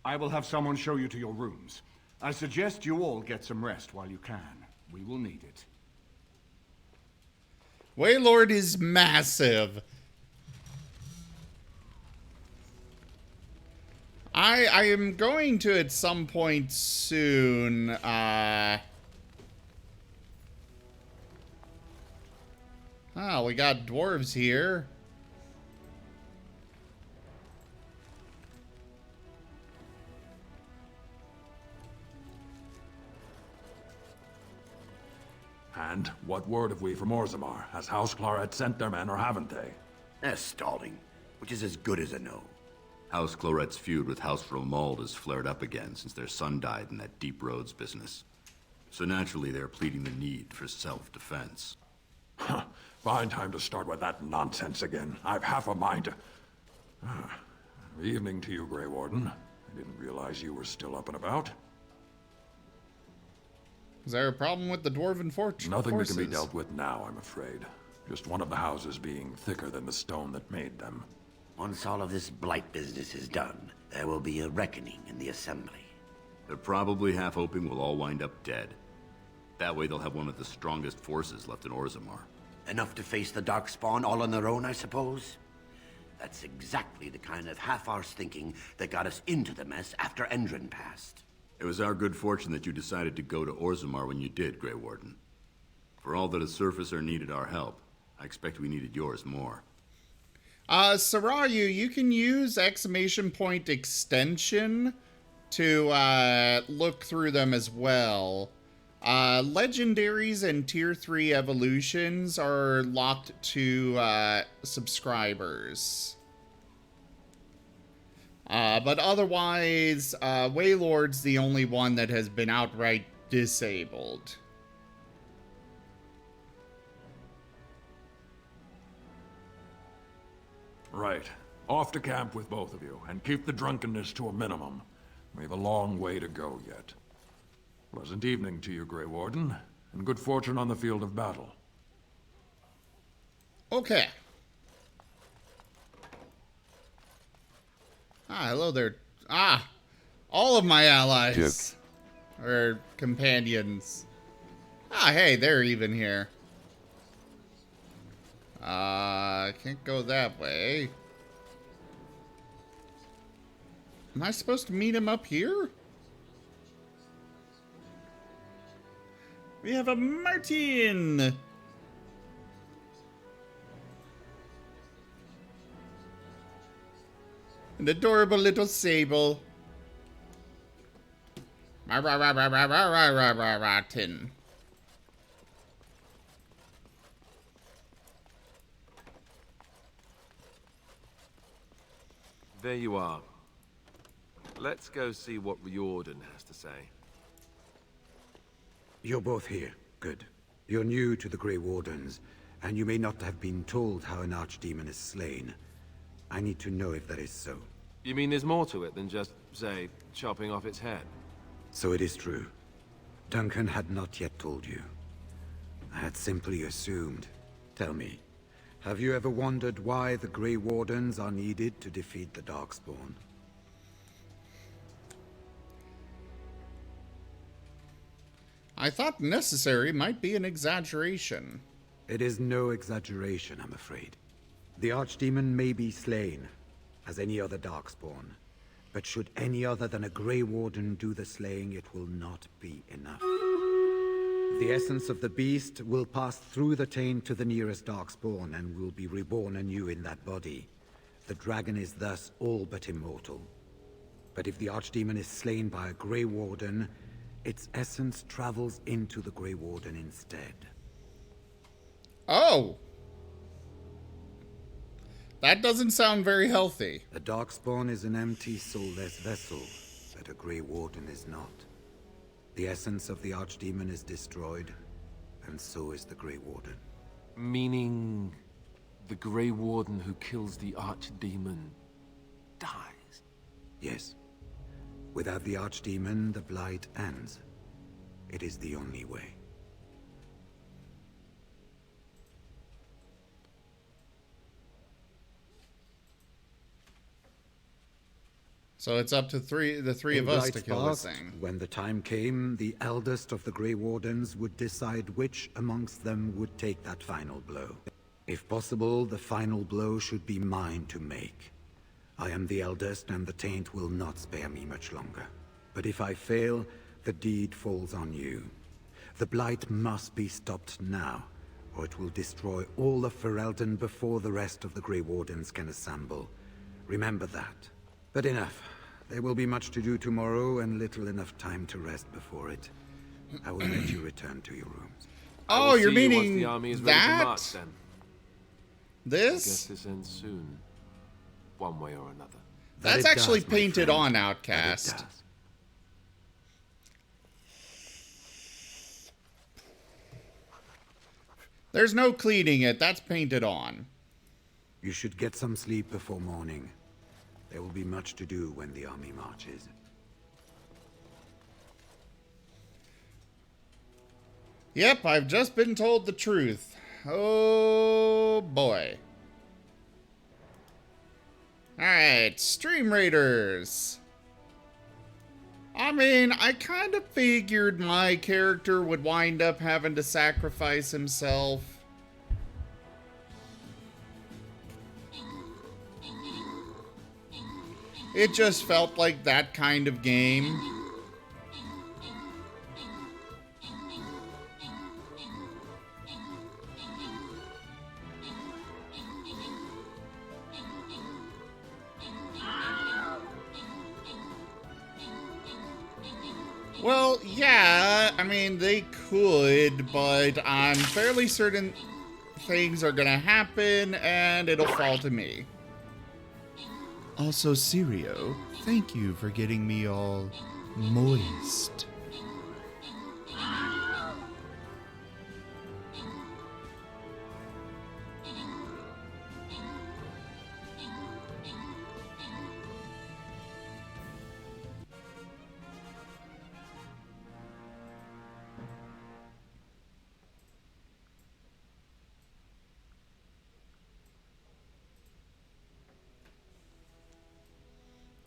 I will have someone show you to your rooms. I suggest you all get some rest while you can. We will need it. Waylord is massive. I am going to at some point soon, we got dwarves here. And what word have we from Orzammar? Has House Claret sent their men or haven't they? They're stalling, which is as good as a no. House Claret's feud with House Romald has flared up again since their son died in that Deep Roads business. So naturally they're pleading the need for self-defense. Fine time to start with that nonsense again. I've half a mind to... Evening to you, Grey Warden. I didn't realize you were still up and about. Is there a problem with the Dwarven forces? Nothing that can be dealt with now, I'm afraid. Just one of the houses being thicker than the stone that made them. Once all of this blight business is done, there will be a reckoning in the Assembly. They're probably half hoping we'll all wind up dead. That way they'll have one of the strongest forces left in Orzammar. Enough to face the Darkspawn all on their own, I suppose? That's exactly the kind of half-arse thinking that got us into the mess after Endrin passed. It was our good fortune that you decided to go to Orzammar when you did, Grey Warden. For all that a surfacer needed our help, I expect we needed yours more. Sarayu, you can use exclamation point extension to look through them as well. Legendaries and tier 3 evolutions are locked to subscribers. But otherwise, Waylord's the only one that has been outright disabled. Right. Off to camp with both of you, and keep the drunkenness to a minimum. We have a long way to go yet. Pleasant evening to you, Grey Warden, and good fortune on the field of battle. Okay. Hello there. All of my allies. Or companions. Hey, they're even here. Can't go that way. Am I supposed to meet him up here? We have a Martin! An adorable little sable. Martin. There you are. Let's go see what Riordan has to say. You're both here. Good. You're new to the Grey Wardens, and you may not have been told how an archdemon is slain. I need to know if that is so. You mean there's more to it than just, say, chopping off its head? So it is true. Duncan had not yet told you. I had simply assumed. Tell me, have you ever wondered why the Grey Wardens are needed to defeat the Darkspawn? I thought necessary might be an exaggeration. It is no exaggeration, I'm afraid. The Archdemon may be slain, as any other Darkspawn. But should any other than a Grey Warden do the slaying, it will not be enough. The essence of the beast will pass through the taint to the nearest Darkspawn and will be reborn anew in that body. The dragon is thus all but immortal. But if the Archdemon is slain by a Grey Warden, its essence travels into the Grey Warden instead. Oh! That doesn't sound very healthy. A Darkspawn is an empty, soulless vessel, but a Grey Warden is not. The essence of the Archdemon is destroyed, and so is the Grey Warden. Meaning the Grey Warden who kills the Archdemon dies? Yes. Without the Archdemon, the Blight ends. It is the only way. So it's up to the three of us to kill this thing. When the time came, the eldest of the Grey Wardens would decide which amongst them would take that final blow. If possible, the final blow should be mine to make. I am the eldest, and the taint will not spare me much longer. But if I fail, the deed falls on you. The Blight must be stopped now, or it will destroy all of Ferelden before the rest of the Grey Wardens can assemble. Remember that. But enough. There will be much to do tomorrow, and little enough time to rest before it. I will let you return to your rooms. Oh, you're meaning the army is ready that? to march, then. This? I guess this ends soon, one way or another. That's actually painted on, Outcast. There's no cleaning it. That's painted on. You should get some sleep before morning. There will be much to do when the army marches. Yep, I've just been told the truth. Oh, boy. Alright, Stream Raiders. I mean, I kind of figured my character would wind up having to sacrifice himself. It just felt like that kind of game. Well, yeah, I mean, they could, but I'm fairly certain things are gonna happen and it'll fall to me. Also, Sirio, thank you for getting me all moist.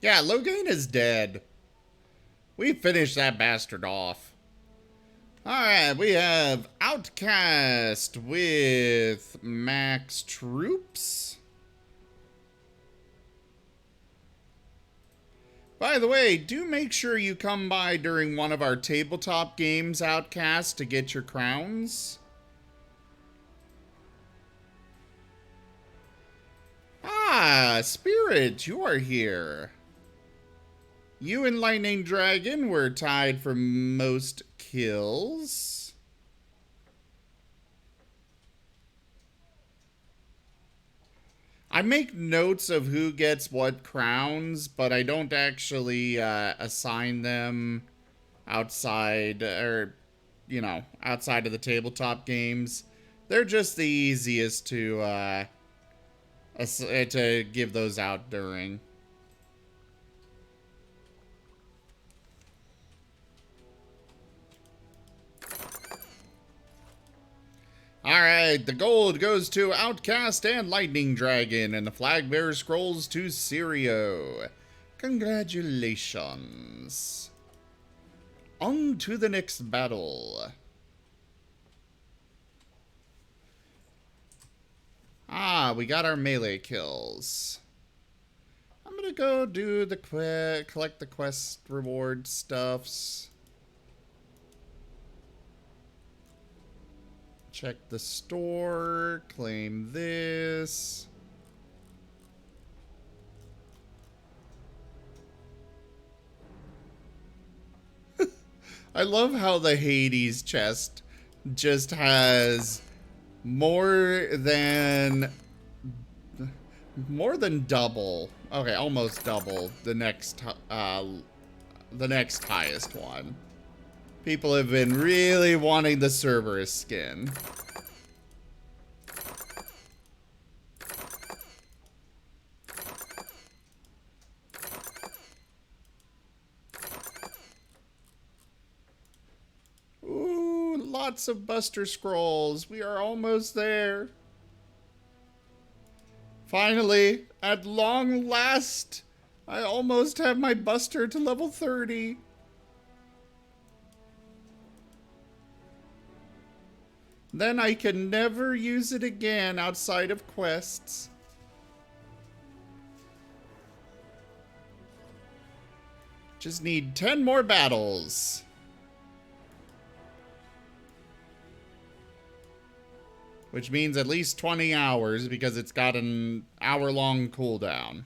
Yeah, Loghain is dead. We finished that bastard off. Alright, we have Outcast with max troops. By the way, do make sure you come by during one of our tabletop games, Outcast, to get your crowns. Ah, Spirit, you are here. You and Lightning Dragon were tied for most kills. I make notes of who gets what crowns, but I don't actually assign them outside, or, you know, outside of the tabletop games. They're just the easiest to give those out during. Alright, the gold goes to Outcast and Lightning Dragon, and the flag bearer scrolls to Sirio. Congratulations. On to the next battle. Ah, we got our melee kills. I'm gonna go do the collect the quest reward stuffs. Check the store, claim this. I love how the Hades chest just has more than double. Okay, almost double the next highest one. People have been really wanting the Cerberus skin. Ooh, lots of Buster Scrolls. We are almost there. Finally, at long last, I almost have my Buster to level 30. Then I can never use it again outside of quests. Just need 10 more battles. Which means at least 20 hours because it's got an hour-long cooldown.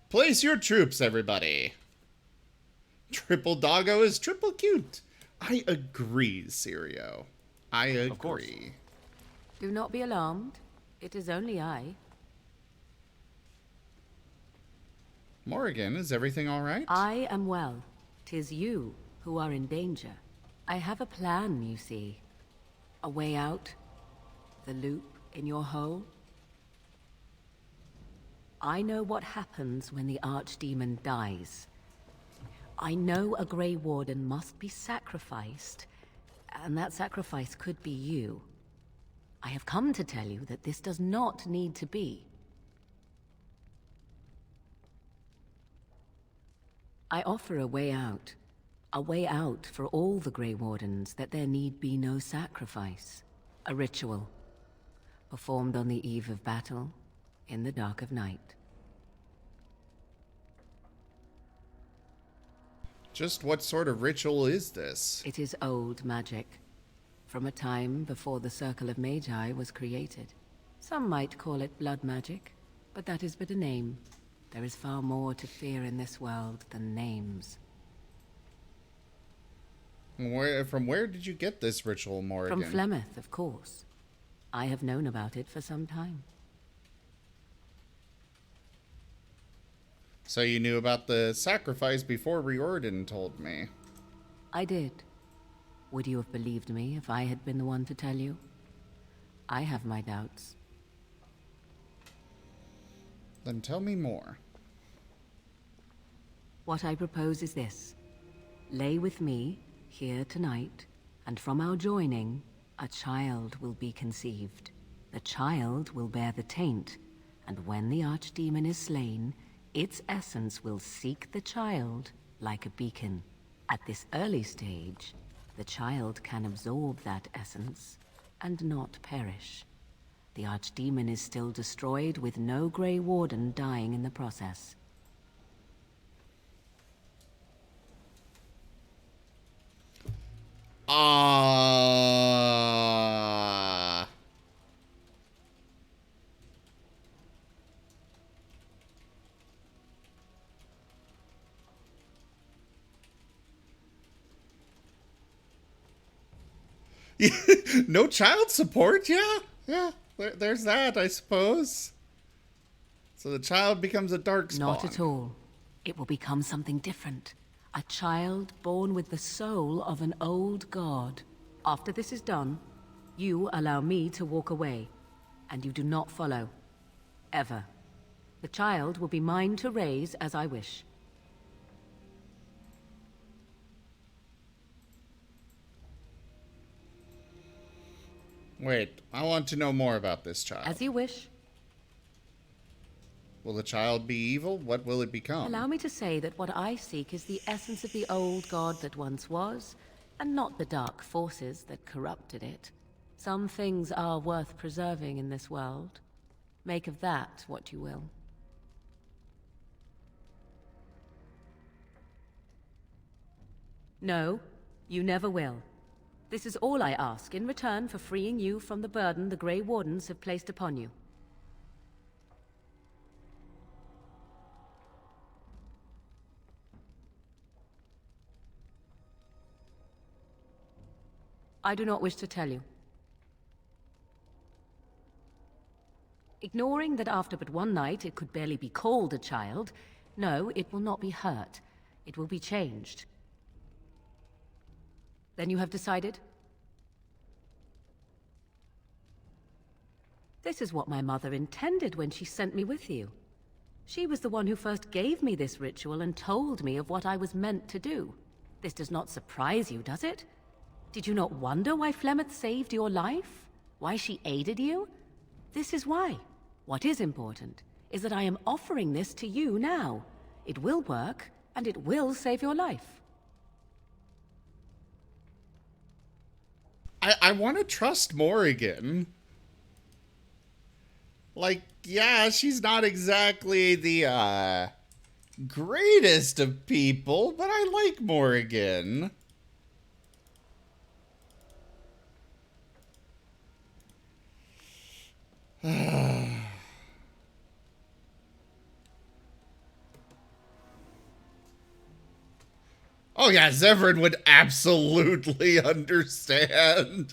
Place your troops, everybody. Triple doggo is triple cute. I agree, Sirio. I agree. Do not be alarmed. It is only I. Morrigan, is everything all right? I am well. 'Tis you who are in danger. I have a plan, you see. A way out. The loop in your hole. I know what happens when the Archdemon dies. I know a Grey Warden must be sacrificed, and that sacrifice could be you. I have come to tell you that this does not need to be. I offer a way out for all the Grey Wardens, that there need be no sacrifice. A ritual, performed on the eve of battle, in the dark of night. Just what sort of ritual is this? It is old magic, from a time before the Circle of Magi was created. Some might call it blood magic, but that is but a name. There is far more to fear in this world than names. From where did you get this ritual, Morrigan? From Flemeth, of course. I have known about it for some time. So you knew about the sacrifice before Riordan told me. I did. Would you have believed me if I had been the one to tell you? I have my doubts. Then tell me more. What I propose is this. Lay with me, here tonight, and from our joining, a child will be conceived. The child will bear the taint, and when the Archdemon is slain, its essence will seek the child like a beacon. At this early stage, the child can absorb that essence and not perish. The Archdemon is still destroyed with no Grey Warden dying in the process. No child support? Yeah. There's that, I suppose. So the child becomes a dark spawn. Not at all. It will become something different. A child born with the soul of an old god. After this is done, you allow me to walk away, and you do not follow. Ever. The child will be mine to raise as I wish. Wait, I want to know more about this child. As you wish. Will the child be evil? What will it become? Allow me to say that what I seek is the essence of the old god that once was, and not the dark forces that corrupted it. Some things are worth preserving in this world. Make of that what you will. No, you never will. This is all I ask in return for freeing you from the burden the Grey Wardens have placed upon you. I do not wish to tell you. Ignoring that after but one night it could barely be called a child, no, it will not be hurt. It will be changed. Then you have decided? This is what my mother intended when she sent me with you. She was the one who first gave me this ritual and told me of what I was meant to do. This does not surprise you, does it? Did you not wonder why Flemeth saved your life? Why she aided you? This is why. What is important is that I am offering this to you now. It will work, and it will save your life. I want to trust Morrigan. Like, yeah, she's not exactly the, greatest of people, but I like Morrigan. Oh yeah, Zevran would absolutely understand.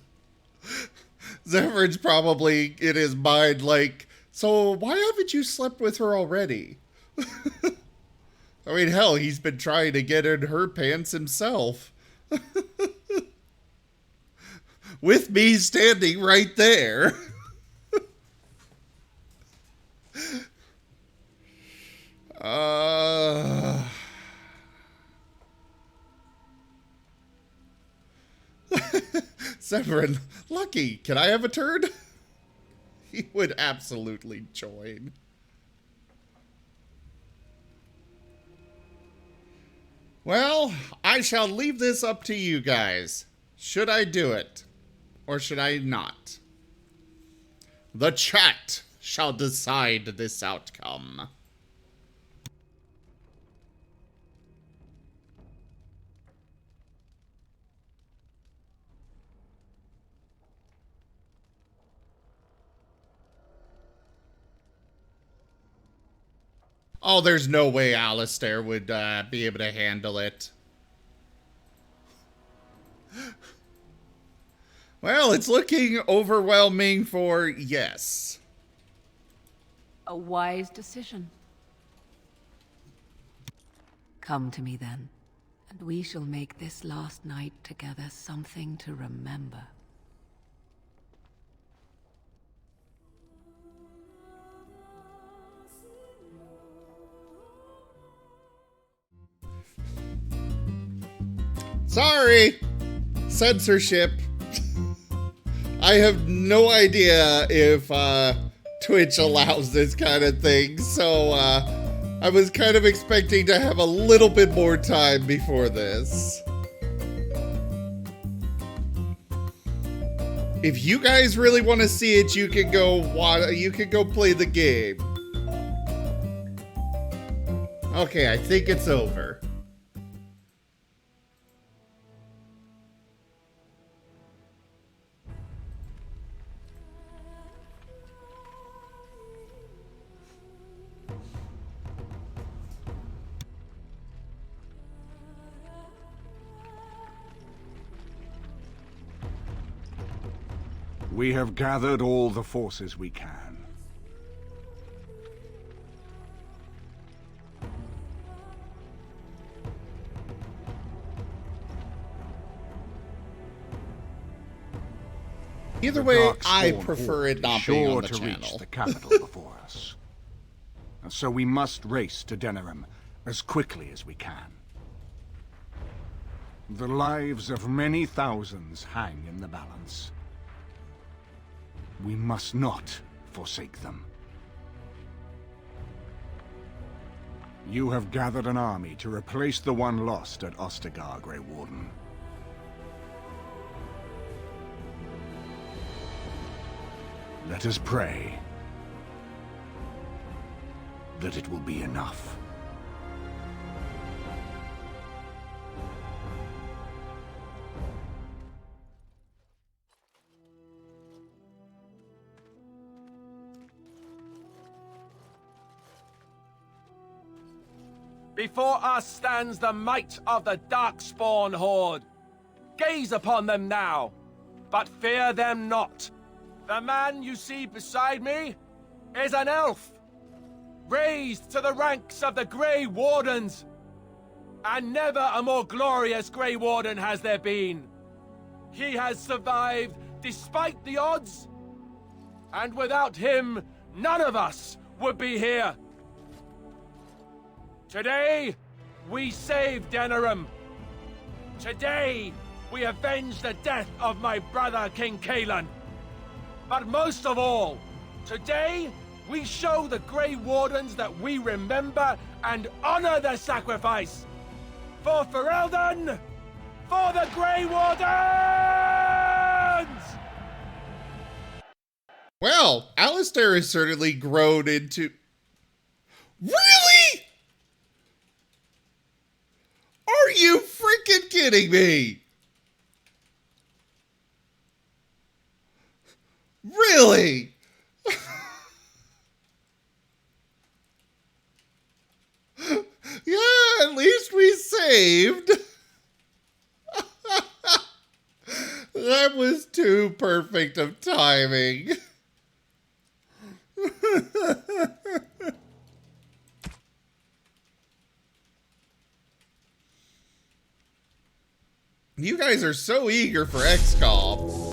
Zevran's probably in his mind like, so why haven't you slept with her already? I mean, hell, he's been trying to get in her pants himself. With me standing right there. Zevran, lucky. Can I have a turn? He would absolutely join. Well, I shall leave this up to you guys. Should I do it? Or should I not? The chat shall decide this outcome. Oh, there's no way Alistair would be able to handle it. Well, it's looking overwhelming for yes. A wise decision. Come to me then, and we shall make this last night together something to remember. Sorry! Censorship. I have no idea if Twitch allows this kind of thing, so I was kind of expecting to have a little bit more time before this. If you guys really want to see it, you can go play the game. Okay, I think it's over. We have gathered all the forces we can. Either way, I prefer it not being on the channel. channel. Reach the capital before us. And so we must race to Denerim as quickly as we can. The lives of many thousands hang in the balance. We must not forsake them. You have gathered an army to replace the one lost at Ostagar, Grey Warden. Let us pray that it will be enough. Before us stands the might of the Darkspawn Horde. Gaze upon them now, but fear them not. The man you see beside me is an elf, raised to the ranks of the Grey Wardens. And never a more glorious Grey Warden has there been. He has survived despite the odds, and without him, none of us would be here. Today, we saved Denerim. Today, we avenged the death of my brother, King Kaelan. But most of all, today, we show the Grey Wardens that we remember and honor their sacrifice. For Ferelden! For the Grey Wardens! Well, Alistair has certainly grown into... Really? Are you freaking kidding me? Really? Yeah, at least we saved. That was too perfect of timing. You guys are so eager for XCOM.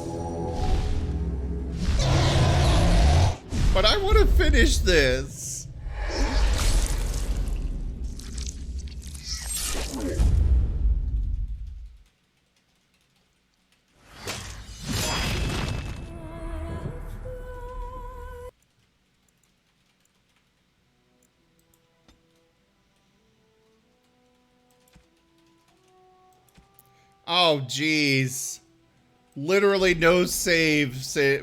But I want to finish this. Oh, jeez. Literally no save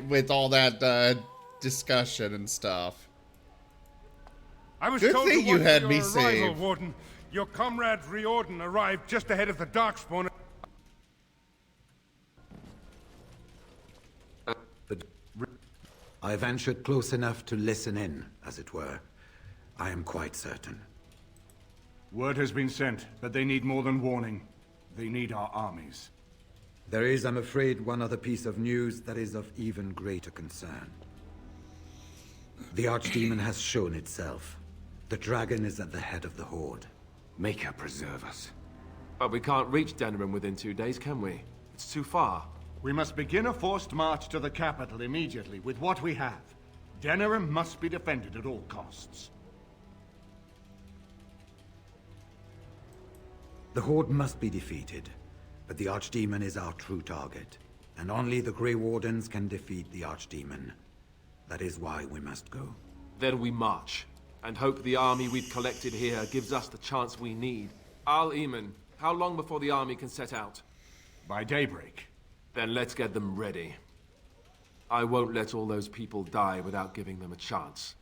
with all that discussion and stuff. I was Good told thing to you watch had for me your arrival, saved. Warden. Your comrade Riordan arrived just ahead of the Darkspawn. I ventured close enough to listen in, as it were. I am quite certain. Word has been sent, but they need more than warning. They need our armies. There is, I'm afraid, one other piece of news that is of even greater concern. The Archdemon has shown itself. The dragon is at the head of the Horde. Maker preserve us. But we can't reach Denerim within 2 days, can we? It's too far. We must begin a forced march to the capital immediately with what we have. Denerim must be defended at all costs. The Horde must be defeated, but the Archdemon is our true target, and only the Grey Wardens can defeat the Archdemon. That is why we must go. Then we march, and hope the army we've collected here gives us the chance we need. Al-Eamon, how long before the army can set out? By daybreak. Then let's get them ready. I won't let all those people die without giving them a chance.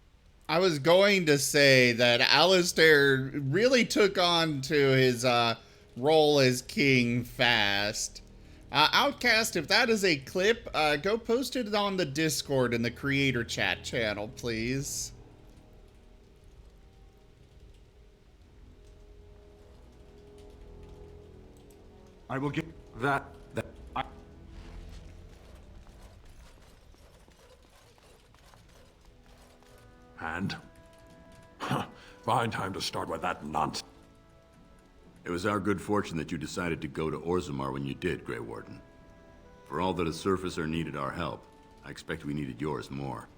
I was going to say that Alistair really took on to his role as king fast. Outcast, if that is a clip, go post it on the Discord in the creator chat channel, please. I will get that. And? Fine time to start with that nonsense. It was our good fortune that you decided to go to Orzammar when you did, Grey Warden. For all that a surfacer needed our help, I expect we needed yours more.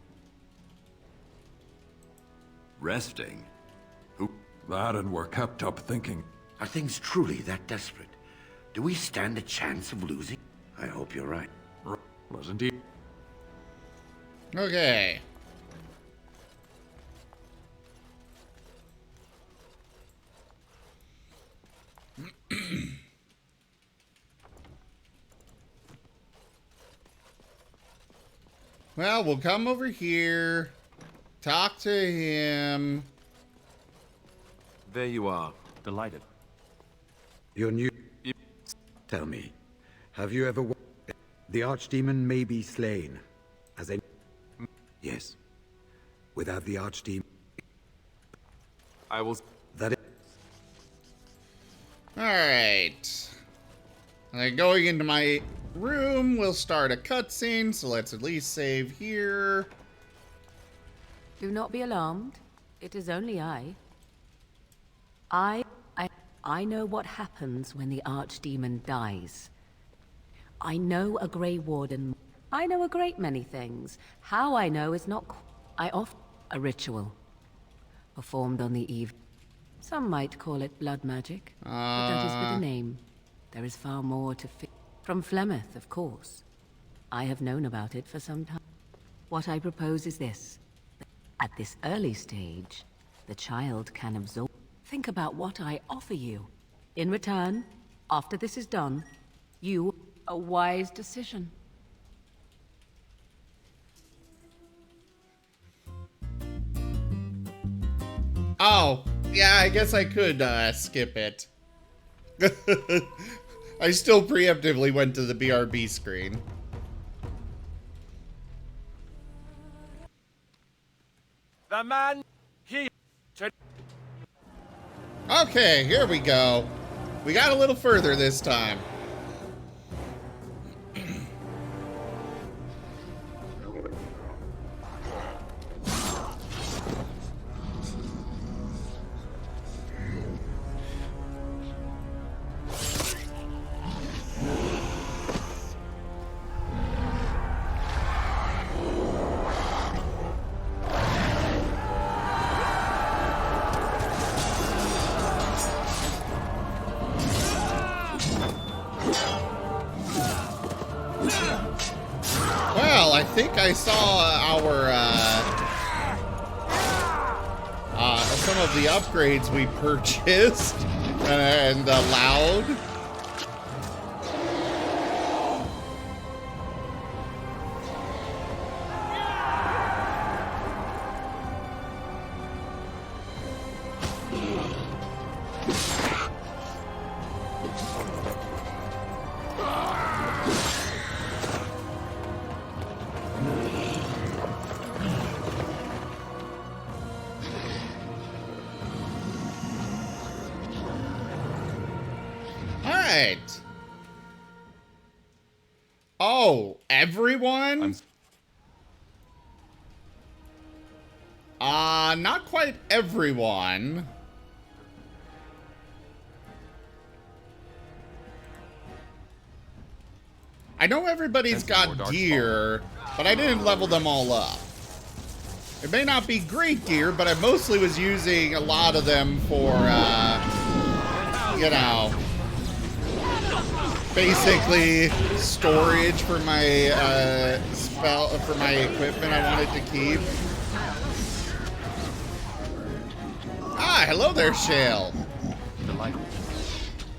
Resting? Who? That and we're kept up thinking. Are things truly that desperate? Do we stand a chance of losing? I hope you're right. Was indeed. Okay. Well, we'll come over here, talk to him. There you are. Delighted. You're new. Tell me, have you ever... The Archdemon may be slain. As a... Yes. Without the Archdemon... I will... That is... Alright. Going into my room, we'll start a cutscene, so let's at least save here. Do not be alarmed. It is only I. I know what happens when the Archdemon dies. I know a Grey Warden. I know a great many things. How I know is not... I offer a ritual. Performed on the eve. Some might call it blood magic. But that is but a name. There is far more to from Flemeth, of course. I have known about it for some time. What I propose is this. At this early stage, the child can absorb... Think about what I offer you. In return, after this is done, you... A wise decision. Oh, yeah, I guess I could skip it. I still preemptively went to the BRB screen. The man he... Okay, here we go. We got a little further this time. Well, I think I saw our, some of the upgrades we purchased and allowed. Oh, everyone? Not quite everyone. I know everybody's got gear, but I didn't level them all up. It may not be great gear, but I mostly was using a lot of them for, you know, basically storage for my for my equipment I wanted to keep. Ah, hello there, Shale.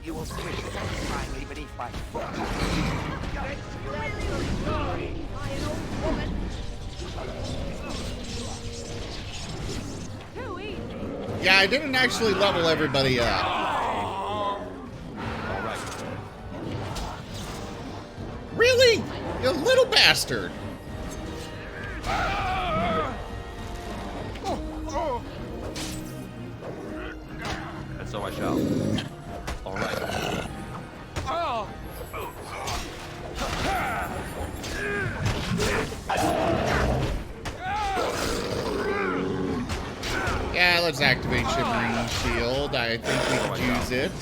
You will switch satisfyingly beneath my foot. Yeah, I didn't actually level everybody up. Really? You little bastard. And so I shall. All right. Yeah, let's activate Shimmering Shield. I think we could use it.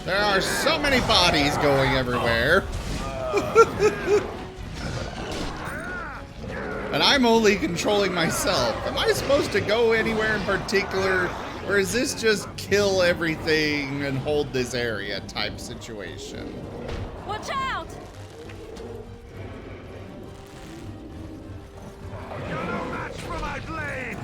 There are so many bodies going everywhere. And I'm only controlling myself. Am I supposed to go anywhere in particular? Or is this just kill everything and hold this area type situation. Watch out! You're no match for my blade!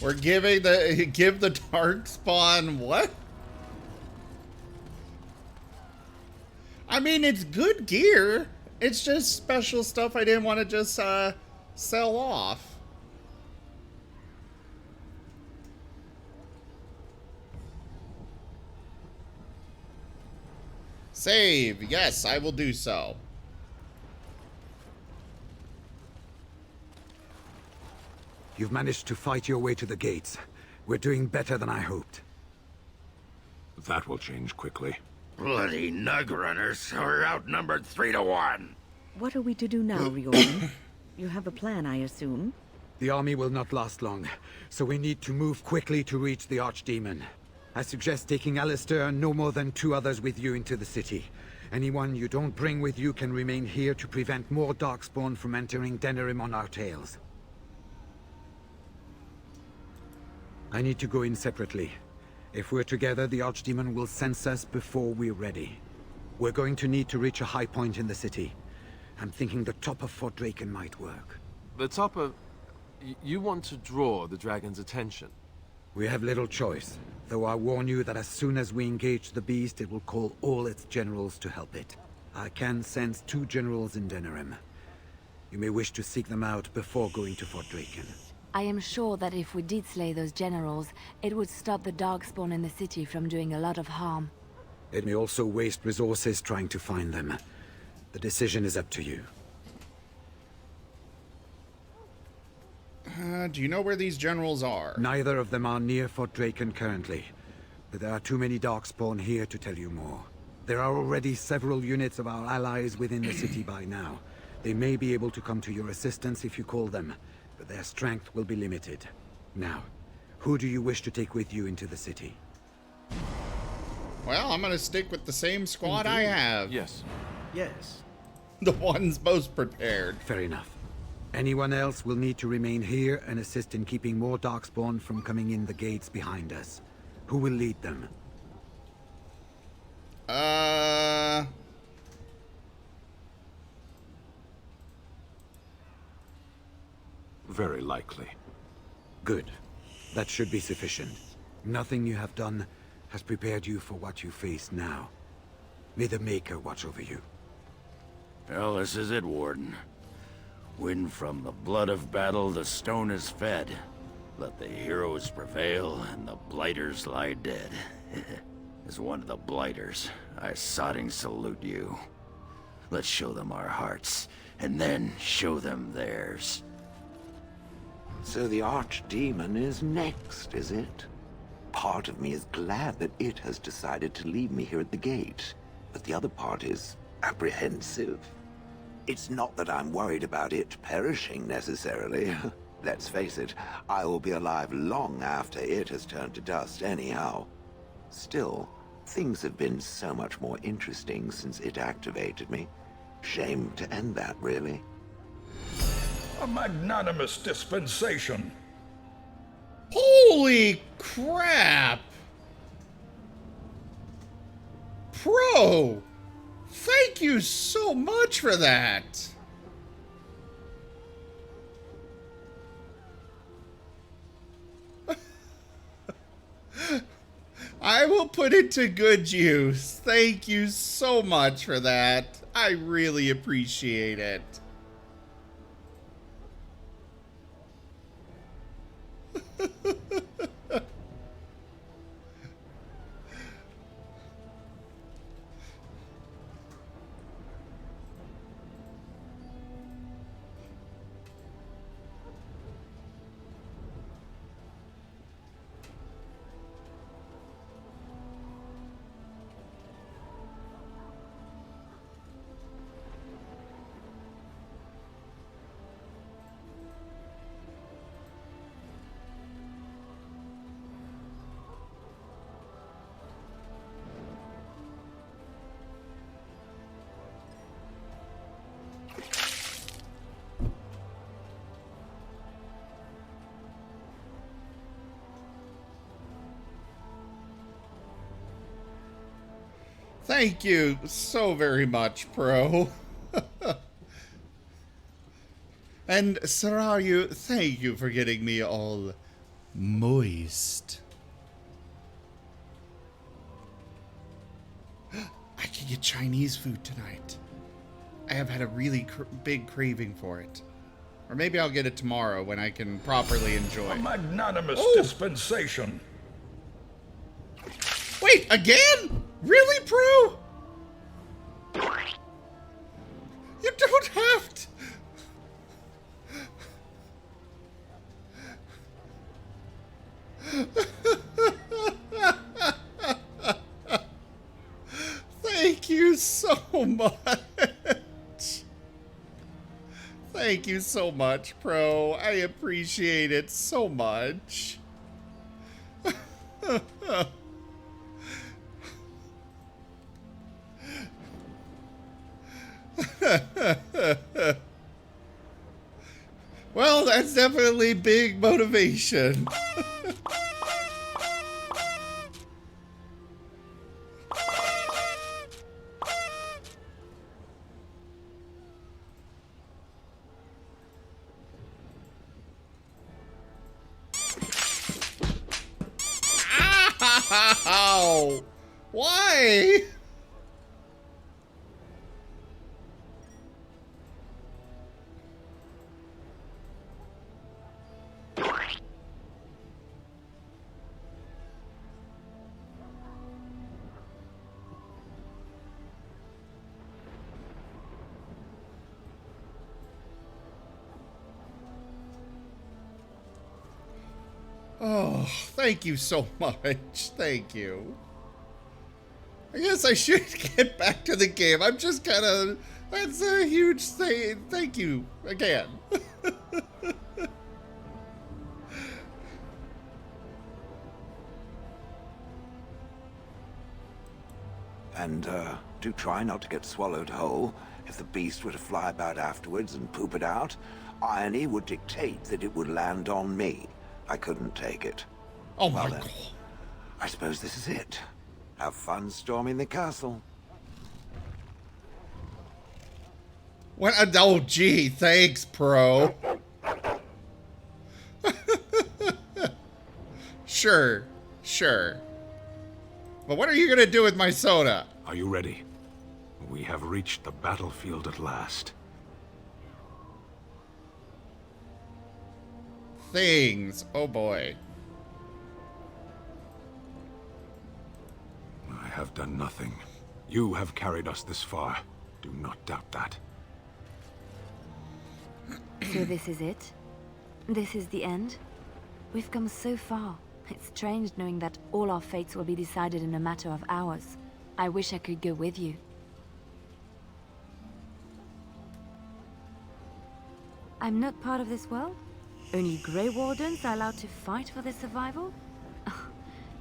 We're giving give the darkspawn what? I mean, it's good gear. It's just special stuff I didn't want to just sell off. Save. Yes, I will do so. You've managed to fight your way to the gates. We're doing better than I hoped. That will change quickly. Bloody nug runners are outnumbered 3 to 1. What are we to do now, Riordan? You have a plan, I assume? The army will not last long, so we need to move quickly to reach the Archdemon. I suggest taking Alistair and no more than 2 others with you into the city. Anyone you don't bring with you can remain here to prevent more Darkspawn from entering Denerim on our tails. I need to go in separately. If we're together, the Archdemon will sense us before we're ready. We're going to need to reach a high point in the city. I'm thinking the top of Fort Draken might work. The top of... You want to draw the dragon's attention? We have little choice, though I warn you that as soon as we engage the beast, it will call all its generals to help it. I can sense 2 generals in Denerim. You may wish to seek them out before going to Fort Draken. I am sure that if we did slay those generals, it would stop the Darkspawn in the city from doing a lot of harm. It may also waste resources trying to find them. The decision is up to you. Do you know where these generals are? Neither of them are near Fort Draken currently, but there are too many Darkspawn here to tell you more. There are already several units of our allies within the city by now. They may be able to come to your assistance if you call them, but their strength will be limited. Now, who do you wish to take with you into the city? Well, I'm gonna stick with the same squad I have. Yes. Yes. The ones most prepared. Fair enough. Anyone else will need to remain here and assist in keeping more Darkspawn from coming in the gates behind us. Who will lead them? Very likely. Good. That should be sufficient. Nothing you have done has prepared you for what you face now. May the Maker watch over you. Well, this is it, Warden. When from the blood of battle the stone is fed, let the heroes prevail and the blighters lie dead. As one of the blighters, I sodding salute you. Let's show them our hearts, and then show them theirs. So the Archdemon is next, is it? Part of me is glad that it has decided to leave me here at the gate, but the other part is apprehensive. It's not that I'm worried about it perishing necessarily. Let's face it, I will be alive long after it has turned to dust anyhow. Still, things have been so much more interesting since it activated me. Shame to end that, really. A magnanimous dispensation. Holy crap! Pro! Thank you so much for that! I will put it to good use. Thank you so much for that. I really appreciate it. Thank you so very much, Pro. And Sarayu, thank you for getting me all moist. I can get Chinese food tonight. I have had a really big craving for it. Or maybe I'll get it tomorrow when I can properly enjoy it. A magnanimous dispensation. Wait, again? Really, Pro? You don't have to. Thank you so much. Thank you so much, Pro. I appreciate it so much. Well, that's definitely big motivation. Ow! Why? Oh, thank you so much. Thank you. I guess I should get back to the game. I'm just kind of... That's a huge thing. Thank you again. And, do try not to get swallowed whole. If the beast were to fly about afterwards and poop it out, irony would dictate that it would land on me. I couldn't take it. Oh my God. I suppose this is it. Have fun storming the castle. What? Oh, gee, thanks, Pro. Sure, sure. But what are you gonna do with my soda? Are you ready? We have reached the battlefield at last. Things. Oh boy. I have done nothing. You have carried us this far. Do not doubt that. So this is it? This is the end? We've come so far. It's strange knowing that all our fates will be decided in a matter of hours. I wish I could go with you. I'm not part of this world? Only Grey Wardens are allowed to fight for their survival? Oh,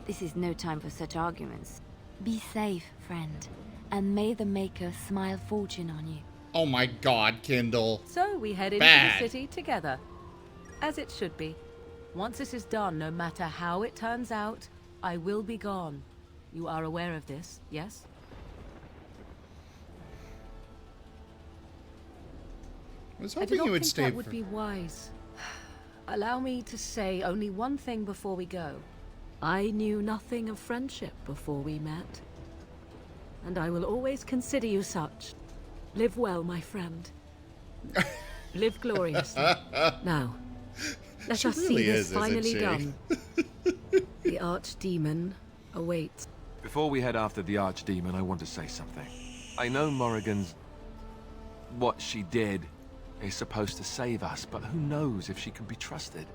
this is no time for such arguments. Be safe, friend, and may the Maker smile fortune on you. Oh my God, Kindle. So we head into the city together. As it should be. Once this is done, no matter how it turns out, I will be gone. You are aware of this, yes? I was hoping you would stay. That would be wise. Allow me to say only one thing before we go. I knew nothing of friendship before we met. And I will always consider you such. Live well, my friend. Live gloriously. Now, let us see this finally done. The Archdemon awaits. Before we head after the Archdemon, I want to say something. I know Morrigan's... what she did is supposed to save us, but who knows if she can be trusted?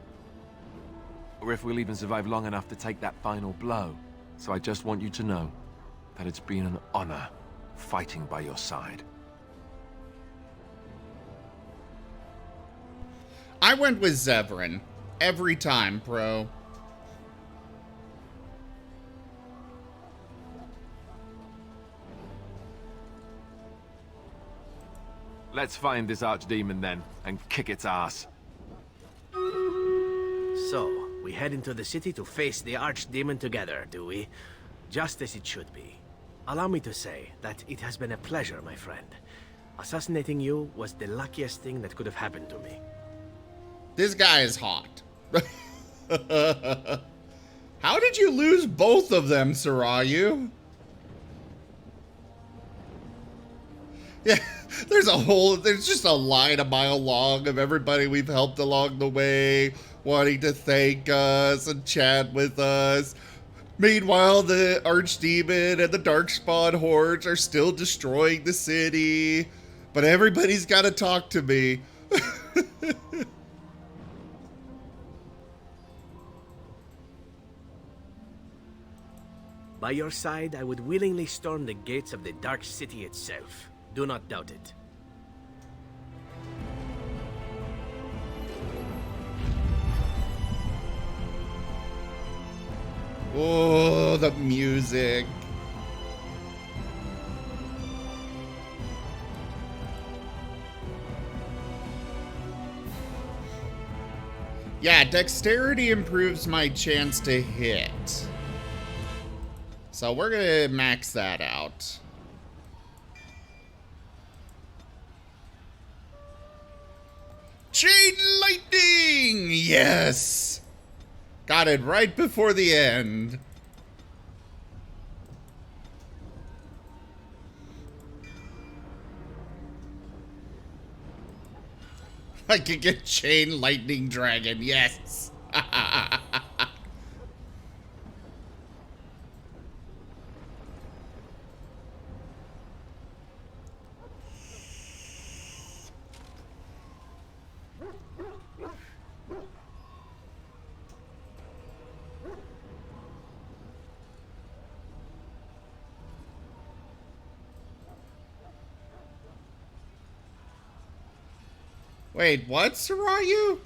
Or if we'll even survive long enough to take that final blow. So I just want you to know that it's been an honor fighting by your side. I went with Zevran. Every time, Pro. Let's find this Archdemon then, and kick its ass. So, we head into the city to face the Archdemon together, do we? Just as it should be. Allow me to say that it has been a pleasure, my friend. Assassinating you was the luckiest thing that could have happened to me. This guy is hot. How did you lose both of them, Sarayu? Yeah, there's just a line a mile long of everybody we've helped along the way, wanting to thank us and chat with us. Meanwhile, the Archdemon and the Darkspawn hordes are still destroying the city, but everybody's got to talk to me. By your side, I would willingly storm the gates of the Dark City itself. Do not doubt it. Oh, the music. Yeah, dexterity improves my chance to hit. So we're gonna max that out. Chain lightning! Yes! Got it right before the end. I could get chain lightning dragon, yes! Wait, what, Sarayu?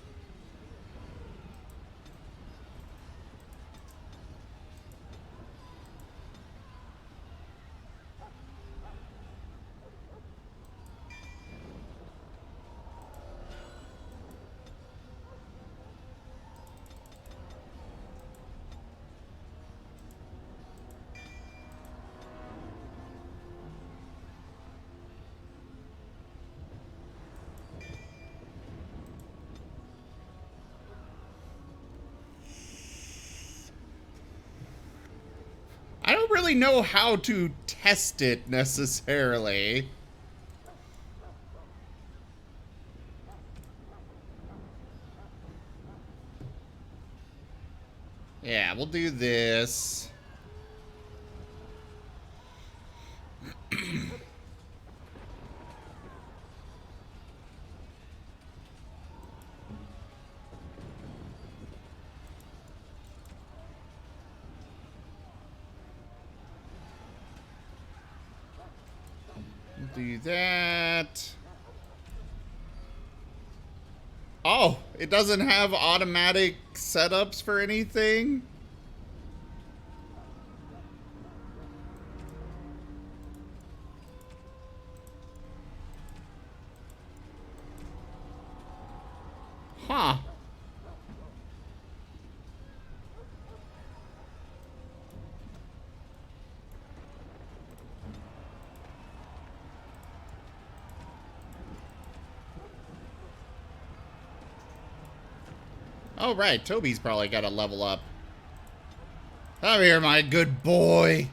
I don't really know how to test it necessarily. Yeah, we'll do this. Do that. Oh, it doesn't have automatic setups for anything? Huh. Oh, right. Toby's probably got to level up. Come here, my good boy.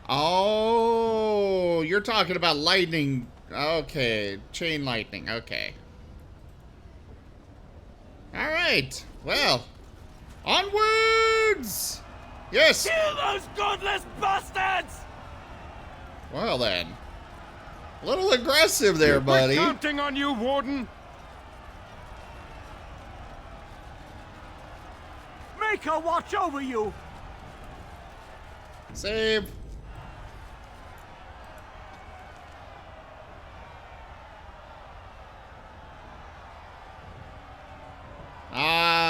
Oh, you're talking about lightning. Okay, chain lightning. Okay. All right. Well, onwards. Yes! Kill those godless bastards! Well then. A little aggressive there, buddy. We're counting on you, Warden. Make her watch over you. Save.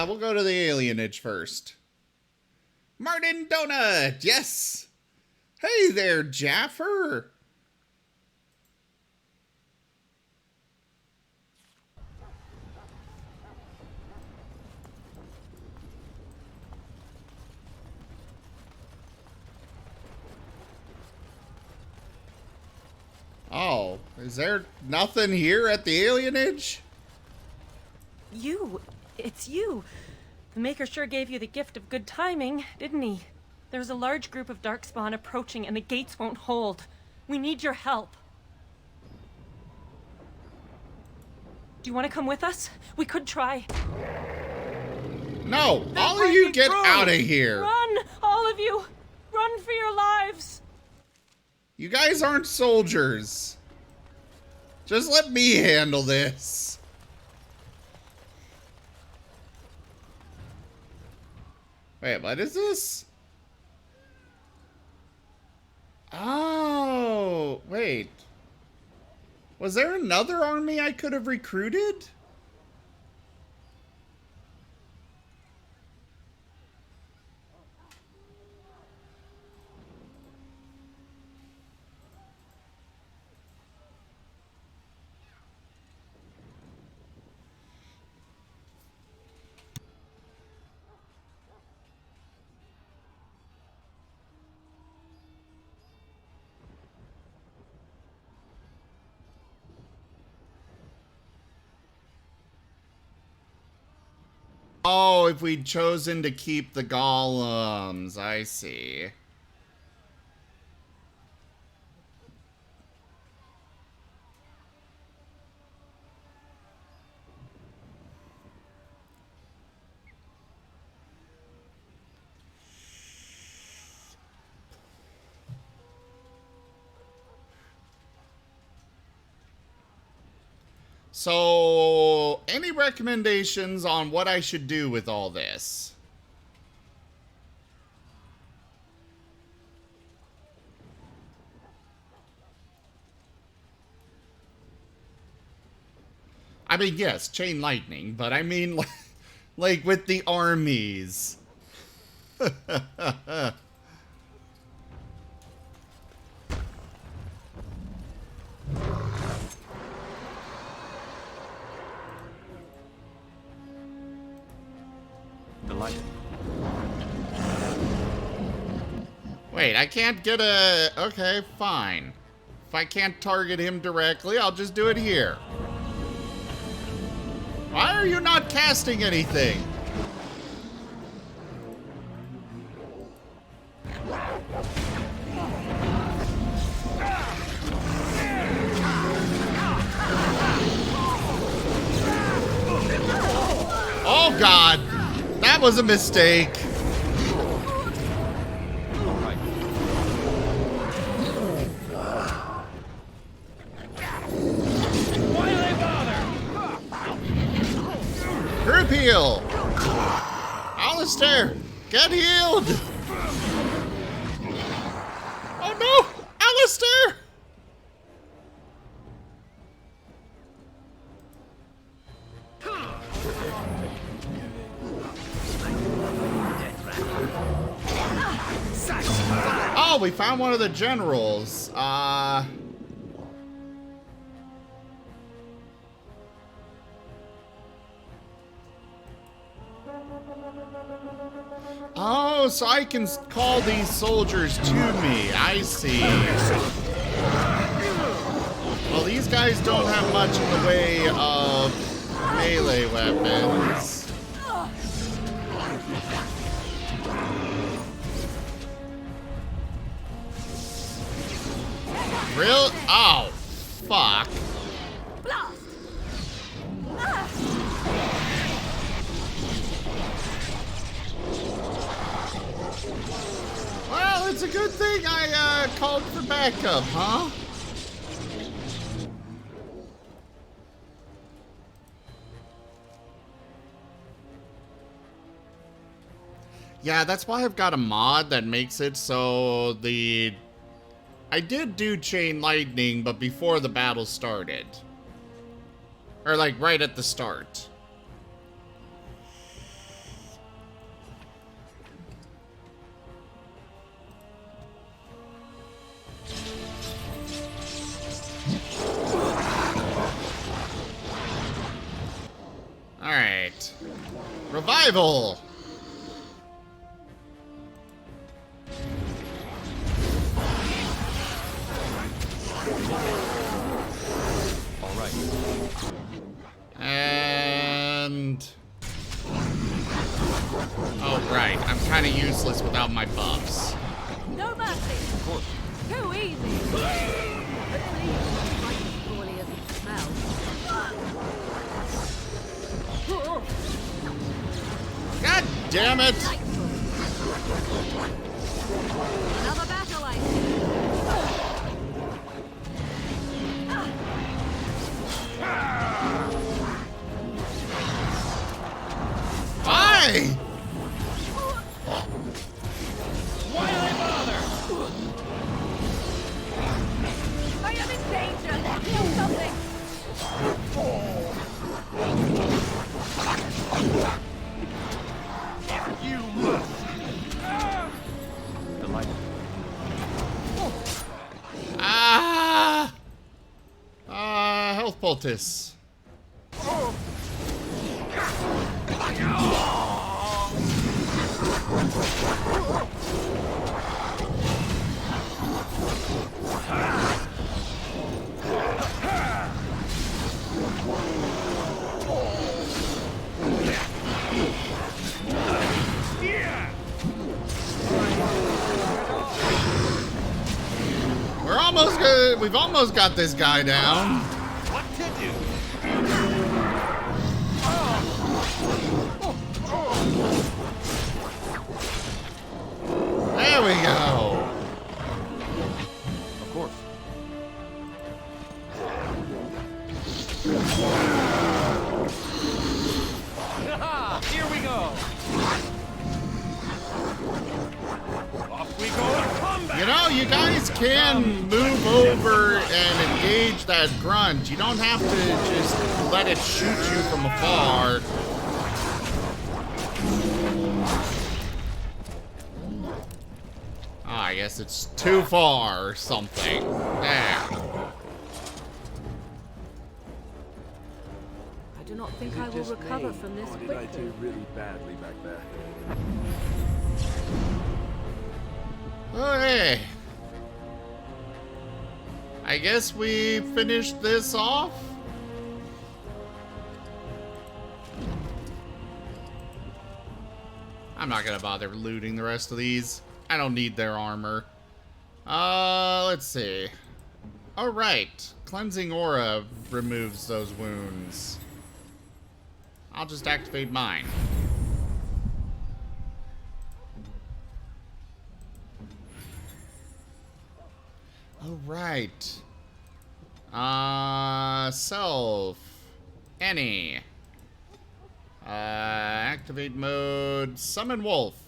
We'll go to the alienage first. Martin Donut, yes. Hey there, Jaffer. Oh, is there nothing here at the alienage? It's you. The Maker sure gave you the gift of good timing, didn't he? There's a large group of Darkspawn approaching and the gates won't hold. We need your help. Do you want to come with us? We could try. No, all of you get out of here. Run, all of you. Run for your lives. You guys aren't soldiers. Just let me handle this. Wait, what is this? Oh, wait. Was there another army I could have recruited? Oh, if we'd chosen to keep the golems, I see. So, any recommendations on what I should do with all this? I mean, yes, chain lightning, but I mean, like with the armies. Wait, I can't get a... Okay, fine. If I can't target him directly, I'll just do it here. Why are you not casting anything? Oh, God. That was a mistake. Group heal! Alistair, get healed! Oh no! Alistair! Oh, we found one of the generals. Oh, so I can call these soldiers to me. I see. Well, these guys don't have much in the way of melee weapons. Real? Oh, fuck. Well, it's a good thing I called for backup, huh? Yeah, that's why I've got a mod that makes it so the... I did do chain lightning, but before the battle started. Or like right at the start. Alright. Revival! right. And... oh, right. I'm kind of useless without my buffs. No mercy. Of course. Too easy. Hopefully, it might be poorly as it smells. God damn it! Another battle, I see. Why? Why do they bother? I am in danger. Do something. You must. Delightful. Health poultice. We're almost good. We've almost got this guy down. What to do? There we go. Of course. Here we go. Off we go in combat. You know, you guys can move over and engage that grunt. You don't have to just let it shoot you from afar. I guess it's too far or something. There. I do not think I will recover from this Or did I quickly. do really badly back there? Okay. I guess we finished this off. I'm not gonna bother looting the rest of these. I don't need their armor. Let's see. All right. Cleansing aura removes those wounds. I'll just activate mine. All right. Self. Any. Activate mode. Summon wolf.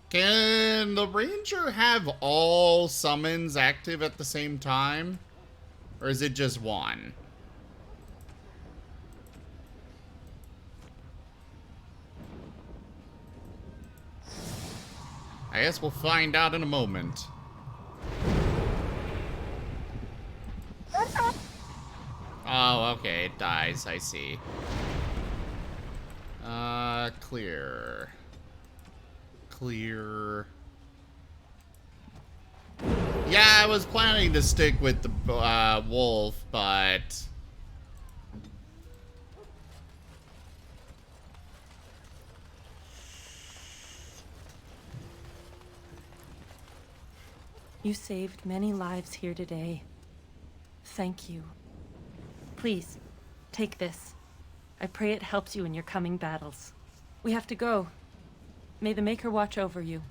Can the ranger have all summons active at the same time? Or is it just one? I guess we'll find out in a moment. Oh, okay, it dies, I see. Clear. Clear. Yeah, I was planning to stick with the wolf, but... You saved many lives here today. Thank you. Please, take this. I pray it helps you in your coming battles. We have to go. May the Maker watch over you.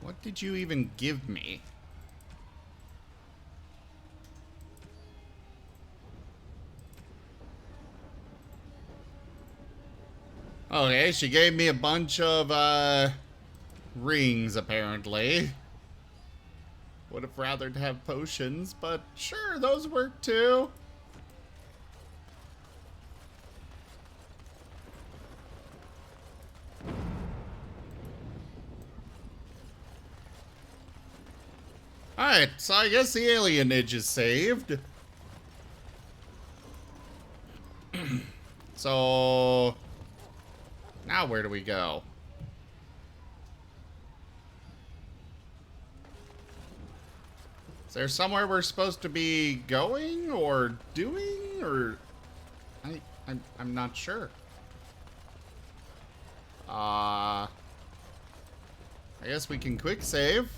What did you even give me? Okay, she gave me a bunch of, rings, apparently. Would have rathered have potions, but sure, those work too. Alright, so I guess the alienage is saved. So now where do we go? Is there somewhere we're supposed to be going or doing, or I'm not sure. I guess we can quick save.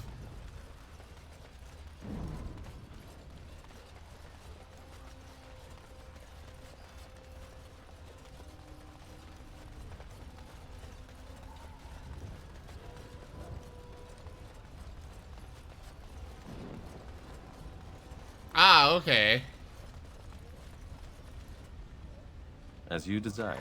Ah, okay. As you desire.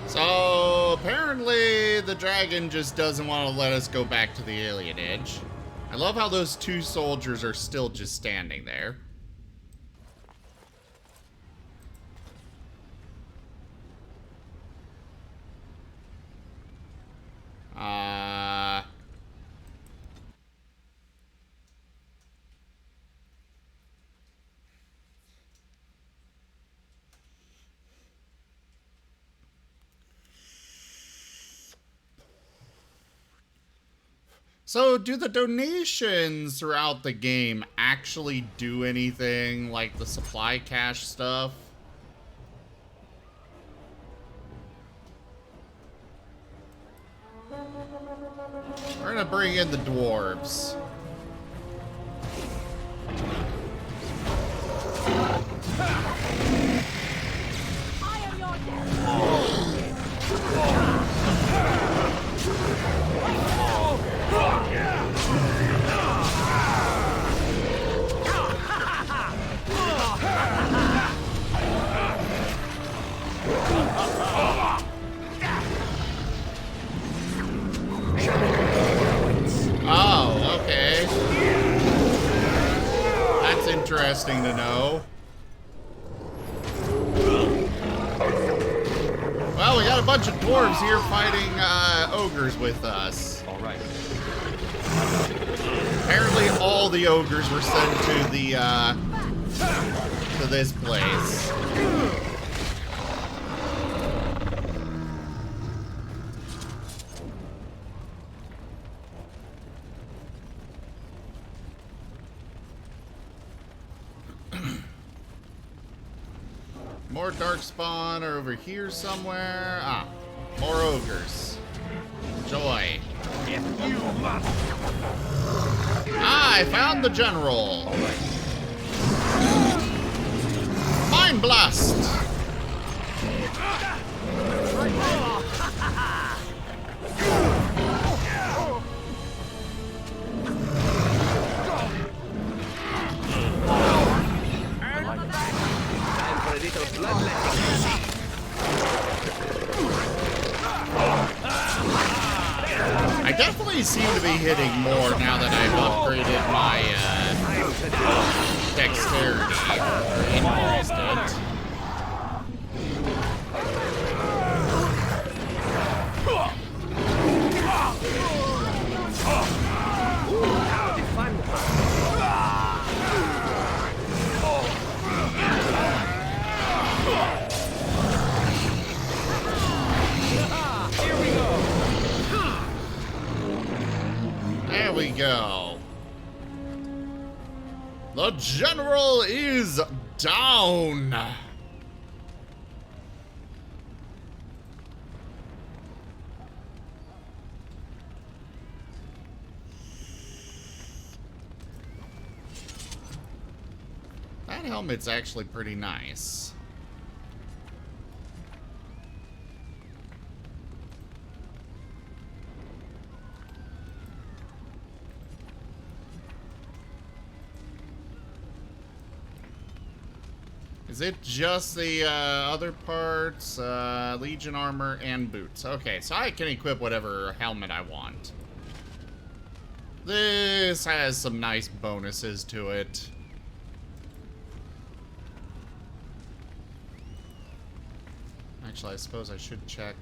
So apparently the dragon just doesn't want to let us go back to the alienage. I love how those two soldiers are still just standing there. So, do the donations throughout the game actually do anything like the supply cache stuff? We're gonna bring in the dwarves. I am your death. Oh, okay. That's interesting to know. Well, we got a bunch of dwarves here fighting ogres with us. All right. Apparently, all the ogres were sent to the to this place. More darkspawn are over here somewhere. Ah, more ogres. Enjoy. If you must. Ah, I found the general. Mind blast. I definitely seem to be hitting more now that I've upgraded my dexterity, or increased it. There we go. The general is down. That helmet's actually pretty nice. Is it just the other parts, Legion armor and boots? Okay, so I can equip whatever helmet I want. This has some nice bonuses to it. Actually, I suppose I should check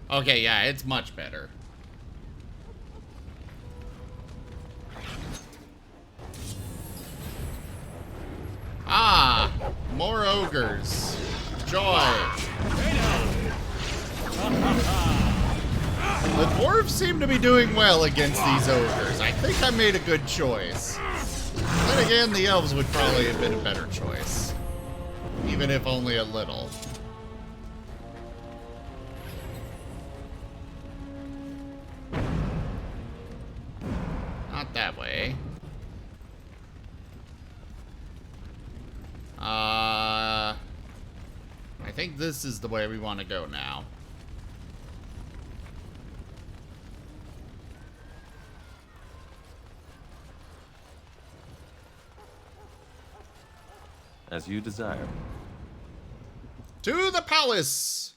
Okay, yeah, it's much better. Ah, more ogres. Joy. The dwarves seem to be doing well against these ogres. I think I made a good choice. Then again, the elves would probably have been a better choice. Even if only a little. Not that way. I think this is the way we want to go now. As you desire. To the palace!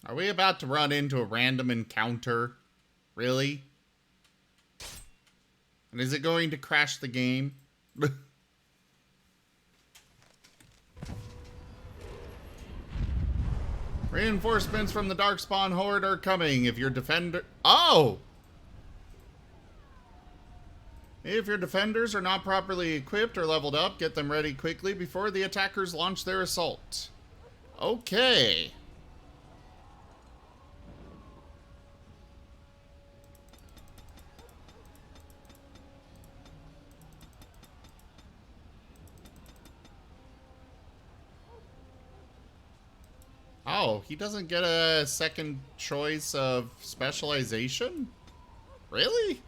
Are we about to run into a random encounter? Really? And is it going to crash the game? Reinforcements from the Darkspawn Horde are coming. If your defender... Oh! If your defenders are not properly equipped or leveled up, get them ready quickly before the attackers launch their assault. Okay. Oh, he doesn't get a second choice of specialization? Really?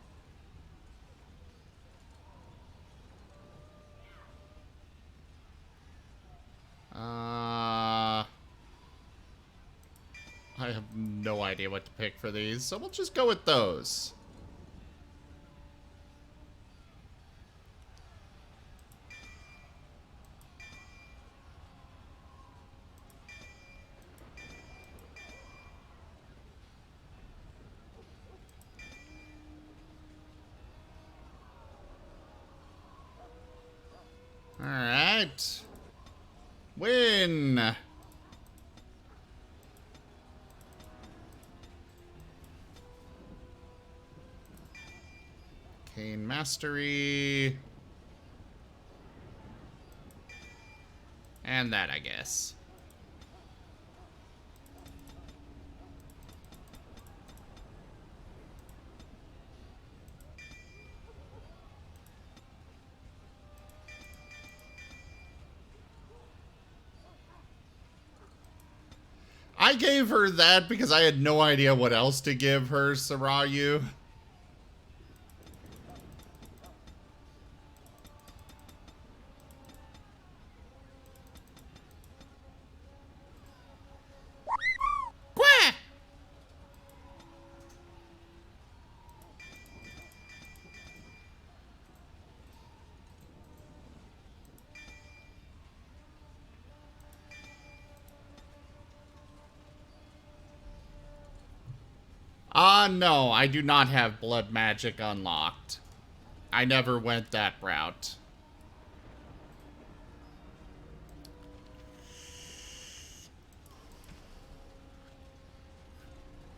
I have no idea what to pick for these, so we'll just go with those. Alright. Win! Arcane Mastery. And that, I guess. I gave her that because I had no idea what else to give her, Sarayu. No, I do not have blood magic unlocked. I never went that route.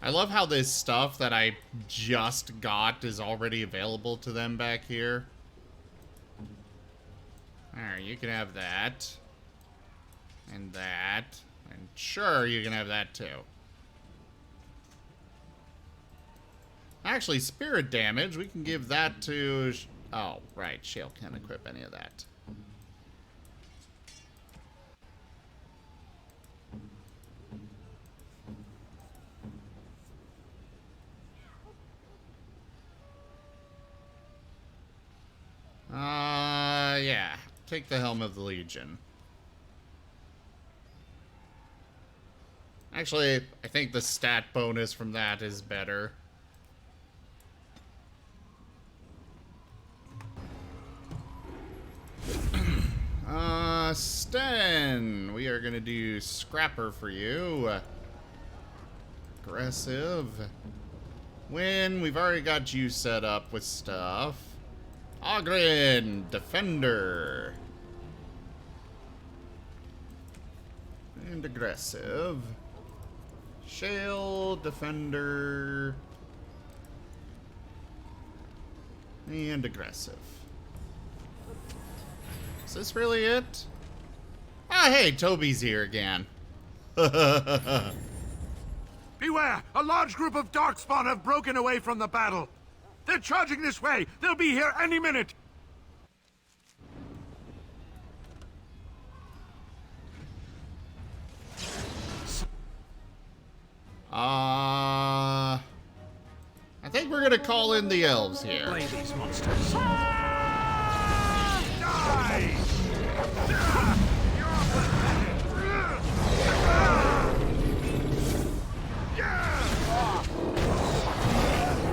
I love how this stuff that I just got is already available to them back here. Alright, you can have that. And that. And sure, you can have that too. Actually, spirit damage, we can give that to... Oh, right, Shale can't equip any of that. Yeah. Take the Helm of the Legion. Actually, I think the stat bonus from that is better. Sten, we are going to do Scrapper for you. Aggressive. Win, we've already got you set up with stuff. Ogren, defender. And aggressive. Shale, defender. And aggressive. Is this really it? Ah, hey, Toby's here again. Beware! A large group of Darkspawn have broken away from the battle. They're charging this way. They'll be here any minute. I think we're gonna call in the elves here. Play these monsters.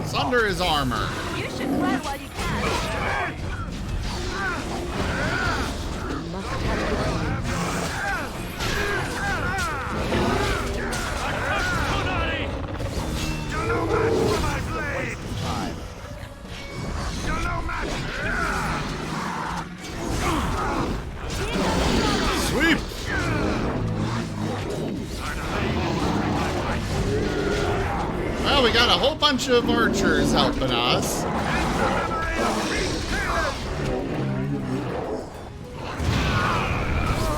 Sunder his armor. You should run while you can. You must have You're no match for my blade! You're no match! Sweep! Well, we got a whole bunch of archers helping us.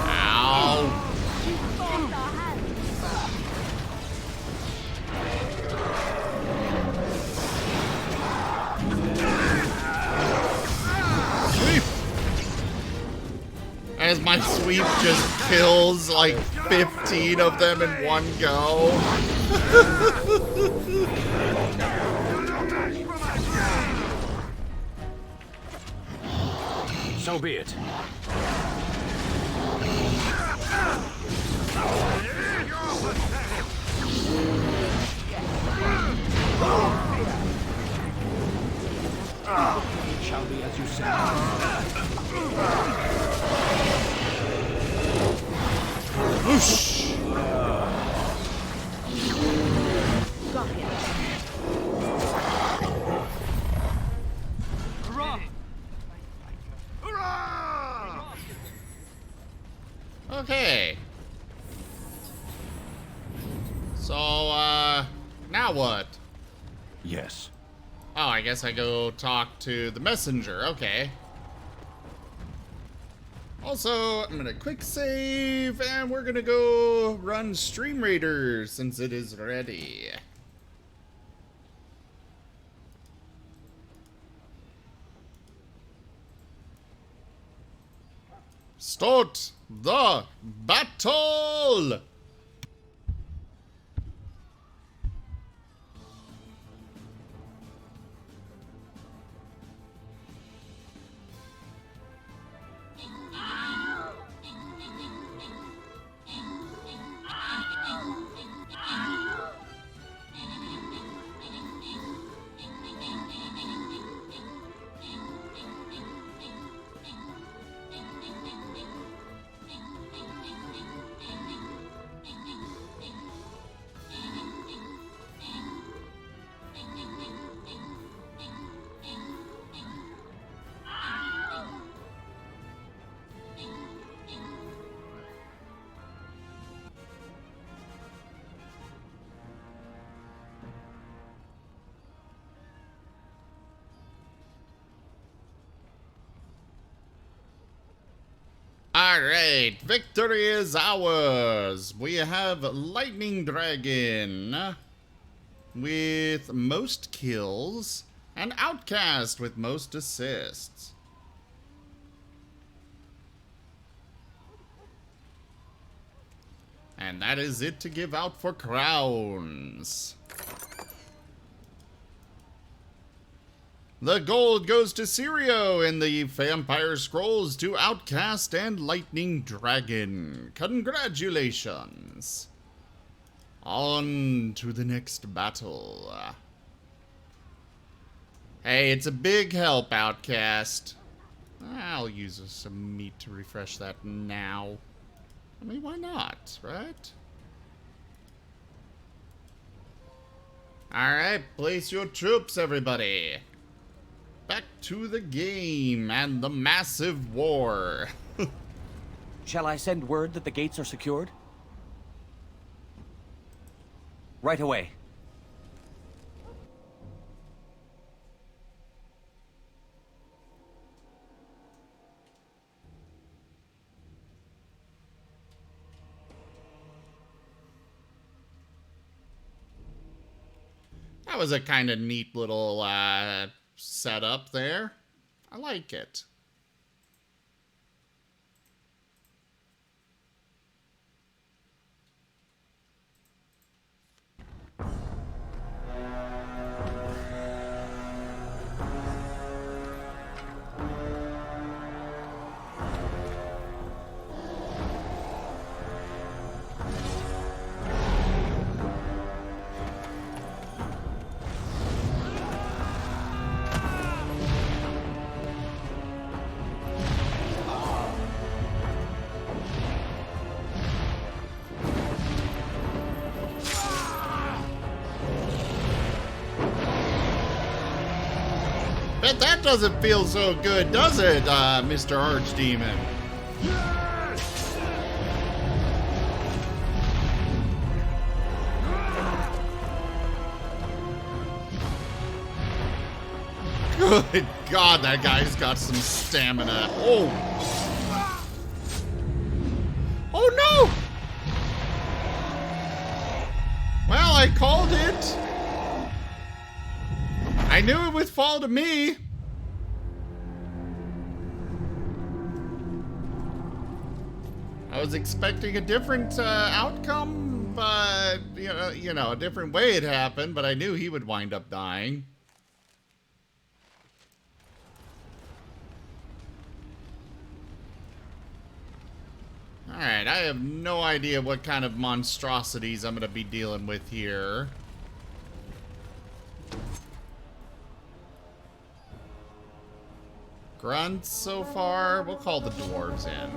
Ow. Sweep! As my sweep just kills like 15 of them in one go. So be it. It shall be as you say. Whoosh! got him. Okay. So, now what? Yes. Oh, I guess I go talk to the messenger. Okay. Also, I'm gonna quick save, and we're gonna go run Stream Raider since it is ready. Start the battle! Alright, victory is ours. We have Lightning Dragon with most kills and Outcast with most assists. And that is it to give out for crowns. The gold goes to Sirio and the Vampire Scrolls to Outcast and Lightning Dragon. Congratulations. On to the next battle. Hey, it's a big help, Outcast. I'll use some meat to refresh that now. I mean, why not, right? Alright, place your troops, everybody. Back to the game and the massive war. Shall I send word that the gates are secured? Right away. That was a kind of neat little setup there. I like it. Bet that doesn't feel so good, does it, Mr. Archdemon? Good God, that guy's got some stamina. Oh! Oh no! Well, I called it. I knew it would fall to me. I was expecting a different outcome, but you know, a different way it happened. But I knew he would wind up dying. All right, I have no idea what kind of monstrosities I'm going to be dealing with here. Grunts so far. We'll call the dwarves in.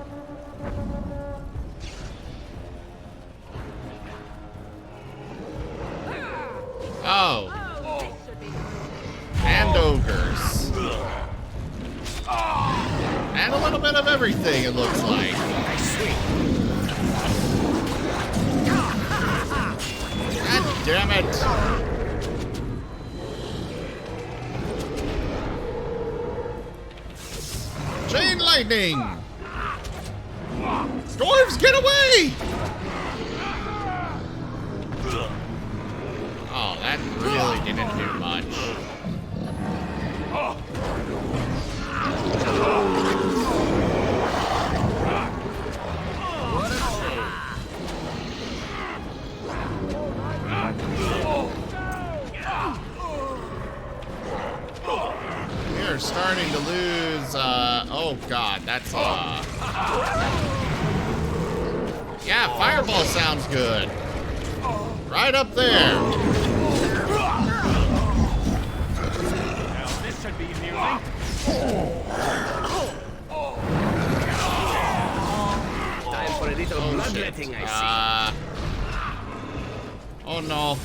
Oh. And ogres. And a little bit of everything, it looks like. God damn it. Chain lightning! Dwarves, get away! Oh, that really didn't do much. We're starting to lose, oh god, that's, yeah, fireball sounds good. Right up there. Now, this should be amusing. Time for a little bloodletting, I see. Oh no.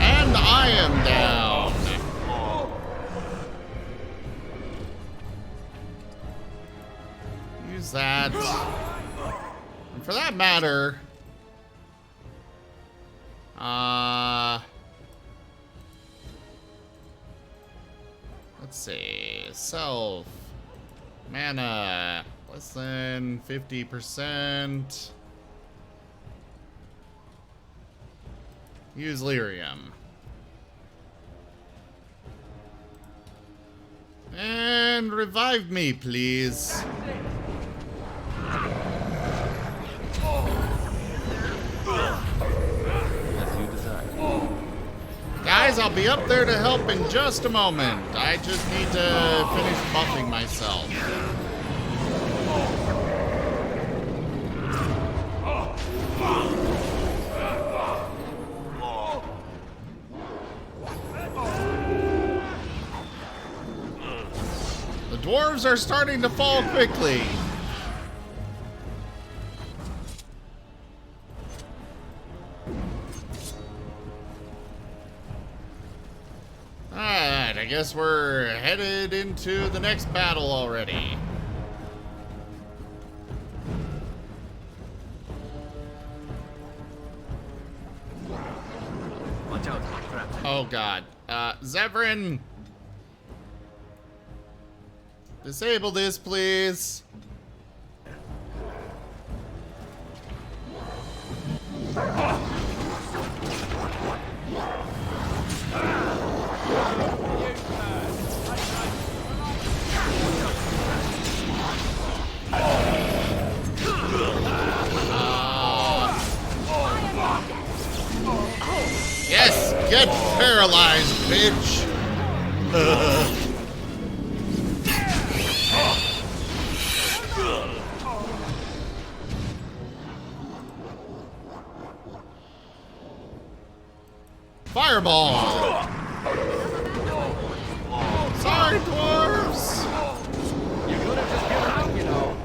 And I am down. Use that. And for that matter, let's see. Self. Mana. Less than 50%. Use lyrium. And revive me, please. Guys, I'll be up there to help in just a moment. I just need to finish buffing myself. The dwarves are starting to fall quickly. Alright, I guess we're headed into the next battle already. Watch out. Oh god. Zevran! Disable this, please. Yes! Get paralyzed, bitch! Fireball! Sorry, dwarves! You could have just given up, you know.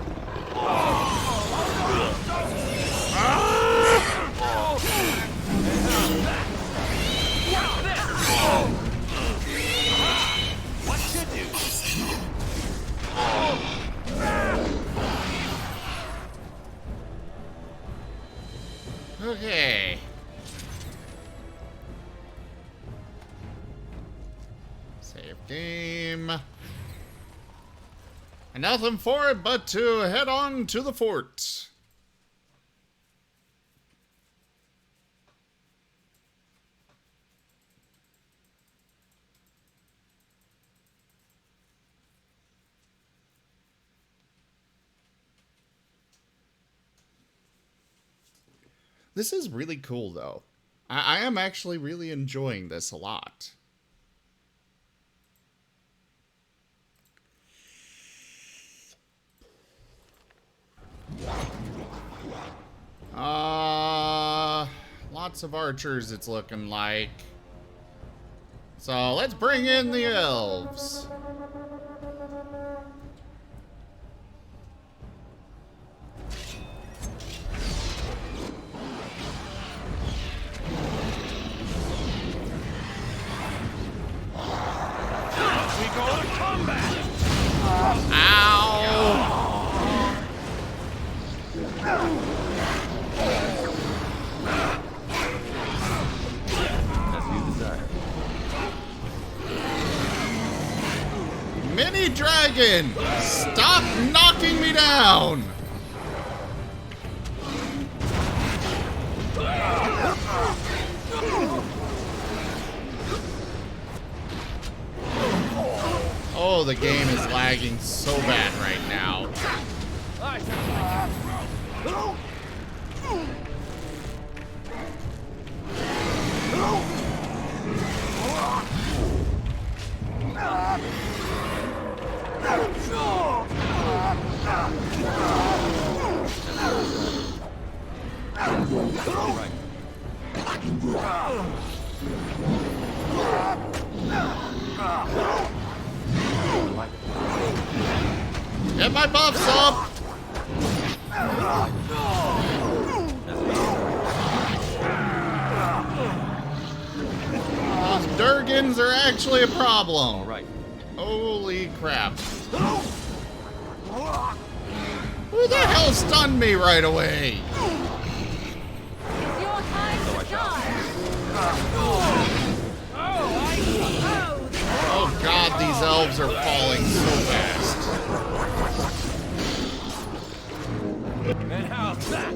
What should you? Okay. Save game. And nothing for it but to head on to the fort. This is really cool, though. I am actually really enjoying this a lot. Lots of archers, it's looking like. So let's bring in the elves. Mini dragon! Stop knocking me down! Oh, the game is lagging so bad right now. Get my buffs up! Those Durgans are actually a problem. All right. Holy crap. Who the hell stunned me right away? It's your time to die. Oh god, these elves are falling so fast. And how's that?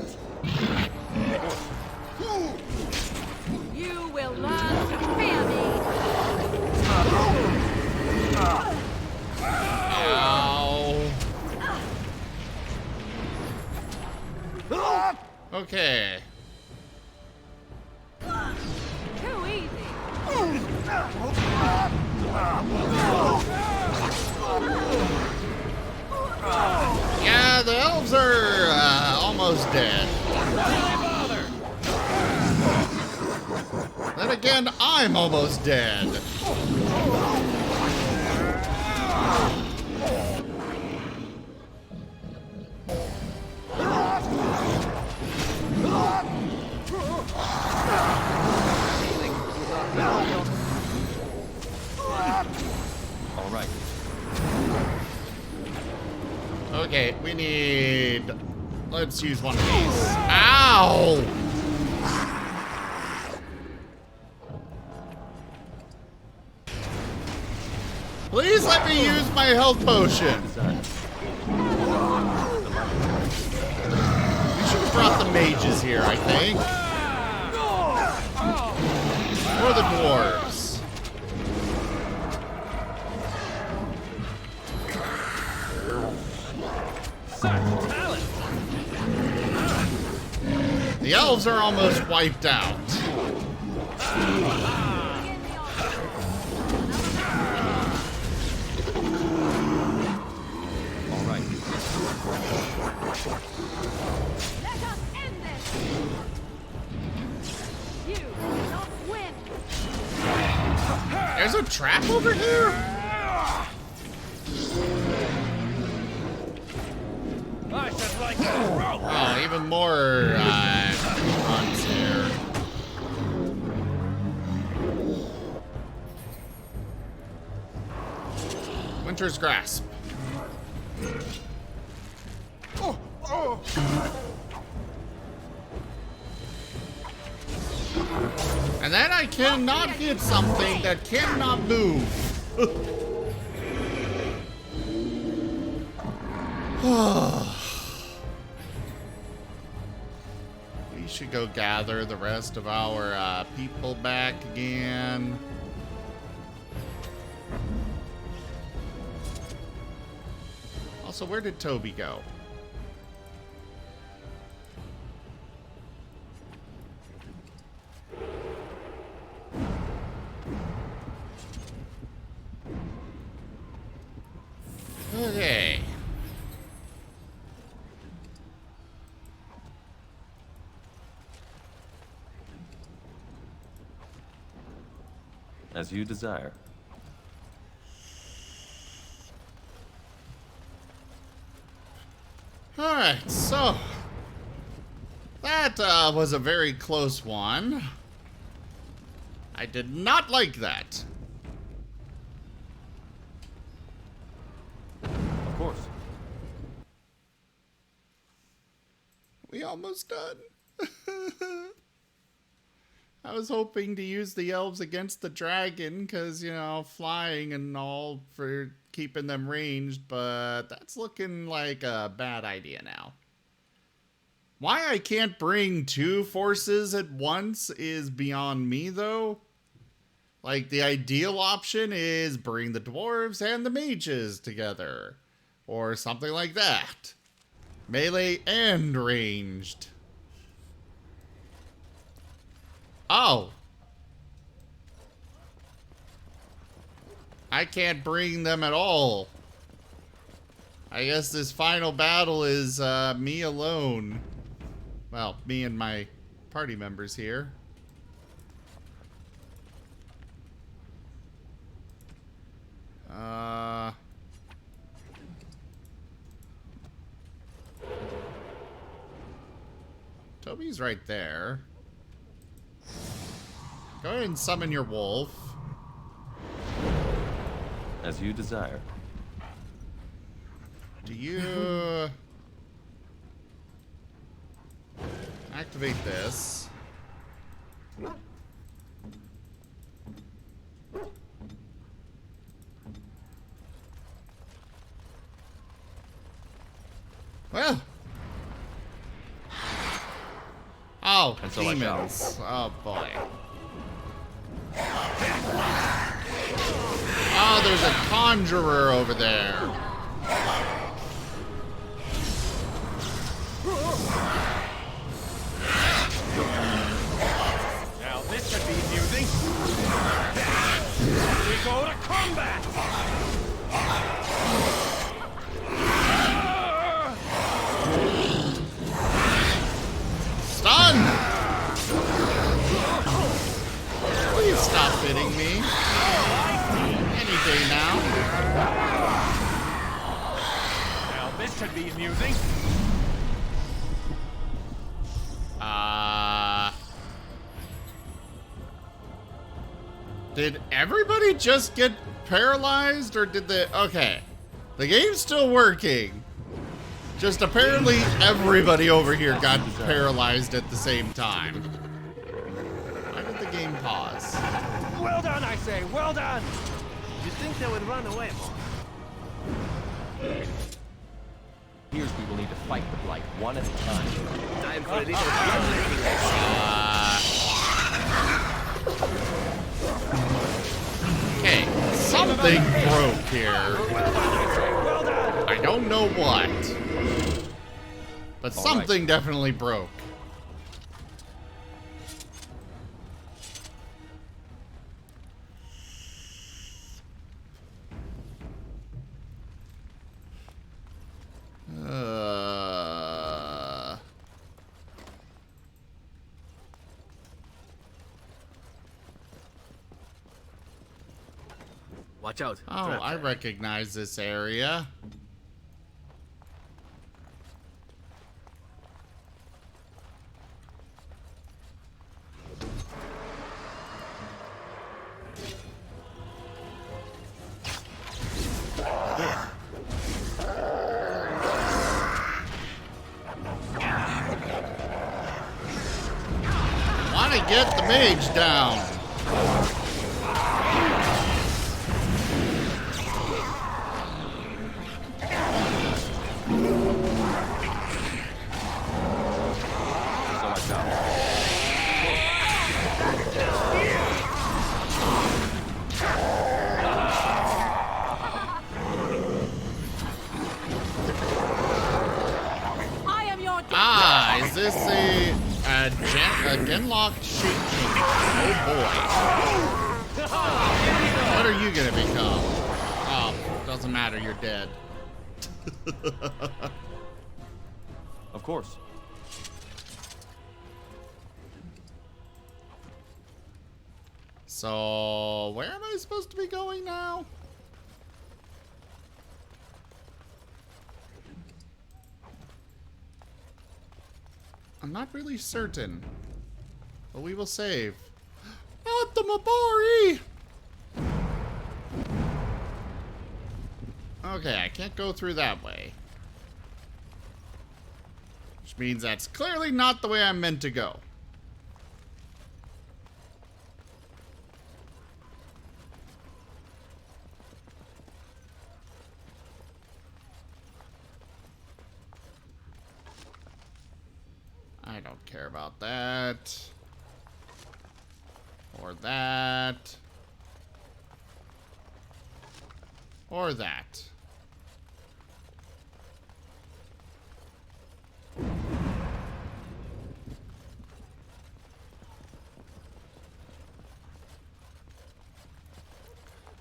You will learn to fear me. Ow. Okay. Too easy. Yeah, the elves are almost dead. Then again, I'm almost dead. All right. Okay, we need... Let's use one of these. Ow! Please let me use my health potion. We should have brought the mages here, I think. Or the dwarves. The elves are almost wiped out. All right. Let us end this! You will not win! There's a trap over here? I should like to roll. Oh, even more runs here. Winter's Grasp. And then I cannot hit something that cannot move. We should go gather the rest of our people back again. Also, where did Toby go? Okay. As you desire. Alright, so that was a very close one. I did not like that. Of course. We almost done. I was hoping to use the elves against the dragon because, you know, flying and all for keeping them ranged, but that's looking like a bad idea now. Why I can't bring two forces at once is beyond me, though. Like, the ideal option is bring the dwarves and the mages together, or something like that. Melee and ranged. Oh. I can't bring them at all. I guess this final battle is me alone. Well, me and my party members here. Toby's right there. Go ahead and summon your wolf. As you desire. Do you activate this? Well. Oh, And so I shall. demons. Oh boy. Oh, there's a conjurer over there. Now this should be amusing. We go to combat. Stun! Please stop hitting me. Any day now. Now this should be amusing. Did everybody just get paralyzed, or did they... Okay. The game's still working. Just apparently everybody over here got paralyzed at the same time. Why did the game pause? Well done, I say. Well done. You'd think they would run away more. Here's we will need to fight the Blight one at a time. Time for a little Okay, something broke here. I don't know what. But something definitely broke. Watch out. Oh, I recognize this area. Want to get the mage down. Is this a genlocked shape change? Oh boy. What are you gonna become? Oh, doesn't matter, you're dead. Of course. So, where am I supposed to be going now? I'm not really certain, but we will save. Not the Mabari! Okay, I can't go through that way. Which means that's clearly not the way I'm meant to go. I don't care about that. Or that. Or that.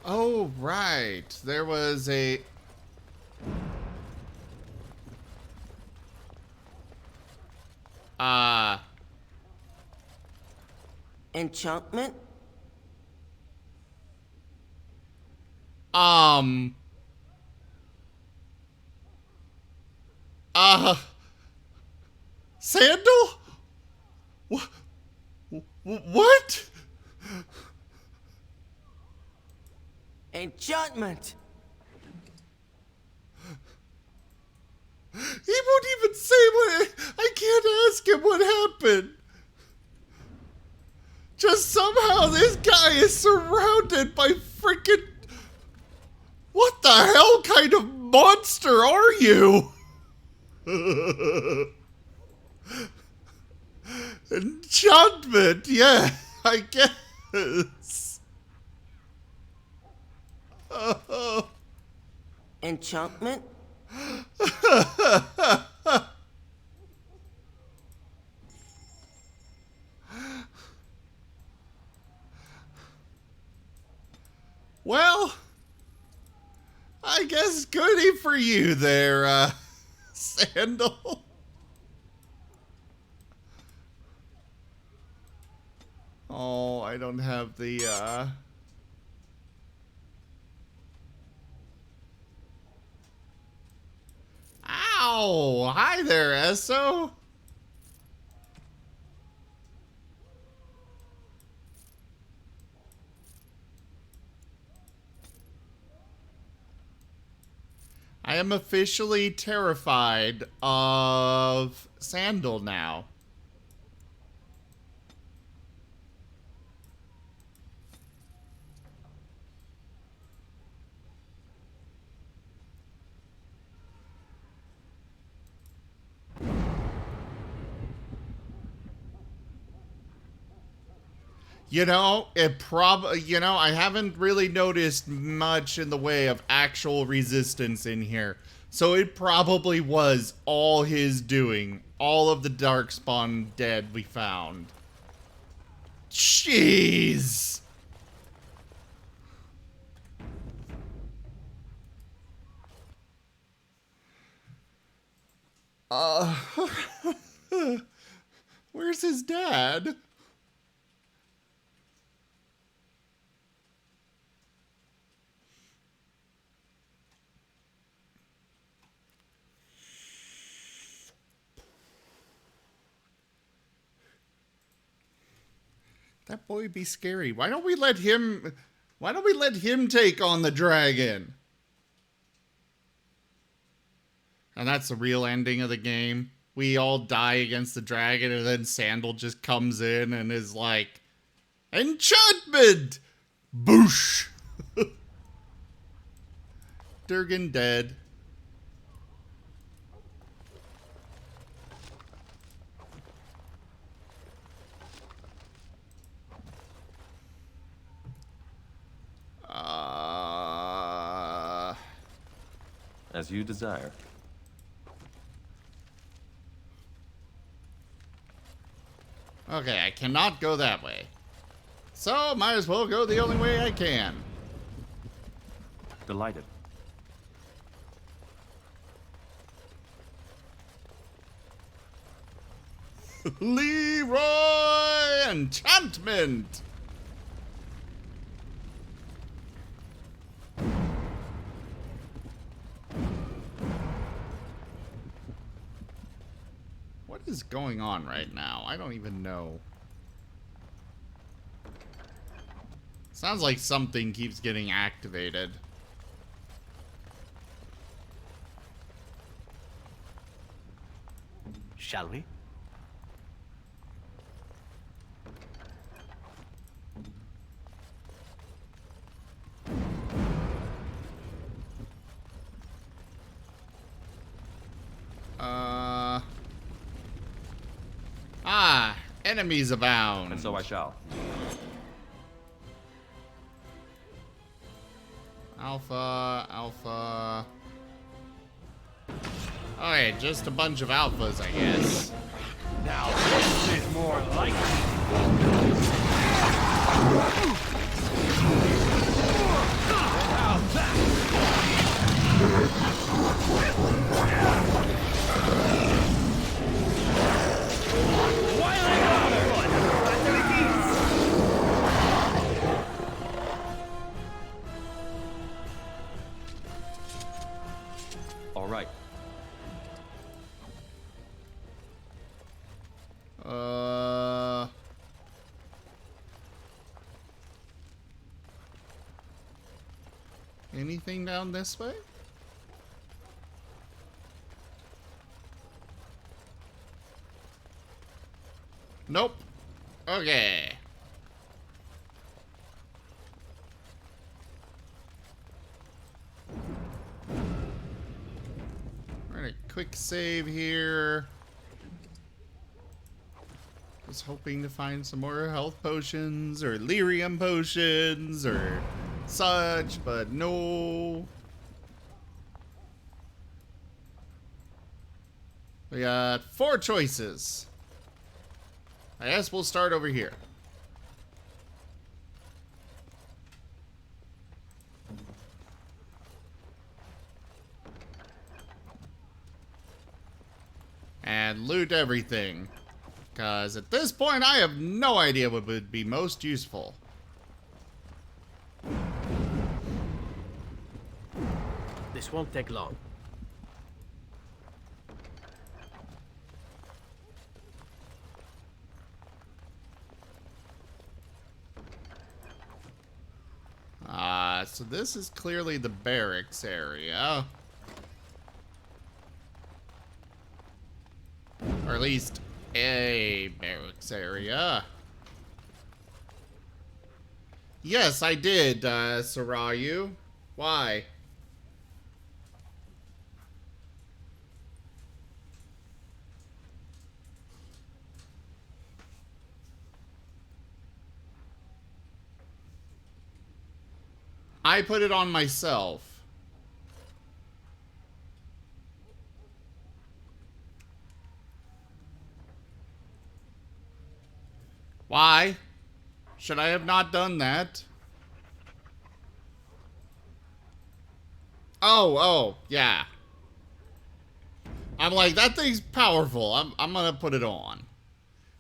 Oh, right. There was a... Enchantment? Sandal? What? Enchantment! He won't even say what... I can't ask him what happened. Just somehow this guy is surrounded by freaking... What the hell kind of monster are you? Enchantment, yeah, I guess. Enchantment? Well, I guess goody for you there, Sandal. Oh, I don't have the, Ow! Hi there, Esso. I am officially terrified of Sandal now. You know, I haven't really noticed much in the way of actual resistance in here. So it probably was all his doing. All of the Darkspawn dead we found. Jeez! Where's his dad? That boy would be scary. Why don't we let him take on the dragon? And that's the real ending of the game. We all die against the dragon, and then Sandal just comes in and is like, enchantment! Boosh! Durgan dead. As you desire. Okay, I cannot go that way. So, might as well go the only way I can. Delighted. Leroy Enchantment! What is going on right now? I don't even know. Sounds like something keeps getting activated. Shall we? Enemies abound. And so I shall. Alpha. Okay, just a bunch of alphas, I guess. Now this is more like All right. Anything down this way? Nope. Okay. Alright, quick save here. Was hoping to find some more health potions or lyrium potions or such, but no. We got 4 choices. I guess we'll start over here. And loot everything. Because at this point, I have no idea what would be most useful. This won't take long. So this is clearly the barracks area. Or at least a barracks area. Yes, I did, Sarayu. Why? I put it on myself. Why? Should I have not done that? Oh, yeah. I'm like, that thing's powerful. I'm gonna put it on.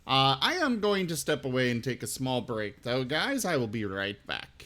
I am going to step away and take a small break, though, guys. I will be right back.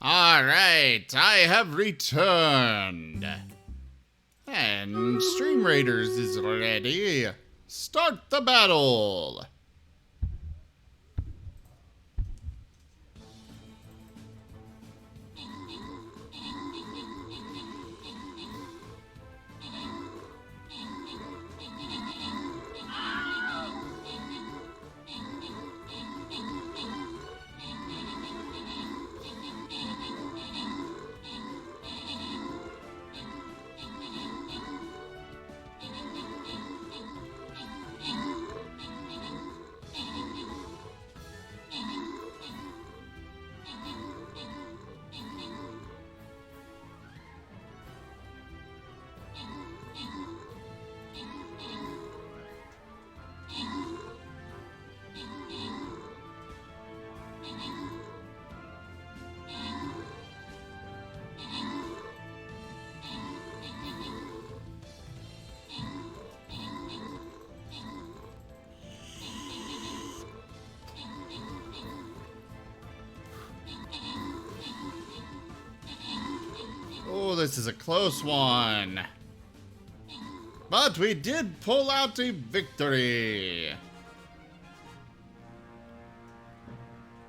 Alright, I have returned. And Stream Raiders is ready. Start the battle! Oh, this is a close one. But we did pull out a victory.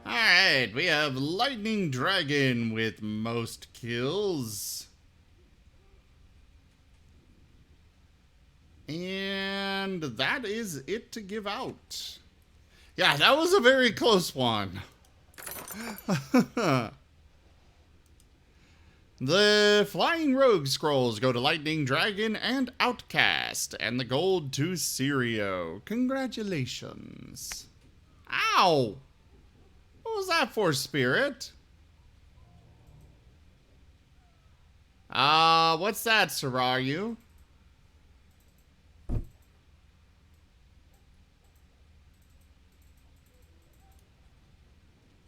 Alright, we have Lightning Dragon with most kills. And that is it to give out. Yeah, that was a very close one. The Flying Rogue Scrolls go to Lightning Dragon and Outcast, and the gold to Sirio. Congratulations. Ow! What was that for, Spirit? What's that, Sarayu?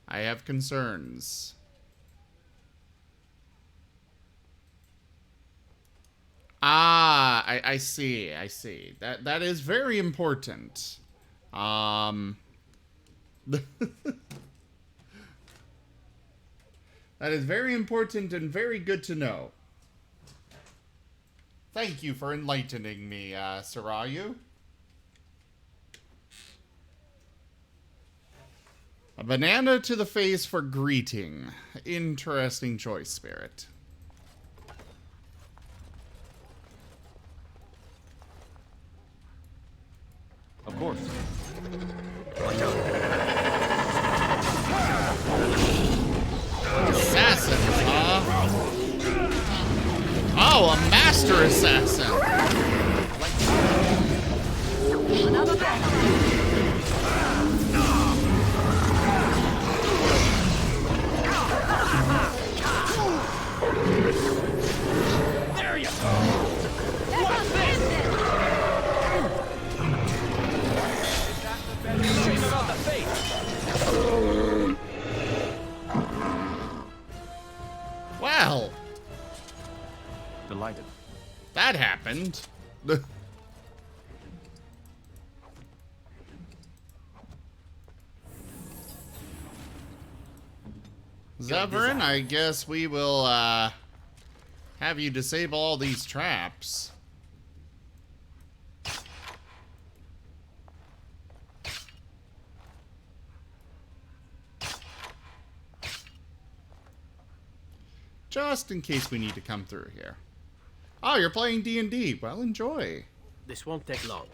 I have concerns. Ah, I see. That is very important. That is very important and very good to know. Thank you for enlightening me, Sarayu. A banana to the face for greeting. Interesting choice, Spirit. Of course. Assassins, huh? Oh, a master assassin. There you go. What's this? Straight on the face. Well. Delighted. That happened. Zevran, I guess we will have you disable all these traps. Just in case we need to come through here. Oh, you're playing D&D. Well, enjoy. This won't take long.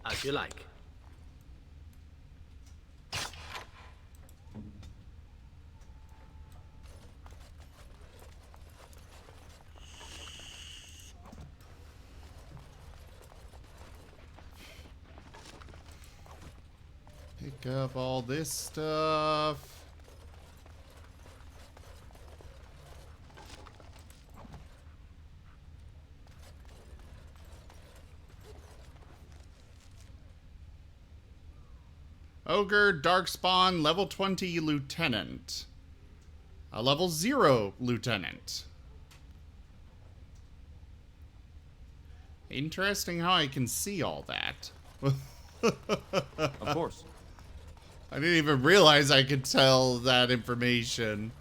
As you like. Pick up all this stuff. Ogre, Darkspawn, level 20 Lieutenant. A level 0 Lieutenant. Interesting how I can see all that. Of course. I didn't even realize I could tell that information.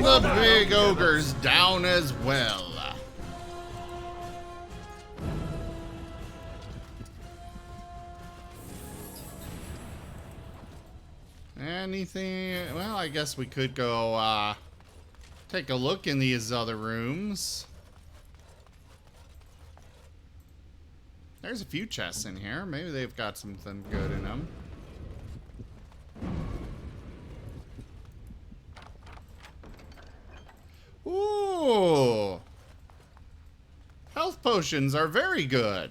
the big ogres down as well. Anything? Well, I guess we could go take a look in these other rooms. There's a few chests in here. Maybe they've got something good in them. Ooh! Health potions are very good.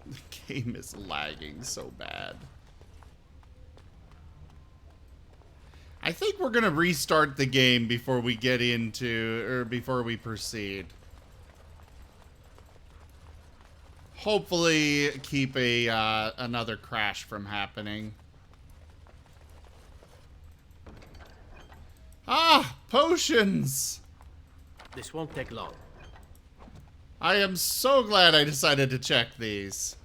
The game is lagging so bad. I think we're gonna restart the game before we get into, or before we proceed. Hopefully keep another crash from happening. Ah, potions! This won't take long. I am so glad I decided to check these.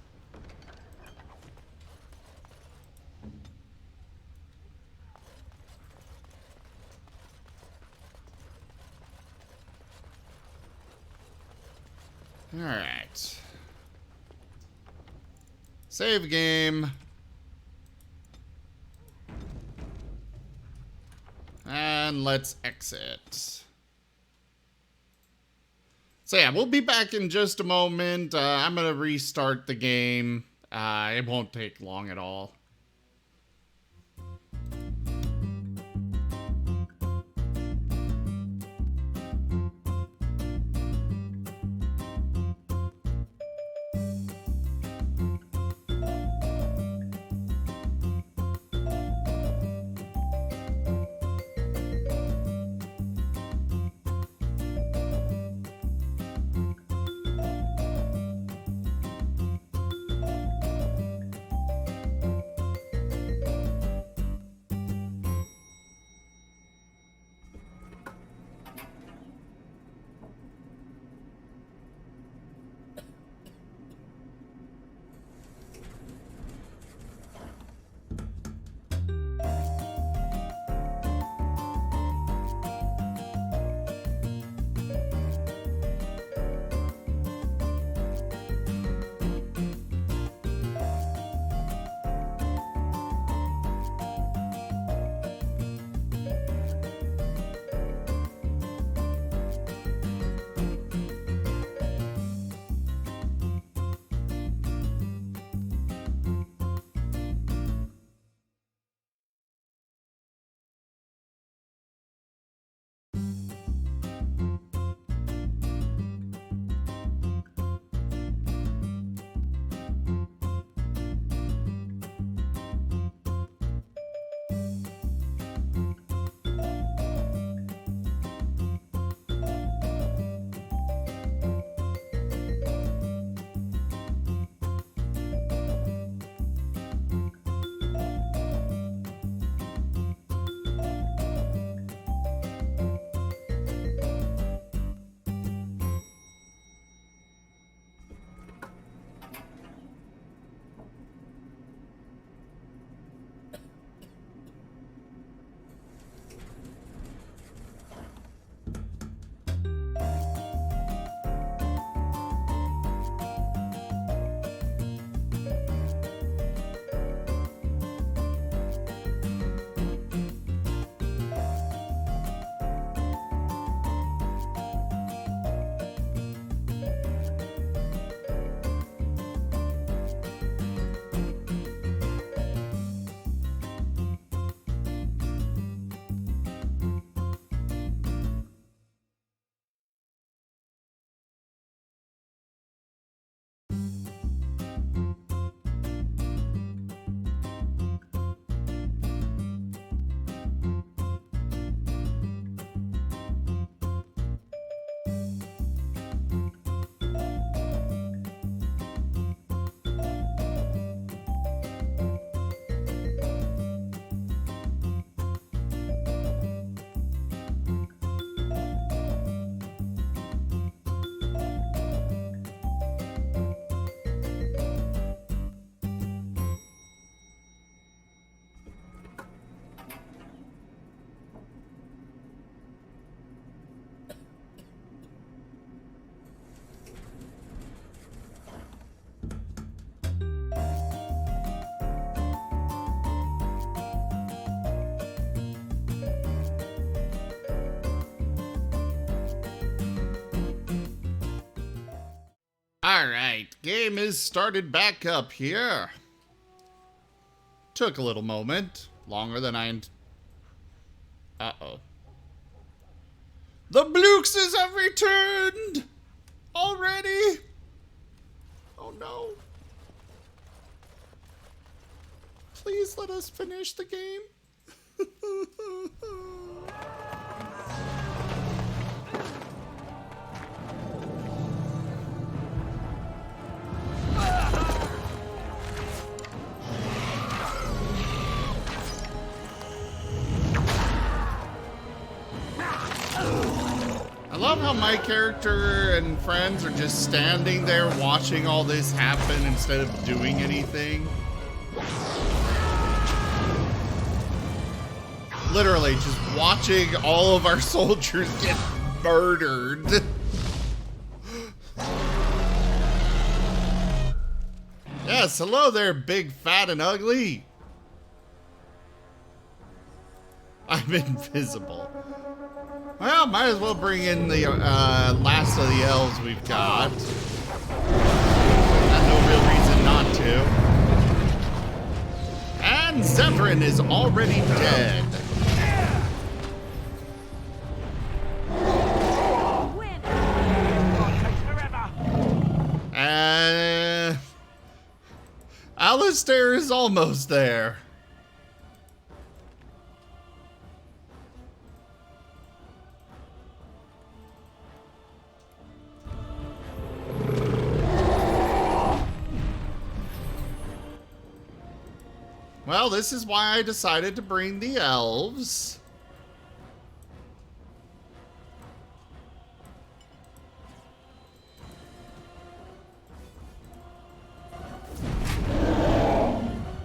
Alright. Save game. And let's exit. So yeah, we'll be back in just a moment. I'm going to restart the game. It won't take long at all. Alright, game is started back up here. Took a little moment. Longer than Uh-oh. The Bluxes have returned! Already? Oh no. Please let us finish the game. I love how my character and friends are just standing there watching all this happen instead of doing anything. Literally just watching all of our soldiers get murdered. Yes, hello there, big, fat, and ugly. I'm invisible. Well, might as well bring in the last of the elves we've got. Got no real reason not to. And Zephyrin is already dead. And Alistair is almost there. Well, this is why I decided to bring the elves.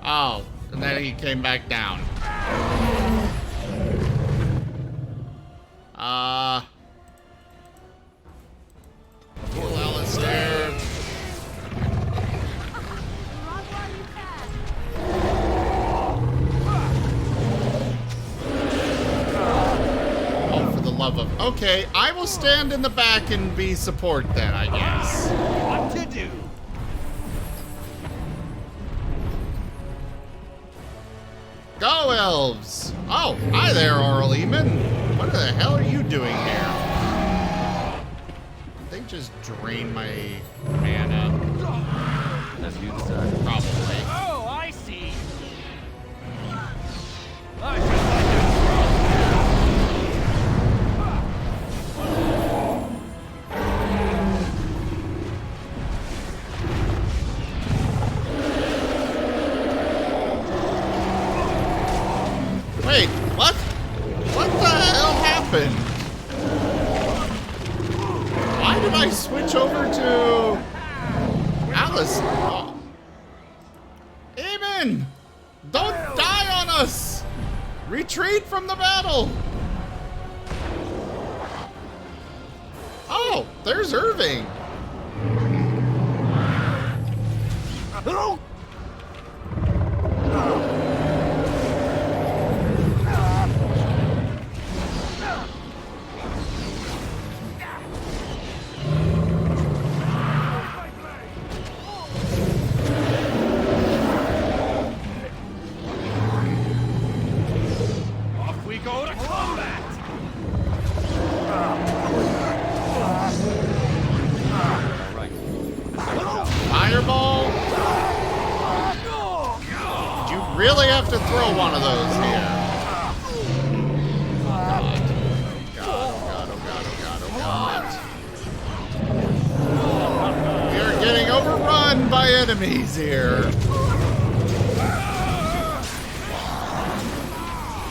Oh, and then he came back down. Poor Alistair. Okay, I will stand in the back and be support then, I guess. What to do? Go, elves! Oh, hi there, Orleman. What the hell are you doing here? They just drain my mana. As you decide. Probably. Oh, I see. Wait, what? What the hell happened? Why did I switch over to Alice? Oh. Eamon! Don't die on us! Retreat from the battle! Oh, there's Irving. Really have to throw one of those here. Oh God, oh God. We are getting overrun by enemies here.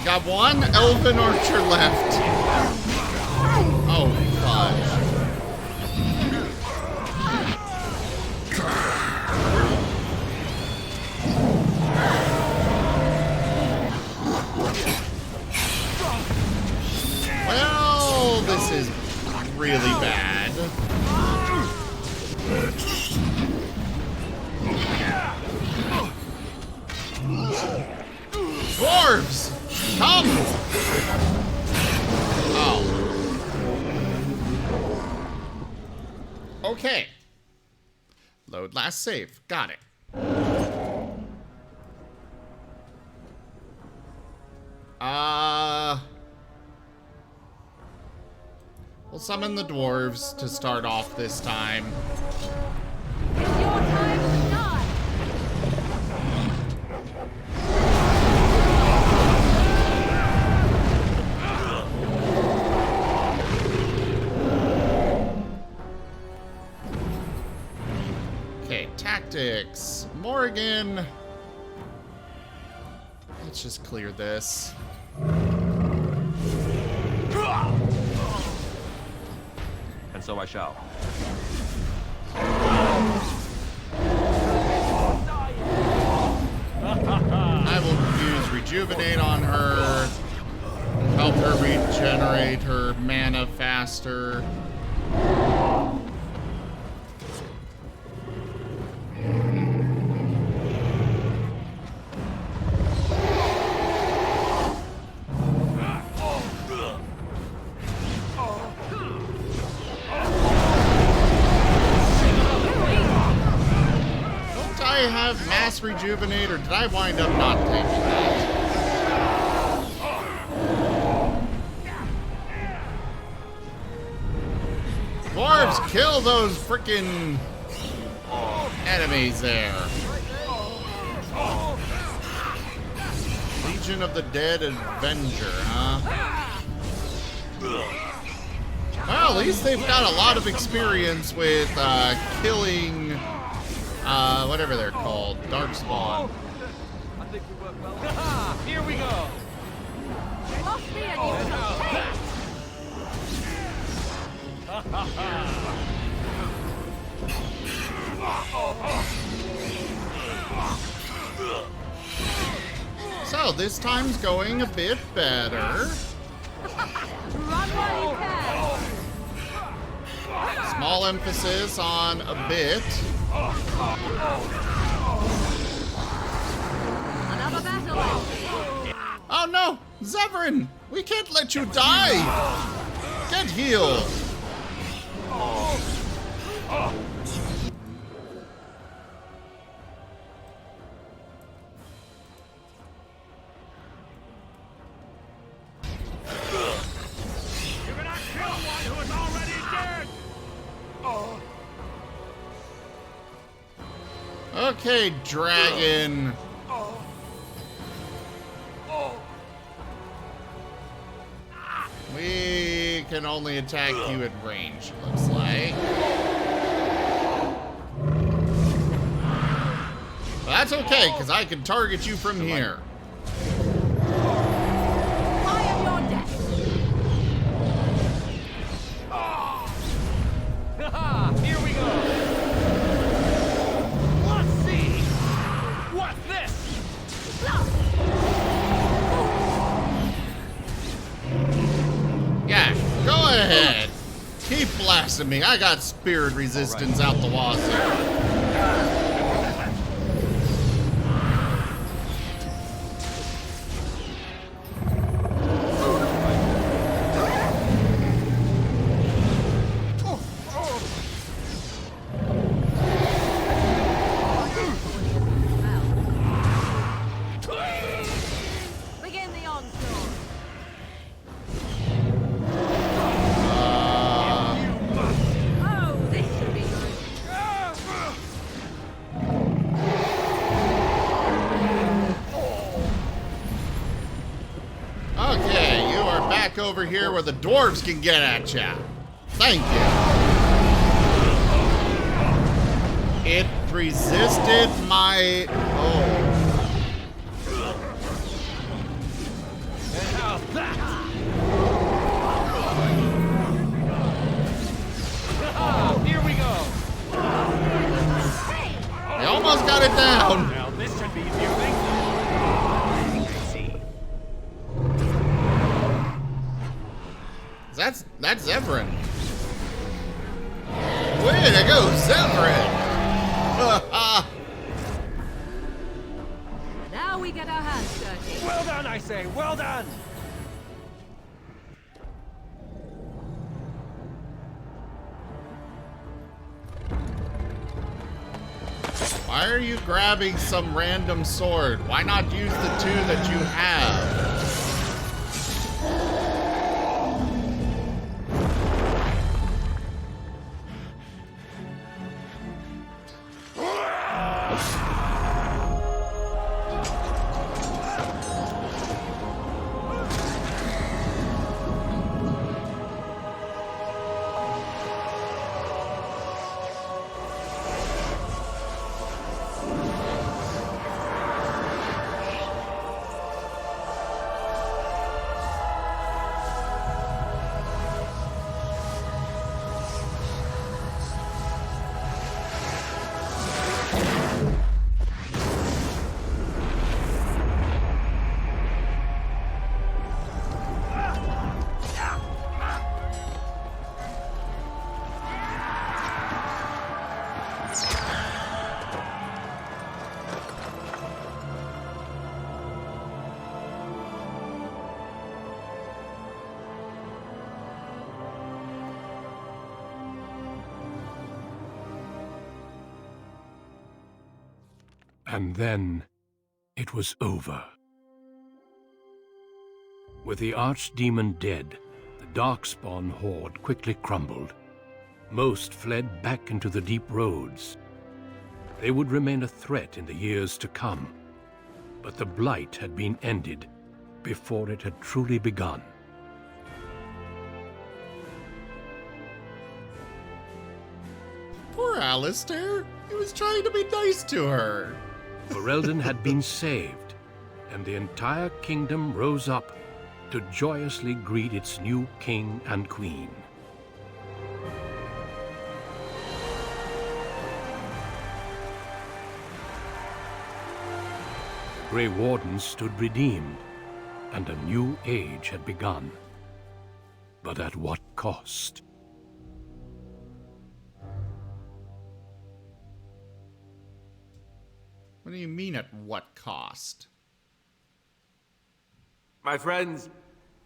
Got one elven archer left. Oh, fudge. Well, this is really bad. Dwarves! Come! Oh. Okay. Load last save. Got it. We'll summon the dwarves to start off this time. It's your time to die. Okay, tactics. Morrigan. Let's just clear this. And so I shall. I will use Rejuvenate on her. Help her regenerate her mana faster. Mass Rejuvenate, or did I wind up not taking that? Dwarves, kill those frickin' enemies there. Legion of the Dead Avenger, huh? Well, at least they've got a lot of experience with killing whatever they're called, Darkspawn. I think we work well. Here we go. Lost me and you shall pay. So this time's going a bit better. Run while you can. Small emphasis on a bit. Another battle. Oh no! Zevran! We can't let you die! Get healed! You cannot kill one who is already dead! Okay, dragon. We can only attack you at range, looks like. But that's okay, because I can target you from here. I am your death. Here we go. Let's see. What's this? Yeah, go ahead. Keep blasting me. I got spirit resistance out the wazoo. Begin the onslaught. Oh, this should be good. Okay, you are back over here where the dwarves can get at ya. Thank you. It resisted my... Oh. Here we go. I almost got it down. Now this should be amusing. That's Zevran. Way to go, Zevran! Now we get our hands dirty. Well done, I say. Well done. Why are you grabbing some random sword? Why not use the two that you have? And then, it was over. With the archdemon dead, the Darkspawn horde quickly crumbled. Most fled back into the deep roads. They would remain a threat in the years to come. But the blight had been ended before it had truly begun. Poor Alistair. He was trying to be nice to her. Ferelden had been saved, and the entire kingdom rose up to joyously greet its new king and queen. The Grey Wardens stood redeemed, and a new age had begun. But at what cost? What do you mean, at what cost? My friends,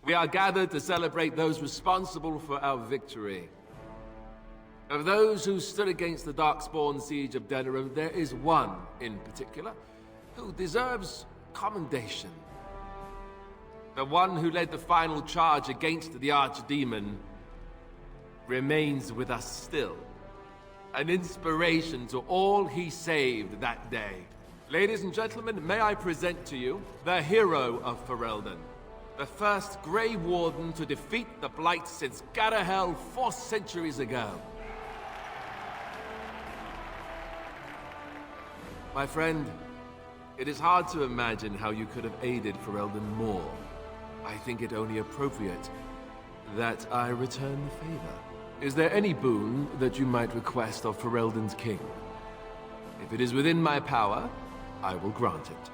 we are gathered to celebrate those responsible for our victory. Of those who stood against the Darkspawn siege of Denerim, there is one in particular who deserves commendation. The one who led the final charge against the Archdemon remains with us still. An inspiration to all he saved that day. Ladies and gentlemen, may I present to you the hero of Ferelden, the first Grey Warden to defeat the Blight since Garahel 4 centuries ago. My friend, it is hard to imagine how you could have aided Ferelden more. I think it only appropriate that I return the favor. Is there any boon that you might request of Ferelden's king? If it is within my power, I will grant it.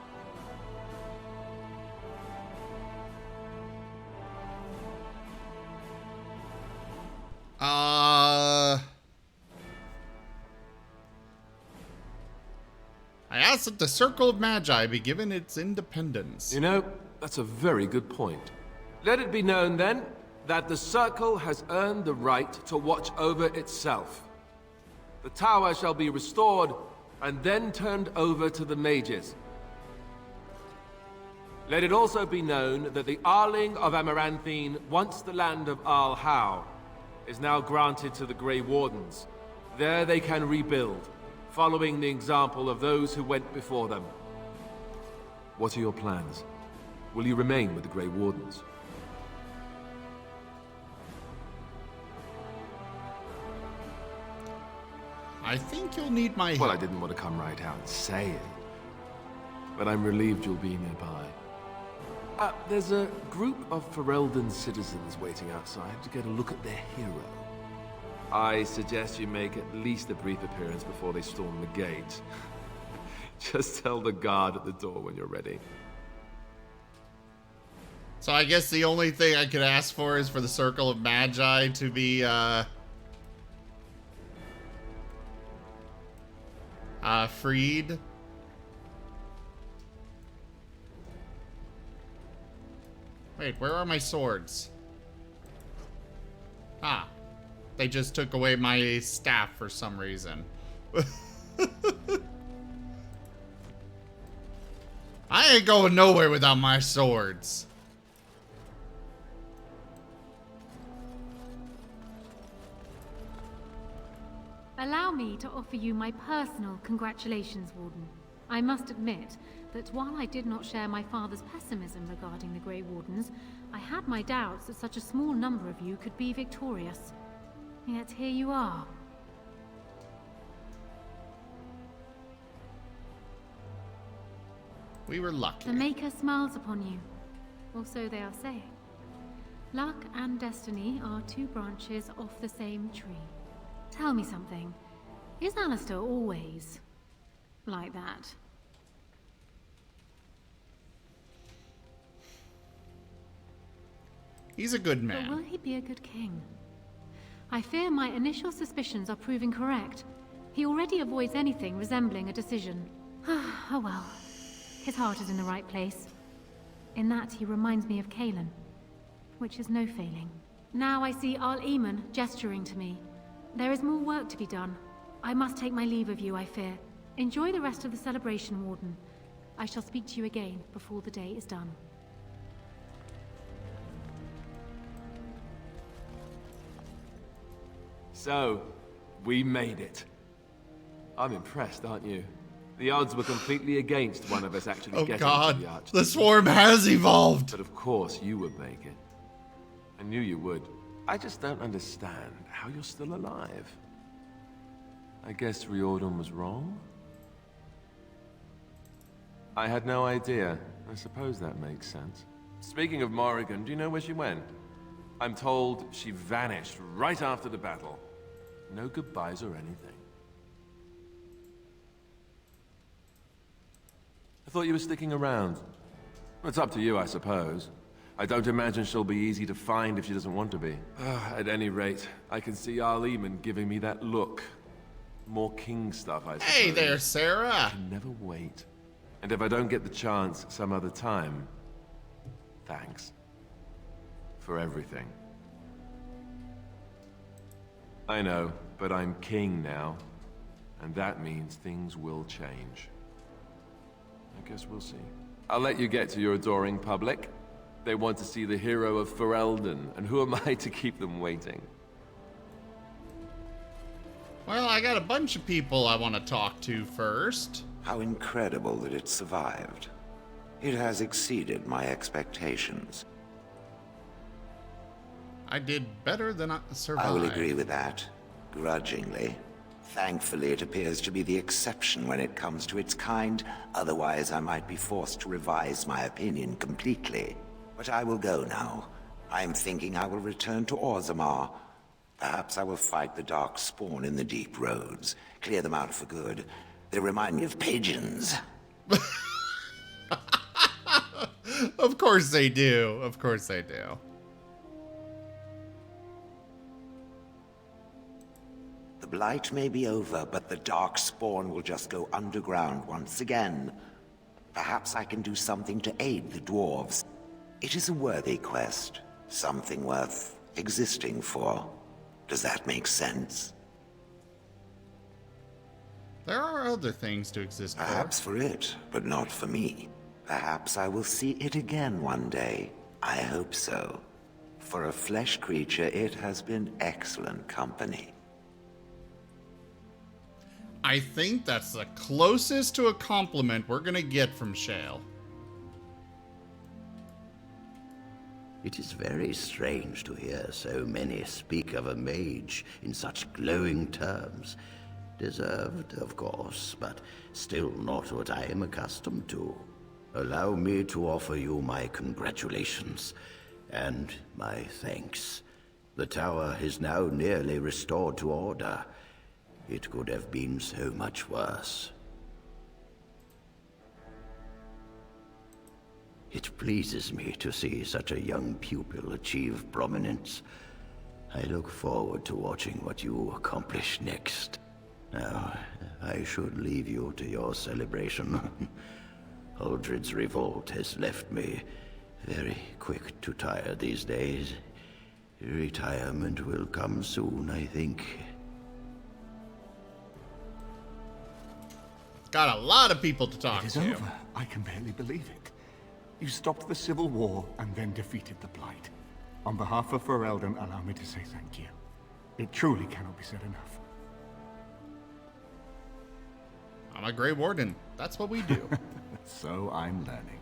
I asked that the Circle of Magi be given its independence. You know, that's a very good point. Let it be known, then, that the Circle has earned the right to watch over itself. The tower shall be restored and then turned over to the mages. Let it also be known that the Arling of Amaranthine, once the land of Arl Howe, is now granted to the Grey Wardens. There they can rebuild, following the example of those who went before them. What are your plans? Will you remain with the Grey Wardens? I think you'll need my help. Well, I didn't want to come right out and say it, but I'm relieved you'll be nearby. There's a group of Ferelden citizens waiting outside to get a look at their hero. I suggest you make at least a brief appearance before they storm the gate. Just tell the guard at the door when you're ready. So I guess the only thing I could ask for is for the Circle of Magi to be, freed. Wait, where are my swords? Ah, they just took away my staff for some reason. I ain't going nowhere without my swords. Allow me to offer you my personal congratulations, Warden. I must admit that while I did not share my father's pessimism regarding the Grey Wardens, I had my doubts that such a small number of you could be victorious. Yet here you are. We were lucky. The Maker smiles upon you, or so they are saying. Luck and destiny are two branches off the same tree. Tell me something. Is Alistair always like that? He's a good But man. will he be a good king? I fear my initial suspicions are proving correct. He already avoids anything resembling a decision. Oh well. His heart is in the right place. In that he reminds me of Kaelin, which is no failing. Now I see Al-Eamon gesturing to me. There is more work to be done. I must take my leave of you, I fear. Enjoy the rest of the celebration, Warden. I shall speak to you again before the day is done. So, we made it. I'm impressed, aren't you? The odds were completely against one of us actually getting to the Archdeacon. The swarm has evolved. But of course you would make it. I knew you would. I just don't understand how you're still alive. I guess Riordan was wrong? I had no idea. I suppose that makes sense. Speaking of Morrigan, do you know where she went? I'm told she vanished right after the battle. No goodbyes or anything. I thought you were sticking around. It's up to you, I suppose. I don't imagine she'll be easy to find if she doesn't want to be. At any rate, I can see Al-Eamon giving me that look. More king stuff, I suppose. Hey there, Sarah. I can never wait. And if I don't get the chance some other time, thanks. For everything. I know, but I'm king now. And that means things will change. I guess we'll see. I'll let you get to your adoring public. They want to see the hero of Ferelden, and who am I to keep them waiting? Well, I got a bunch of people I want to talk to first. How incredible that it survived. It has exceeded my expectations. I did better than I survived. I will agree with that, grudgingly. Thankfully, it appears to be the exception when it comes to its kind. Otherwise, I might be forced to revise my opinion completely. But I will go now. I'm thinking I will return to Orzammar. Perhaps I will fight the Dark Spawn in the deep roads. Clear them out for good. They remind me of pigeons. Of course they do. Of course they do. The Blight may be over, but the Dark Spawn will just go underground once again. Perhaps I can do something to aid the dwarves. It is a worthy quest. Something worth existing for. Does that make sense? There are other things to exist for. Perhaps for it, but not for me. Perhaps I will see it again one day. I hope so. For a flesh creature, it has been excellent company. I think that's the closest to a compliment we're gonna get from Shale. It is very strange to hear so many speak of a mage in such glowing terms. Deserved, of course, but still not what I am accustomed to. Allow me to offer you my congratulations and my thanks. The tower is now nearly restored to order. It could have been so much worse. It pleases me to see such a young pupil achieve prominence. I look forward to watching what you accomplish next. Now, I should leave you to your celebration. Uldred's revolt has left me very quick to tire these days. Retirement will come soon, I think. Got a lot of people to talk It is to. over. I can barely believe it. You stopped the Civil War and then defeated the Blight. On behalf of Ferelden, allow me to say thank you. It truly cannot be said enough. I'm a Grey Warden. That's what we do. So I'm learning.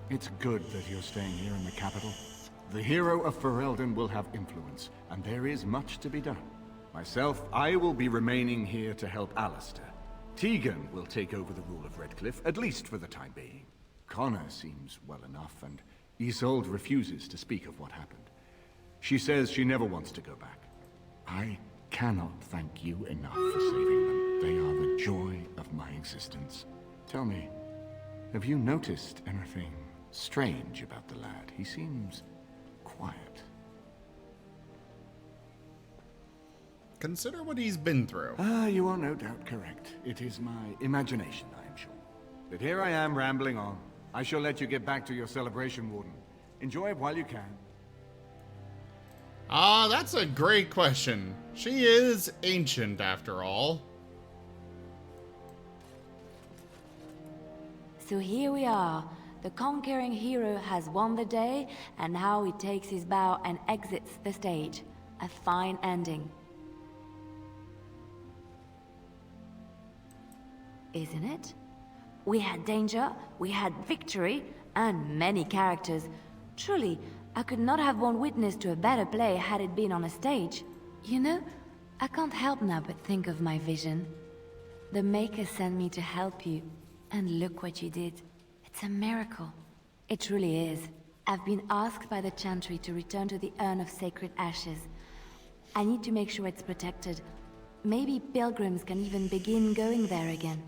It's good that you're staying here in the capital. The hero of Ferelden will have influence, and there is much to be done. Myself, I will be remaining here to help Alistair. Tegan will take over the rule of Redcliffe, at least for the time being. Connor seems well enough, and Isolde refuses to speak of what happened. She says she never wants to go back. I cannot thank you enough for saving them. They are the joy of my existence. Tell me, have you noticed anything strange about the lad? He seems quiet. Consider what he's been through. You are no doubt correct. It is my imagination, I am sure. But here I am rambling on. I shall let you get back to your celebration, Warden. Enjoy it while you can. That's a great question. She is ancient, after all. So here we are. The conquering hero has won the day, and now he takes his bow and exits the stage. A fine ending. Isn't it? We had danger, we had victory, and many characters. Truly, I could not have borne witness to a better play had it been on a stage. You know, I can't help now but think of my vision. The Maker sent me to help you, and look what you did. It's a miracle. It truly is. I've been asked by the Chantry to return to the Urn of Sacred Ashes. I need to make sure it's protected. Maybe pilgrims can even begin going there again.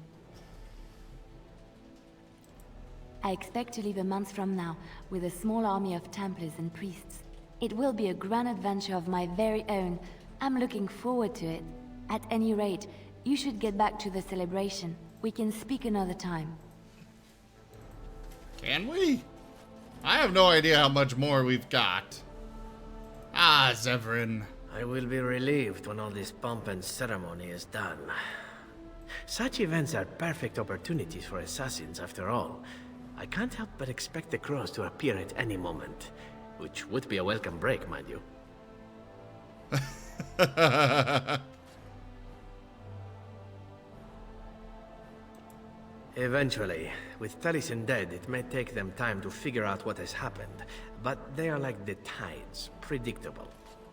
I expect to leave a month from now, with a small army of Templars and priests. It will be a grand adventure of my very own. I'm looking forward to it. At any rate, you should get back to the celebration. We can speak another time. Can we? I have no idea how much more we've got. Zevran. I will be relieved when all this pomp and ceremony is done. Such events are perfect opportunities for assassins, after all. I can't help but expect the crows to appear at any moment, which would be a welcome break, mind you. Eventually, with Taliesin dead, it may take them time to figure out what has happened, but they are like the tides, predictable.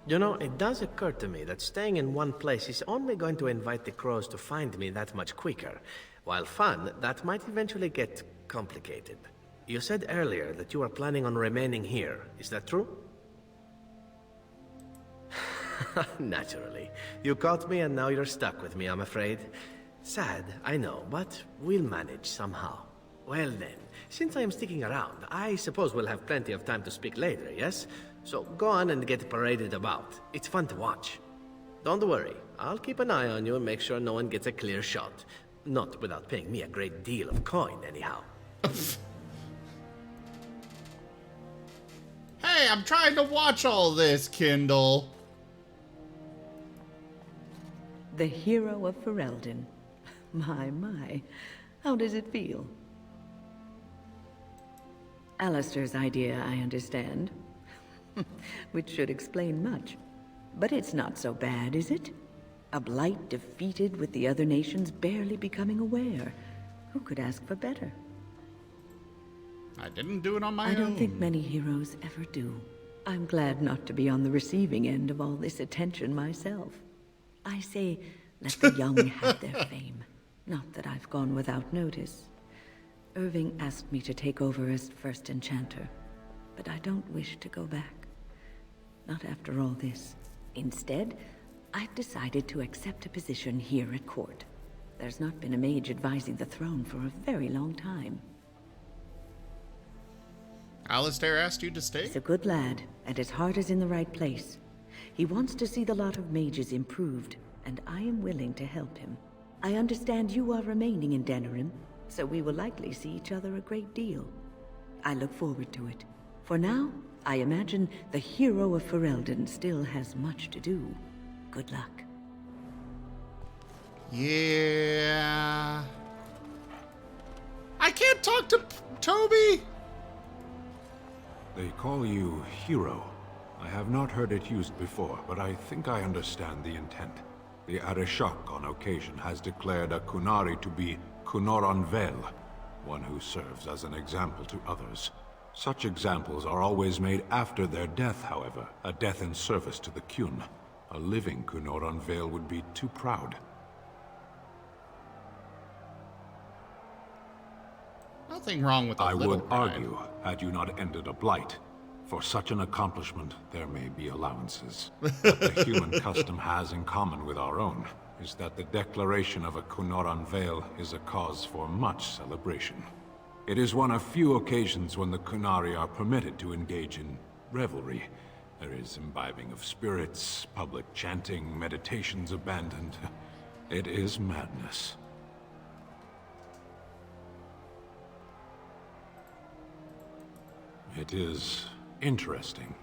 You know, it does occur to me that staying in one place is only going to invite the crows to find me that much quicker. While fun, that might eventually get complicated. You said earlier that you are planning on remaining here. Is that true? Naturally. You caught me and now you're stuck with me, I'm afraid. Sad, I know, but we'll manage somehow. Well then, since I am sticking around, I suppose we'll have plenty of time to speak later, yes? So go on and get paraded about. It's fun to watch. Don't worry, I'll keep an eye on you and make sure no one gets a clear shot. Not without paying me a great deal of coin, anyhow. Hey, I'm trying to watch all this, Kindle. The hero of Ferelden. My. How does it feel? Alistair's idea, I understand. Which should explain much. But it's not so bad, is it? A blight defeated with the other nations barely becoming aware. Who could ask for better? I didn't do it on my own. I don't think many heroes ever do. I'm glad not to be on the receiving end of all this attention myself. I say, let the young have their fame. Not that I've gone without notice. Irving asked me to take over as first enchanter, but I don't wish to go back. Not after all this. Instead, I've decided to accept a position here at court. There's not been a mage advising the throne for a very long time. Alistair asked you to stay? He's a good lad, and his heart is in the right place. He wants to see the lot of mages improved, and I am willing to help him. I understand you are remaining in Denerim, so we will likely see each other a great deal. I look forward to it. For now, I imagine the hero of Ferelden still has much to do. Good luck. Yeah. can't talk to Toby. They call you Hero. I have not heard it used before, but I think I understand the intent. The Arishok on occasion has declared a Kunari to be Kunoran Vel, one who serves as an example to others. Such examples are always made after their death, however, a death in service to the Kyun. A living Kunoran Vel would be too proud. Nothing wrong with a I little would pride. argue, had you not ended a blight. For such an accomplishment, there may be allowances. What the human custom has in common with our own is that the declaration of a Kunoran Vel is a cause for much celebration. It is one of few occasions when the Kunari are permitted to engage in revelry. There is imbibing of spirits, public chanting, meditations abandoned. It is madness. It is interesting.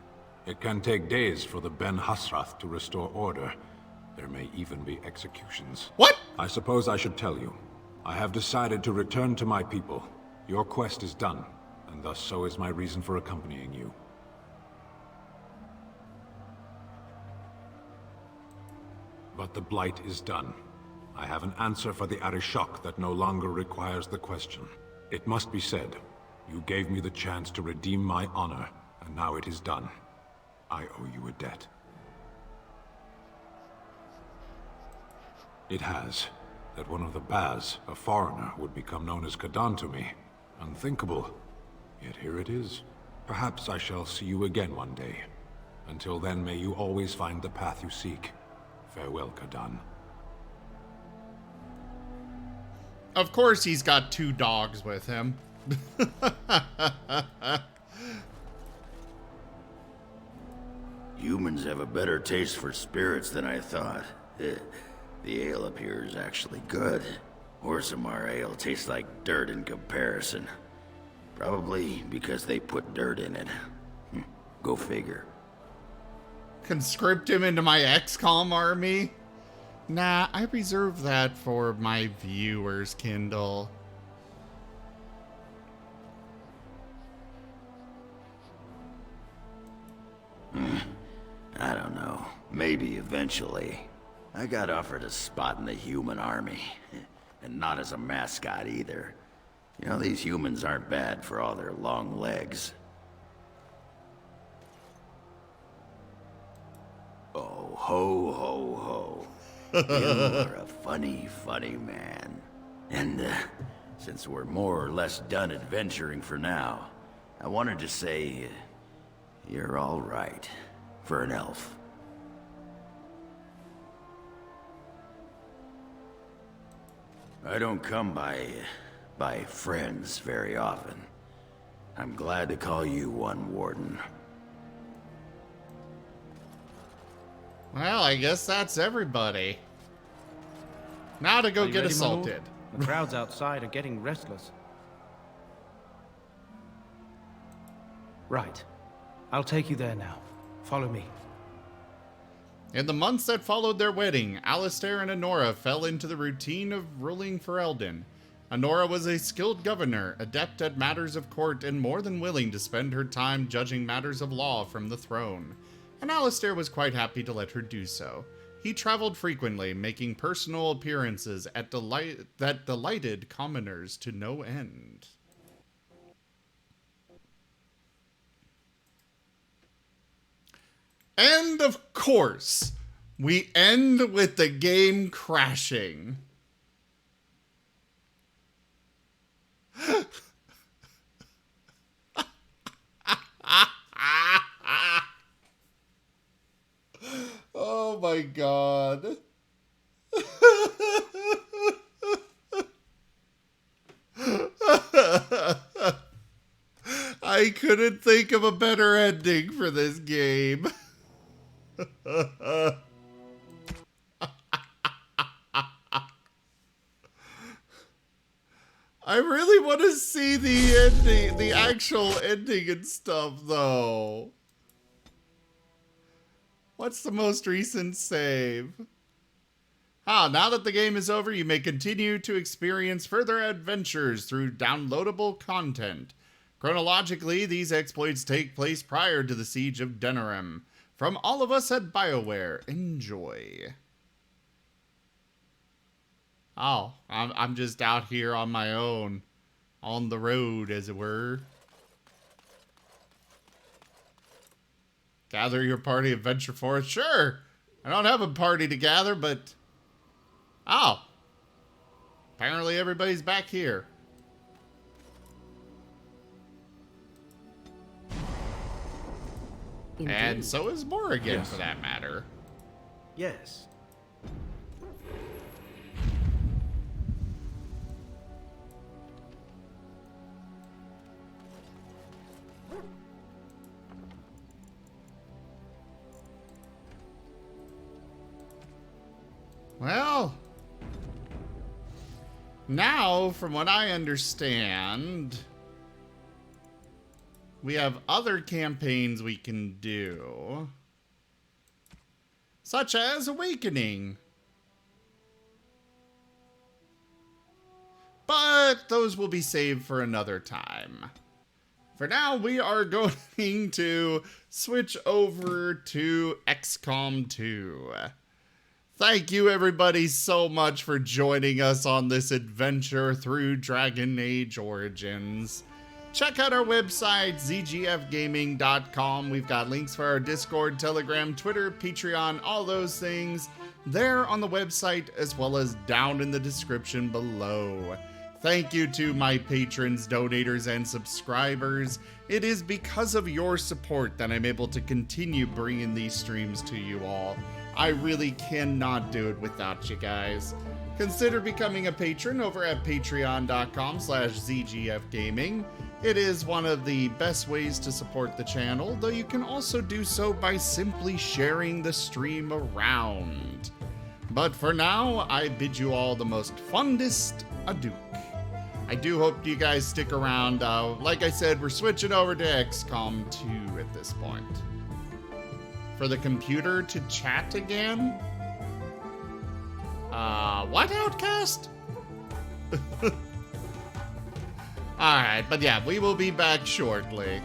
It can take days for the Ben Hasrath to restore order. There may even be executions. What? I suppose I should tell you. I have decided to return to my people. Your quest is done, and thus so is my reason for accompanying you. But the blight is done. I have an answer for the Arishok that no longer requires the question. It must be said, you gave me the chance to redeem my honor, and now it is done. I owe you a debt. It has. That one of the Baz, a foreigner, would become known as Kadan to me. Unthinkable. Yet here it is. Perhaps I shall see you again one day. Until then, may you always find the path you seek. Farewell, Kadan. Of course he's got 2 dogs with him. Humans have a better taste for spirits than I thought. The ale up here is actually good. Orsamar ale tastes like dirt in comparison. Probably because they put dirt in it. Go figure. Conscript him into my XCOM army? Nah, I reserve that for my viewers, Kindle. I don't know. Maybe eventually. I got offered a spot in the human army. And not as a mascot either. You know, these humans aren't bad for all their long legs. Oh, ho, ho, ho. You are a funny, funny man. And, since we're more or less done adventuring for now, I wanted to say, you're all right for an elf. I don't come by friends very often. I'm glad to call you one, Warden. Well, I guess that's everybody. Now to go get ready, my lord? assaulted. The crowds outside are getting restless. Right. I'll take you there now. Follow me. In the months that followed their wedding, Alistair and Honora fell into the routine of ruling Ferelden. Honora was a skilled governor, adept at matters of court, and more than willing to spend her time judging matters of law from the throne. And Alistair was quite happy to let her do so. He traveled frequently, making personal appearances that delighted commoners to no end. And of course, we end with the game crashing. Oh my god. I couldn't think of a better ending for this game. I really want to see the ending, the actual ending and stuff, though. What's the most recent save? Now that the game is over, you may continue to experience further adventures through downloadable content. Chronologically, these exploits take place prior to the Siege of Denerim. From all of us at BioWare, enjoy. Oh, I'm just out here on my own. On the road, as it were. Gather your party, adventure forth. Sure, I don't have a party to gather, but... Oh. Apparently everybody's back here. Indeed. And so is Morrigan, Yes. for that matter. Yes. Well, now, from what I understand, we have other campaigns we can do, such as Awakening. But those will be saved for another time. For now, we are going to switch over to XCOM 2. Thank you everybody so much for joining us on this adventure through Dragon Age Origins. Check out our website, zgfgaming.com. We've got links for our Discord, Telegram, Twitter, Patreon, all those things there on the website, as well as down in the description below. Thank you to my patrons, donators, and subscribers. It is because of your support that I'm able to continue bringing these streams to you all. I really cannot do it without you guys. Consider becoming a patron over at patreon.com/zgfgaming. It is one of the best ways to support the channel, though you can also do so by simply sharing the stream around. But for now, I bid you all the most fondest adieu. I do hope you guys stick around. Like I said, we're switching over to XCOM 2 at this point. For the computer to chat again? What, Outcast? Alright, but yeah, we will be back shortly.